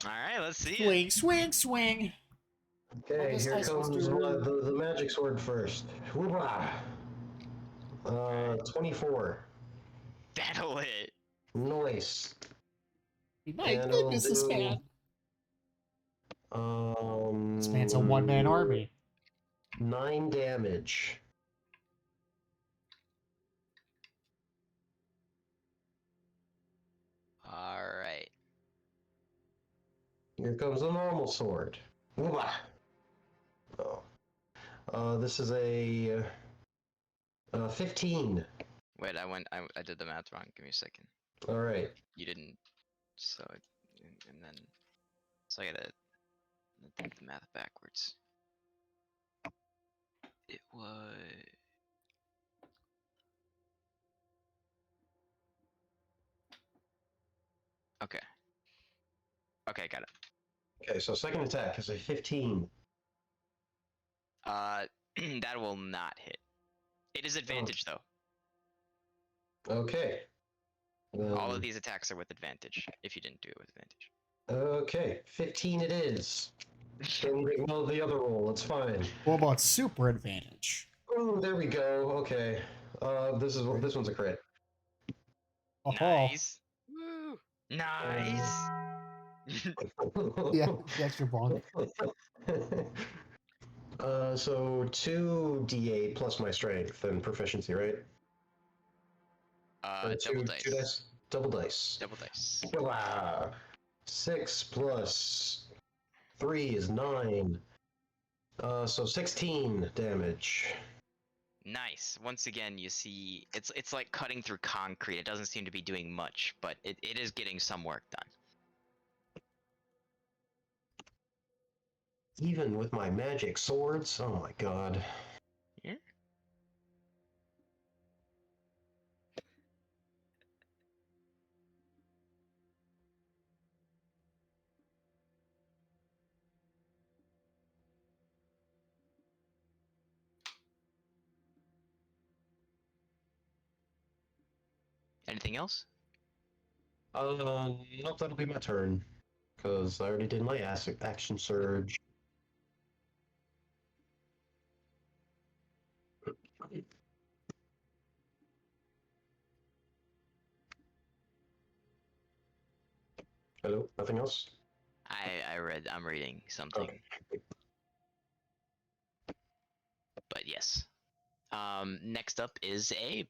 All right, let's see it. Swing, swing, swing. Okay, this here guy's supposed comes to- the magic sword first. Whoopah! 24. That'll hit. Nice. My And goodness, I'll this do, man. This man's a Mm, one-man army. 9 damage. All right. Here comes the normal sword. Whoopah! Oh. This is a 15. Wait, I did the math wrong. Give me a second. All right. You didn't. So, and then, so I gotta do the math backwards. It was. Okay. Okay, got it. Okay, so second attack is a 15. That will not hit. It is advantage though. Okay. All of Um, these attacks are with advantage. If you didn't do it with advantage. Okay, 15 it is. Don't ignore the other roll, it's fine. What about super advantage? Oh, there we go. Okay. This one's a crit. Oh, Nice. Woo! Nice. yeah, the extra bonk. So 2d8 plus my strength and proficiency, right? Or Double dice. 2 dice. Double dice. Double dice. Wow. 6 plus 3 is 9. So 16 damage. Nice. Once again, you see, it's like cutting through concrete. It doesn't seem to be doing much, but it is getting some work done. Even with my magic swords, oh my god. Yeah. Anything else? Nope, that'll be my turn. Because I already did my action surge. Hello, nothing else? I'm reading something. Okay. But yes. Next up is Abe.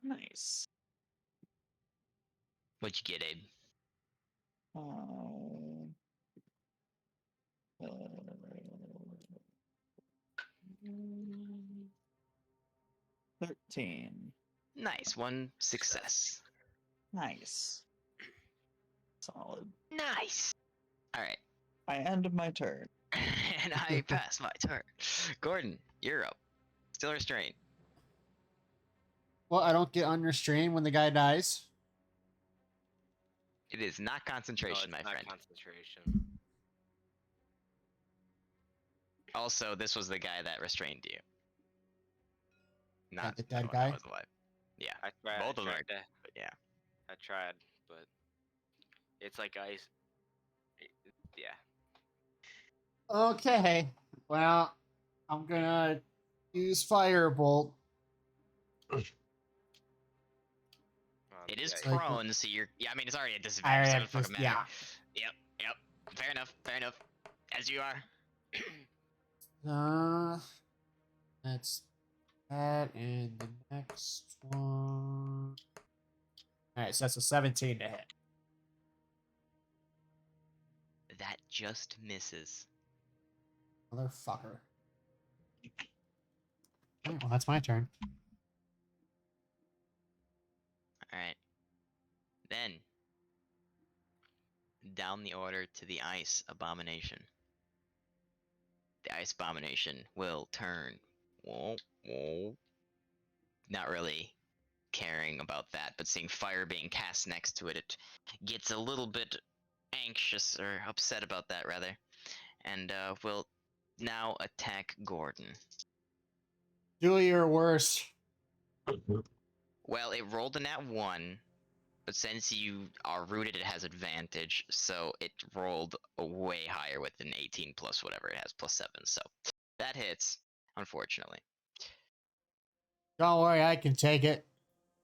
Nice. What'd you get, Abe? Uh, uh, 13. Nice, one success. Nice. Solid. Nice. All right, I end my turn. and I pass my turn. Gordon, you're up. Still restrained. Well, I don't get unrestrained when the guy dies. It is not No, concentration, it's my not friend. concentration. Also, this was the guy that restrained you. Not the dead no one guy? that was alive. Yeah, I tried. both of them. tried to, But yeah. I tried, but it's like ice. Yeah. Okay. Well, I'm gonna use Firebolt. It is yeah, Like- prone, so you're. Yeah, I mean, it's already a I disadvantage. So it have doesn't fucking this, matter. yeah. Yep. Fair enough. Fair enough. As you are. That's that, and the next one. All right, so that's a 17 to hit. That just misses. Motherfucker. Alright, well, that's my turn. All right. Then, down the order to the ice abomination. The ice abomination will turn. Whoa, whoa. Not really caring about that, but seeing fire being cast next to it, it gets a little bit anxious or upset about that, rather, and will now attack Gordon. Do your worst. Well, it rolled a nat 1, but since you are rooted, it has advantage, so it rolled a way higher with an 18 plus whatever it has, plus 7, so that hits, unfortunately. Don't worry, I can take it.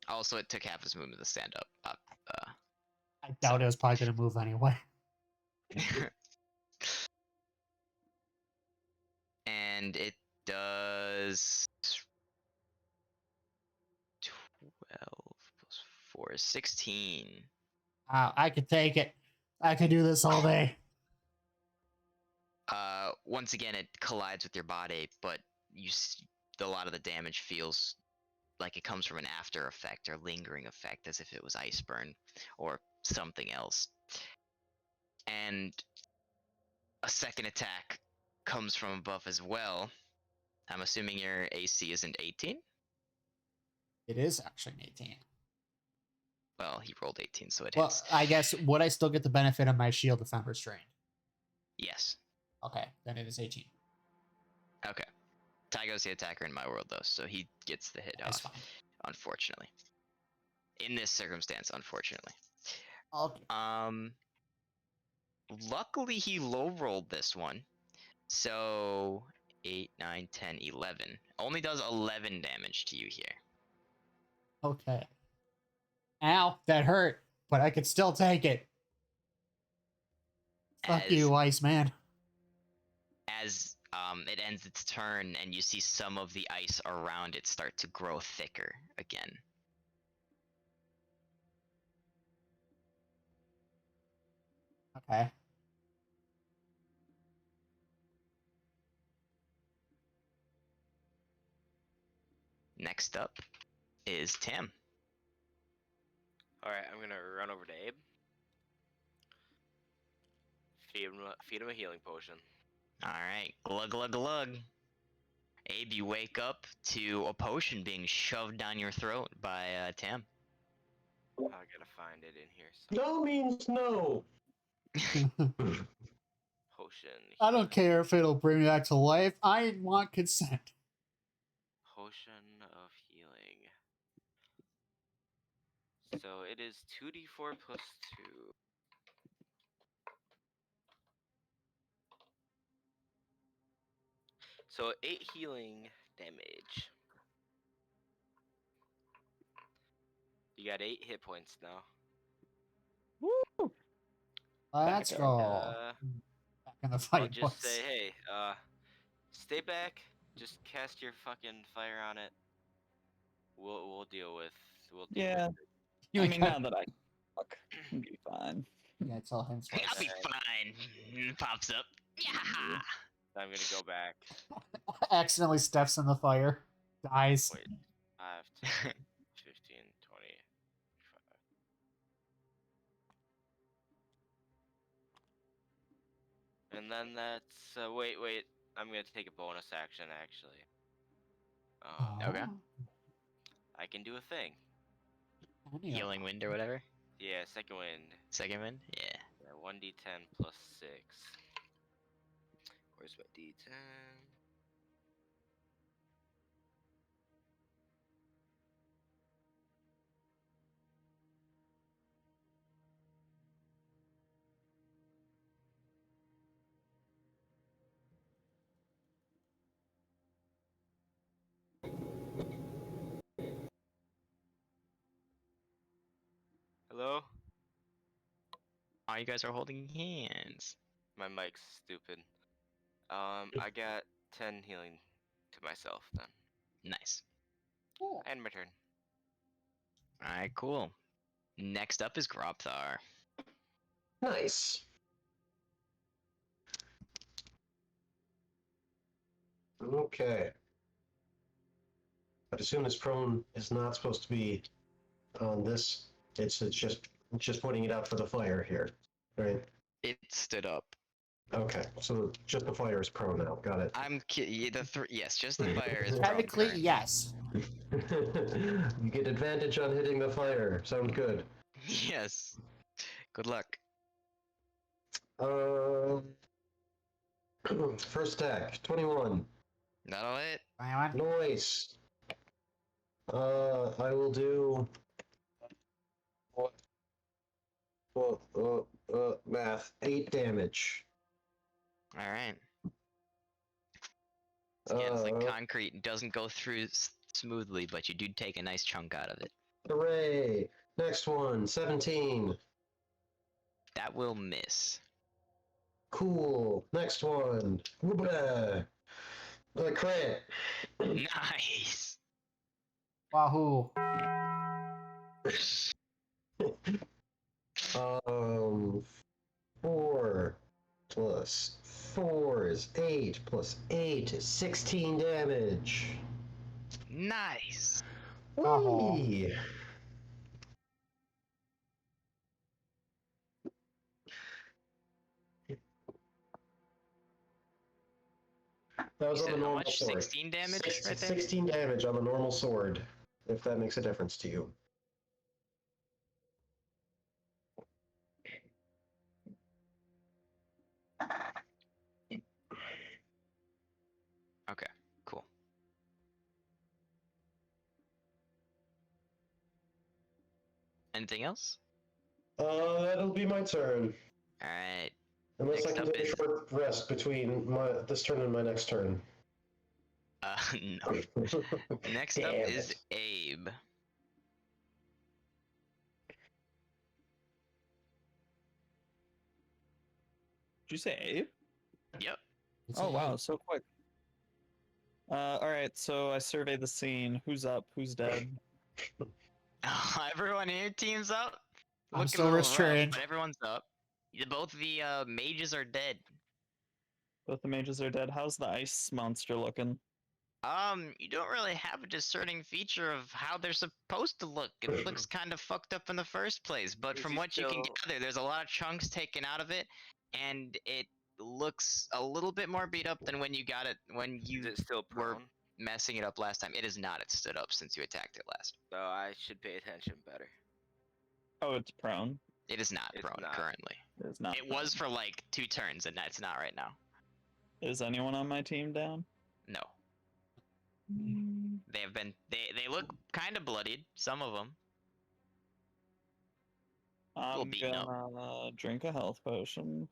Also, it took half his movement to stand up. I doubt it was probably going to move anyway. And it does 12 plus 4 is 16. I can take it. I can do this all day. Once again, it collides with your body, but a lot of the damage feels like it comes from an after effect or lingering effect, as if it was ice burn or something else. And a second attack comes from above as well. I'm assuming your AC isn't 18? It is actually an 18. Well, he rolled 18, so it Well, hits. I guess, would I still get the benefit of my shield if I'm restrained? Yes. Okay, then it is 18. Okay. Tygo's the attacker in my world, though, so he gets the hit That's off, fine. unfortunately. In this circumstance, unfortunately. Okay. Luckily he low rolled this one. So 8, 9, 10, 11. Only does 11 damage to you here. Okay. Ow, that hurt, but I could still take it. Fuck As- you, Iceman. As it ends its turn and you see some of the ice around it start to grow thicker again. Okay. Next up is Tim. Alright, I'm gonna run over to Abe. Feed him a healing potion. Alright, glug glug glug. Abe, you wake up to a potion being shoved down your throat by Tim. I gotta find it in here. No means no. Potion. I don't care if it'll bring me back to life. I want consent. Potion of healing. So it is 2d4 plus 2. So 8 healing damage. You got 8 hit points now. Woo! Let's Back go. up. Back in the I'll fight, just say, boys. hey, stay back. Just cast your fucking fire on it. We'll deal with Yeah, it. You I mean, got- now that I fuck, I'll be fine. yeah, tell him twice. I'll be fine. Pops up. Yeah. I'm gonna go back. Accidentally steps in the fire. Dies. Wait, 5, 10, 15, 20, 25. And then that's wait. I'm gonna take a bonus action actually. Okay. I can do a thing. Yeah. Healing wind or whatever. Yeah, second wind. Second wind. Yeah. Yeah, 1d10 plus 6. Where's my d10? Hello? Oh, you guys are holding hands. My mic's stupid. I got 10 healing to myself then. Nice. Cool. And my turn. All right, cool. Next up is Grobthar. Nice. Okay. But as soon as prone is not supposed to be on this, it's just pointing it out for the fire here, right? It stood up. Okay, so just the fire is prone now. Got it. Yes, just the fire is. Technically, prone yes. You get advantage on hitting the fire. Sound good. Yes. Good luck. First attack, 21. That'll hit. Anyone? Noise. I will do. Math. 8 damage. All right. Yeah, it's like Uh, concrete. It doesn't go through smoothly, but you do take a nice chunk out of it. Hooray! Next one, 17. That will miss. Cool. Next one. Whoopah! Crit. Nice. Wahoo. 4 plus 4 is 8 plus 8 is 16 damage. Nice. Oh. Whee! That was You on said the how normal much? sword. 16 damage Six- right there? 16 damage on the normal sword, if that makes a difference to you. Okay, cool. Anything else? That'll be my turn. All right. Unless I Next can up take a is- short rest between this turn and my next turn. No. Next up Damn is it. Abe. Did you say Abe? Yep. It's Oh a- wow, so quick. All right, so I survey the scene. Who's up? Who's dead? Everyone here teams up. I'm Looking still a little rough, restrained. but everyone's up. Both the mages are dead. Both the mages are dead. How's the ice monster looking? You don't really have a discerning feature of how they're supposed to look. It looks kind of fucked up in the first place, but Is from he what you can still- gather, there's a lot of chunks taken out of it, and it looks a little bit more beat up than when you got it when Is you it still were prone? messing it up last time. It is not. It stood up since you attacked it last. So I should pay attention better. Oh, it's prone. It is not It's prone not. currently. It's not. It was for like 2 turns, and it's not right now. Is anyone on my team down? No. They have been. They look kind of bloodied. Some of them. I'm beaten up. gonna drink a health potion.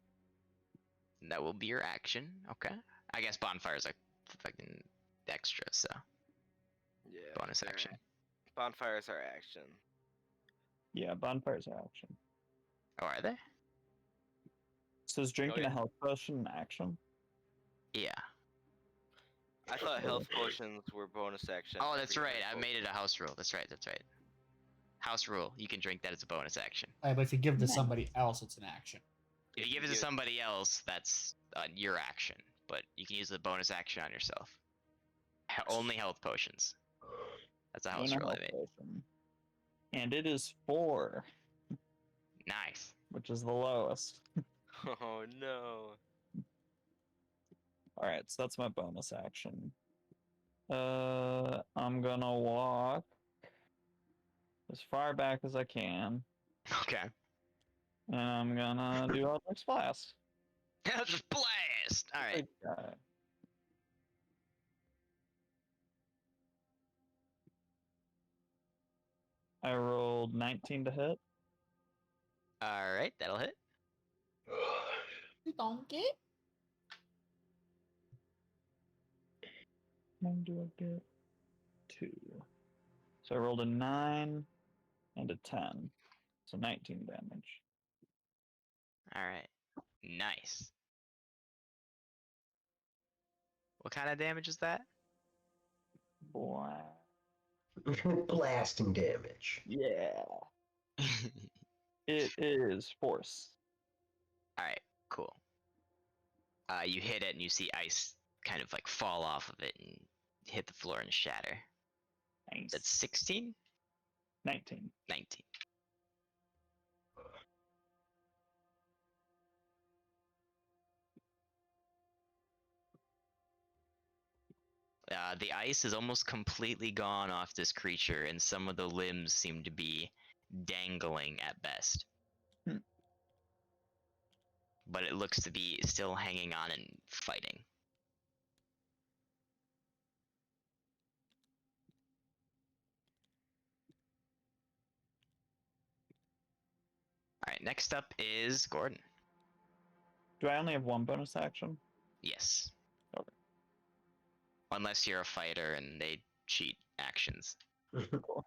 That will be your action. Okay. I guess bonfire's like fucking extra, so Yeah. bonus they're- action. Bonfires are action. Yeah, bonfires are action. Oh, are they? So is drinking yeah. a health potion an action? Yeah. I thought health potions were bonus action. Oh, that's every right. I turn. made it a house rule. That's right. That's right. House rule. You can drink that as a bonus action. But if you give it to Nice. somebody else, it's an action. If you give it to somebody else, that's your action. But you can use the bonus action on yourself. Only health potions. That's a house Doing a rule I health made. potion. And it is 4, Nice. which is the lowest. Oh no. Alright, so that's my bonus action. I'm gonna walk as far back as I can. Okay. And I'm gonna do Eldritch Blast. That's blast. All right. Okay. I rolled 19 to hit. All right. That'll hit. Donkey. How do I get 2? So I rolled a 9 and a 10. So 19 damage. All right. Nice. What kind of damage is that? Blah. Blasting damage. Yeah. It is force. All right. Cool. You hit it and you see ice kind of like fall off of it and hit the floor and shatter. Nice. That's 16? 19. 19. The ice is almost completely gone off this creature, and some of the limbs seem to be dangling at best. Hmm. But it looks to be still hanging on and fighting. Alright, next up is Gordon. Do I only have one bonus action? Yes. Okay. Unless you're a fighter and they cheat actions. Cool.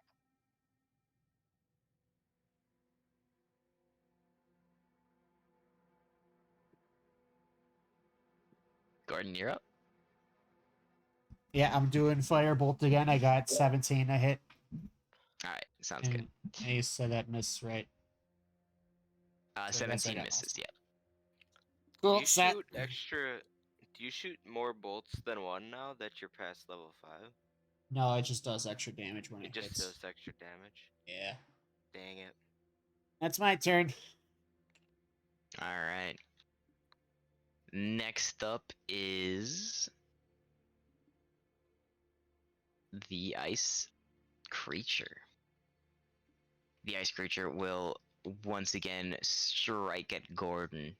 Gordon, you're up. Yeah, I'm doing Firebolt again. I got 17 a hit. Alright, sounds good. And you said that miss, right? So I guess I 17 got misses, yeah. Do Cool, you set. shoot extra? Do you shoot more bolts than one now that you're past level 5? No, it just does extra damage when it, It just hits. does extra damage. Yeah. Dang it. That's my turn. Alright. Next up is the ice creature. The ice creature will once again strike at Gordon.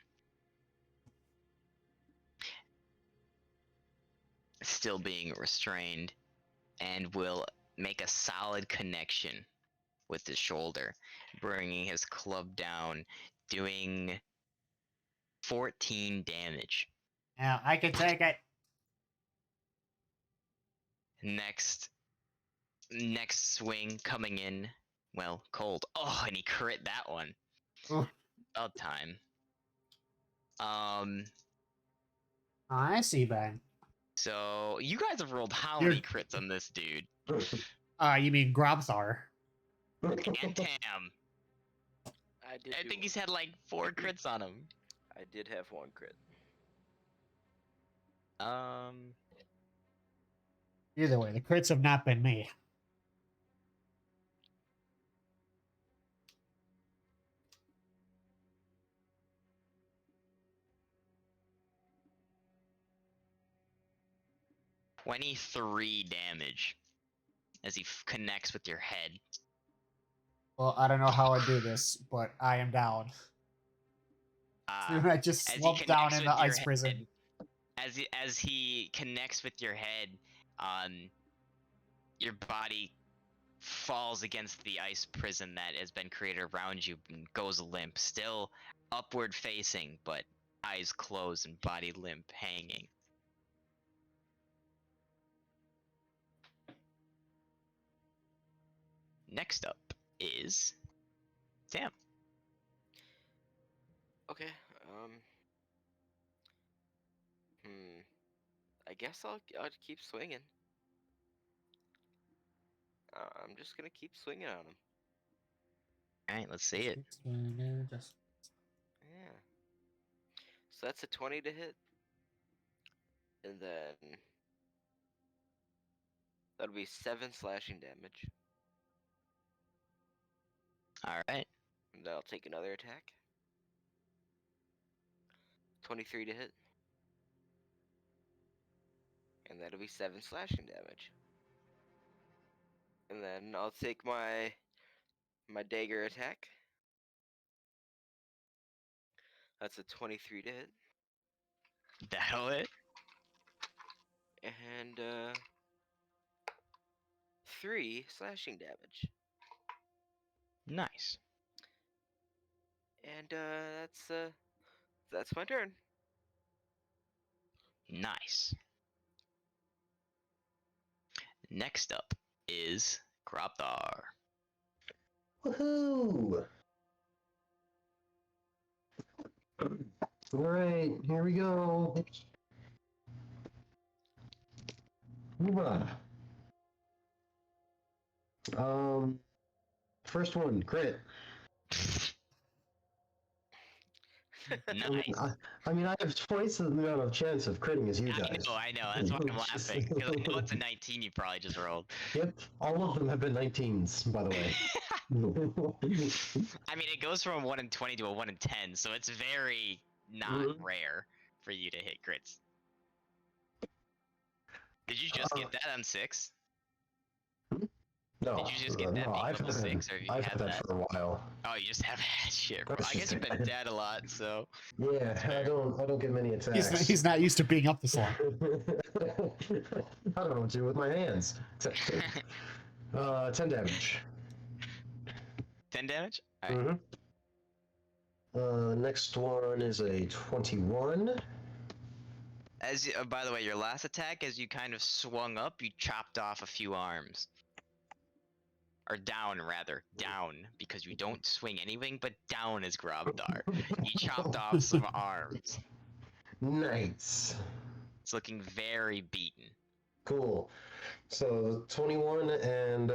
Still being restrained, and will make a solid connection with his shoulder, bringing his club down, doing 14 damage. Yeah, I can take it. Next swing coming in, well, cold. Oh, and he crit that one. Ooh. About time. I see, Ben. So you guys have rolled how You're- many crits on this dude? You mean Grobthar? And Tam. I did. I think he's had like 4 crits on him. I did have 1 crit. Either way, the crits have not been me. $23 damage as he connects with your head. Well, I don't know how I do this, but I am down. I just As he slumped down connects in with the your ice prison. head- as he connects with your head, your body falls against the ice prison that has been created around you and goes limp, still upward facing, but eyes closed and body limp, hanging. Next up is Sam. Okay. I guess I'll keep swinging. I'm just gonna keep swinging on him. Alright, let's see it. Just Yeah. So that's a 20 to hit. And then that'll be 7 slashing damage. Alright. And then I'll take another attack. 23 to hit. And that'll be 7 slashing damage. And then I'll take my dagger attack. That's a 23 to hit. That'll hit. And 3 slashing damage. Nice. And that's my turn. Nice. Next up is Grobdar. Woohoo! Alright, here we go. Hoorah. First one, crit. Nice. I mean, I have twice the amount of chance of critting as you guys. I know. That's why I'm laughing. Because I know it's a 19 you probably just rolled. Yep, all of them have been 19s, by the way. I mean, it goes from a 1 in 20 to a 1 in 10, so it's very not rare for you to hit crits. Did you just get that on 6? No, Did you just get that being I've level had, 6, or you I've had had that for a while. Oh, you just have that shit, bro. That's I guess just you've been it. dead a lot, so. Yeah, I don't get many attacks. he's not used to being up this long. I don't know what to do with my hands. Except 10 damage. 10 damage? Alright. Next one is a 21. As you, by the way, your last attack, as you kind of swung up, you chopped off a few arms. Or down, rather. Down. Because you don't swing anything but down as Grobdar. You chopped off some arms. Nice. It's looking very beaten. Cool. So 21 and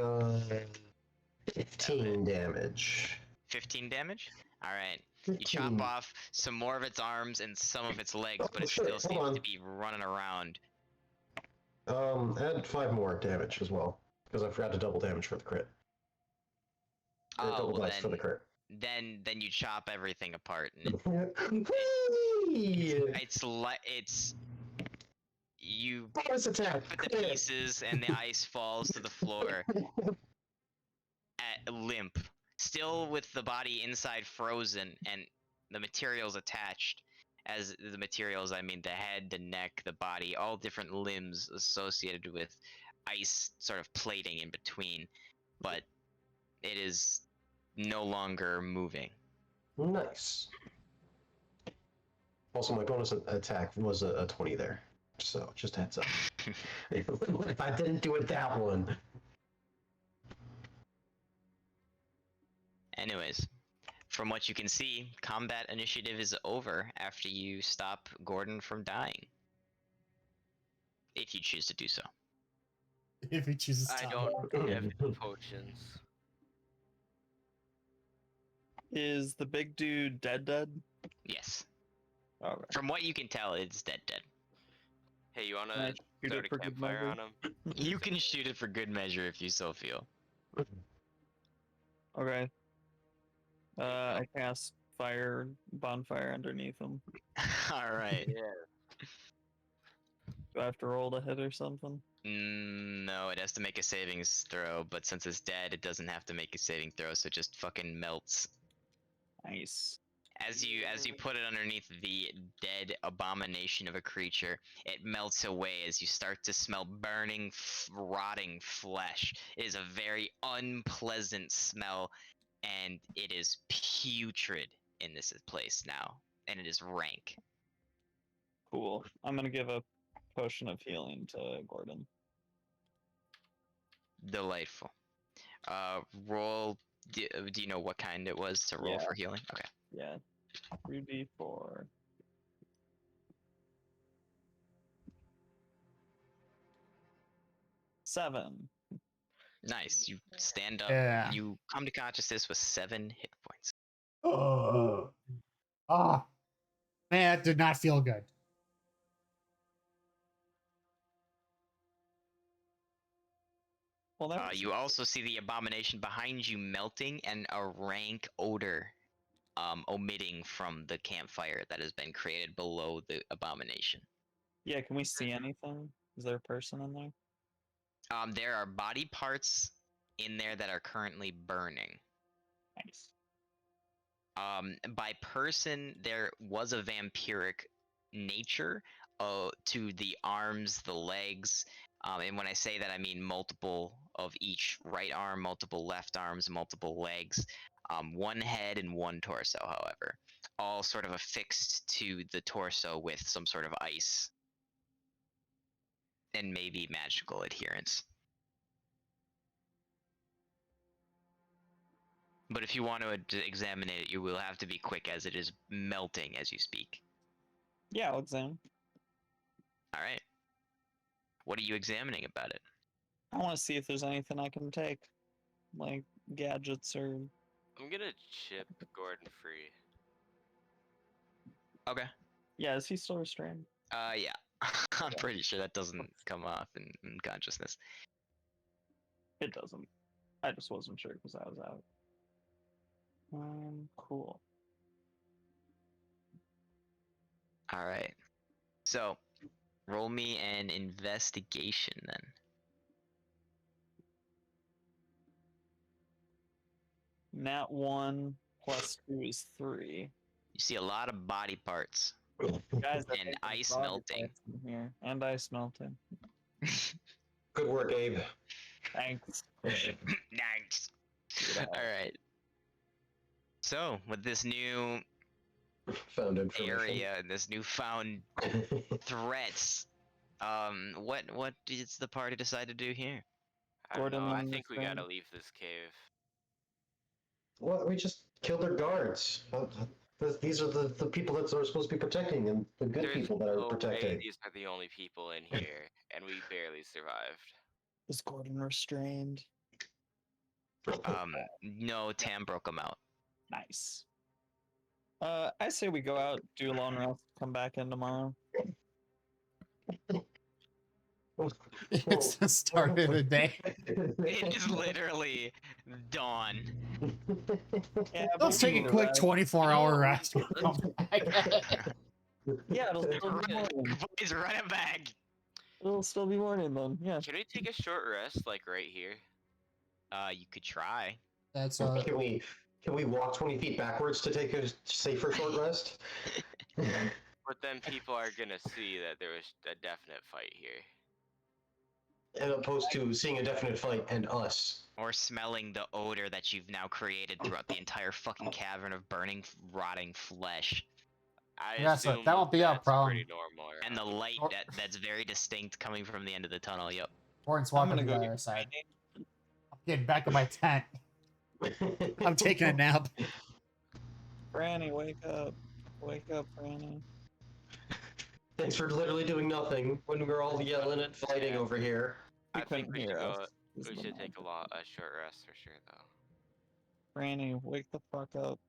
15 damage. 15 damage? Alright. You 15. chop off some more of its arms and some of its legs, but it shit, still hold seems on. to be running around. Add 5 more damage as well. Because I forgot to double damage for the crit. Or Oh, double well dice for the crit. then you chop everything apart, and Whee! it's like you Bonus attack! put the Crit! pieces, and the ice falls to the floor at limp, still with the body inside frozen and the materials attached. As the materials, I mean the head, the neck, the body, all different limbs associated with ice sort of plating in between, but it is no longer moving. Nice. Also, my bonus attack was a 20 there. So, just heads up. If I didn't do it that one. Anyways, from what you can see, combat initiative is over after you stop Gordon from dying. If you choose to do so. If he chooses to. I don't have any potions. Is the big dude dead? Yes. Alright. From what you can tell, it's dead. Hey, you wanna Can I shoot start it a for good campfire measure? on him? You can shoot it for good measure if you so feel. Okay. I cast bonfire underneath him. Alright. Yeah. Do I have to roll to hit or something? No, it has to make a savings throw, but since it's dead, it doesn't have to make a saving throw, so it just fucking melts. Nice. As you put it underneath the dead abomination of a creature, it melts away as you start to smell burning, rotting flesh. It is a very unpleasant smell, and it is putrid in this place now, and it is rank. Cool. I'm gonna give a potion of healing to Gordon. Delightful. Roll. Do you know what kind it was to roll Yeah. for healing? Okay. Yeah. 3d4. 7. Nice. You stand up. Yeah. You come to consciousness with 7 hit points. Oh. Ah. Man, that did not feel good. Well, that was You also see the abomination behind you melting and a rank odor omitting from the campfire that has been created below the abomination. Yeah, can we see anything? Is there a person in there? There are body parts in there that are currently burning. Nice. By person, there was a vampiric nature to the arms, the legs, and when I say that, I mean multiple of each right arm, multiple left arms, multiple legs, one head and one torso, however, all sort of affixed to the torso with some sort of ice and maybe magical adherence. But if you want to examine it, you will have to be quick as it is melting as you speak. Yeah, I'll examine. All right. What are you examining about it? I want to see if there's anything I can take, like gadgets or. I'm gonna chip Gordon free. Okay. Yeah, is he still restrained? Yeah. I'm pretty sure that doesn't come off in consciousness. It doesn't. I just wasn't sure because I was out. Cool. All right. So, roll me an investigation then. Nat 1 plus 2 is 3. You see a lot of body parts Guys, I and think there's ice body melting. parts in here, and ice melting. Good work, Abe. Thanks. Nice. Yeah. All right. So, with this new Found information. area and this newfound threats, what does the party decide to do here? I don't know. Gordon I and think we his gotta friend. leave this cave. Well, we just killed their guards. These are the people that are supposed to be protecting them, the good There's people that are no way protecting. these are the only people in here, and we barely survived. Is Gordon restrained? No, Tam broke them out. Nice. I say we go out, do a long rest, come back in tomorrow. It's the start of the day. It is literally dawn. Yeah, Let's but we take a need quick rest. 24-hour rest. and come back. Yeah, it'll still be morning. Please run it back. It'll still be morning then. Yeah. Can we take a short rest, like right here? You could try. That's Can we walk 20 feet backwards to take a safer short rest? But then people are gonna see that there was a definite fight here. As opposed to seeing a definite fight and us. Or smelling the odor that you've now created throughout the entire fucking cavern of burning, rotting flesh. I Yeah, so assume that won't be our that's problem. pretty normal. And the around. light Or- that's very distinct coming from the end of the tunnel, yep. Gordon's I'm walking gonna to go the get other side. training. I'm getting back in my tent. I'm taking a nap. Franny, wake up. Wake up, Franny. Thanks for literally doing nothing when we're all yelling and fighting over here. He I think couldn't we should hear go. us. is We the should take matter. a short rest for sure, though. Franny, wake the fuck up.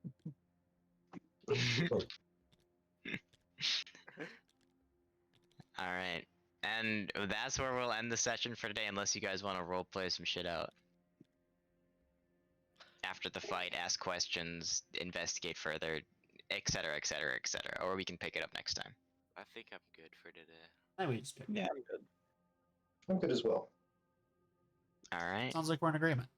Alright. And that's where we'll end the session for today, unless you guys want to roleplay some shit out. After the fight, ask questions, investigate further, etc., etc., etc. Or we can pick it up next time. I think I'm good for today. Then we just pick. Yeah, I'm good. I'm good as well. Alright. Sounds like we're in agreement.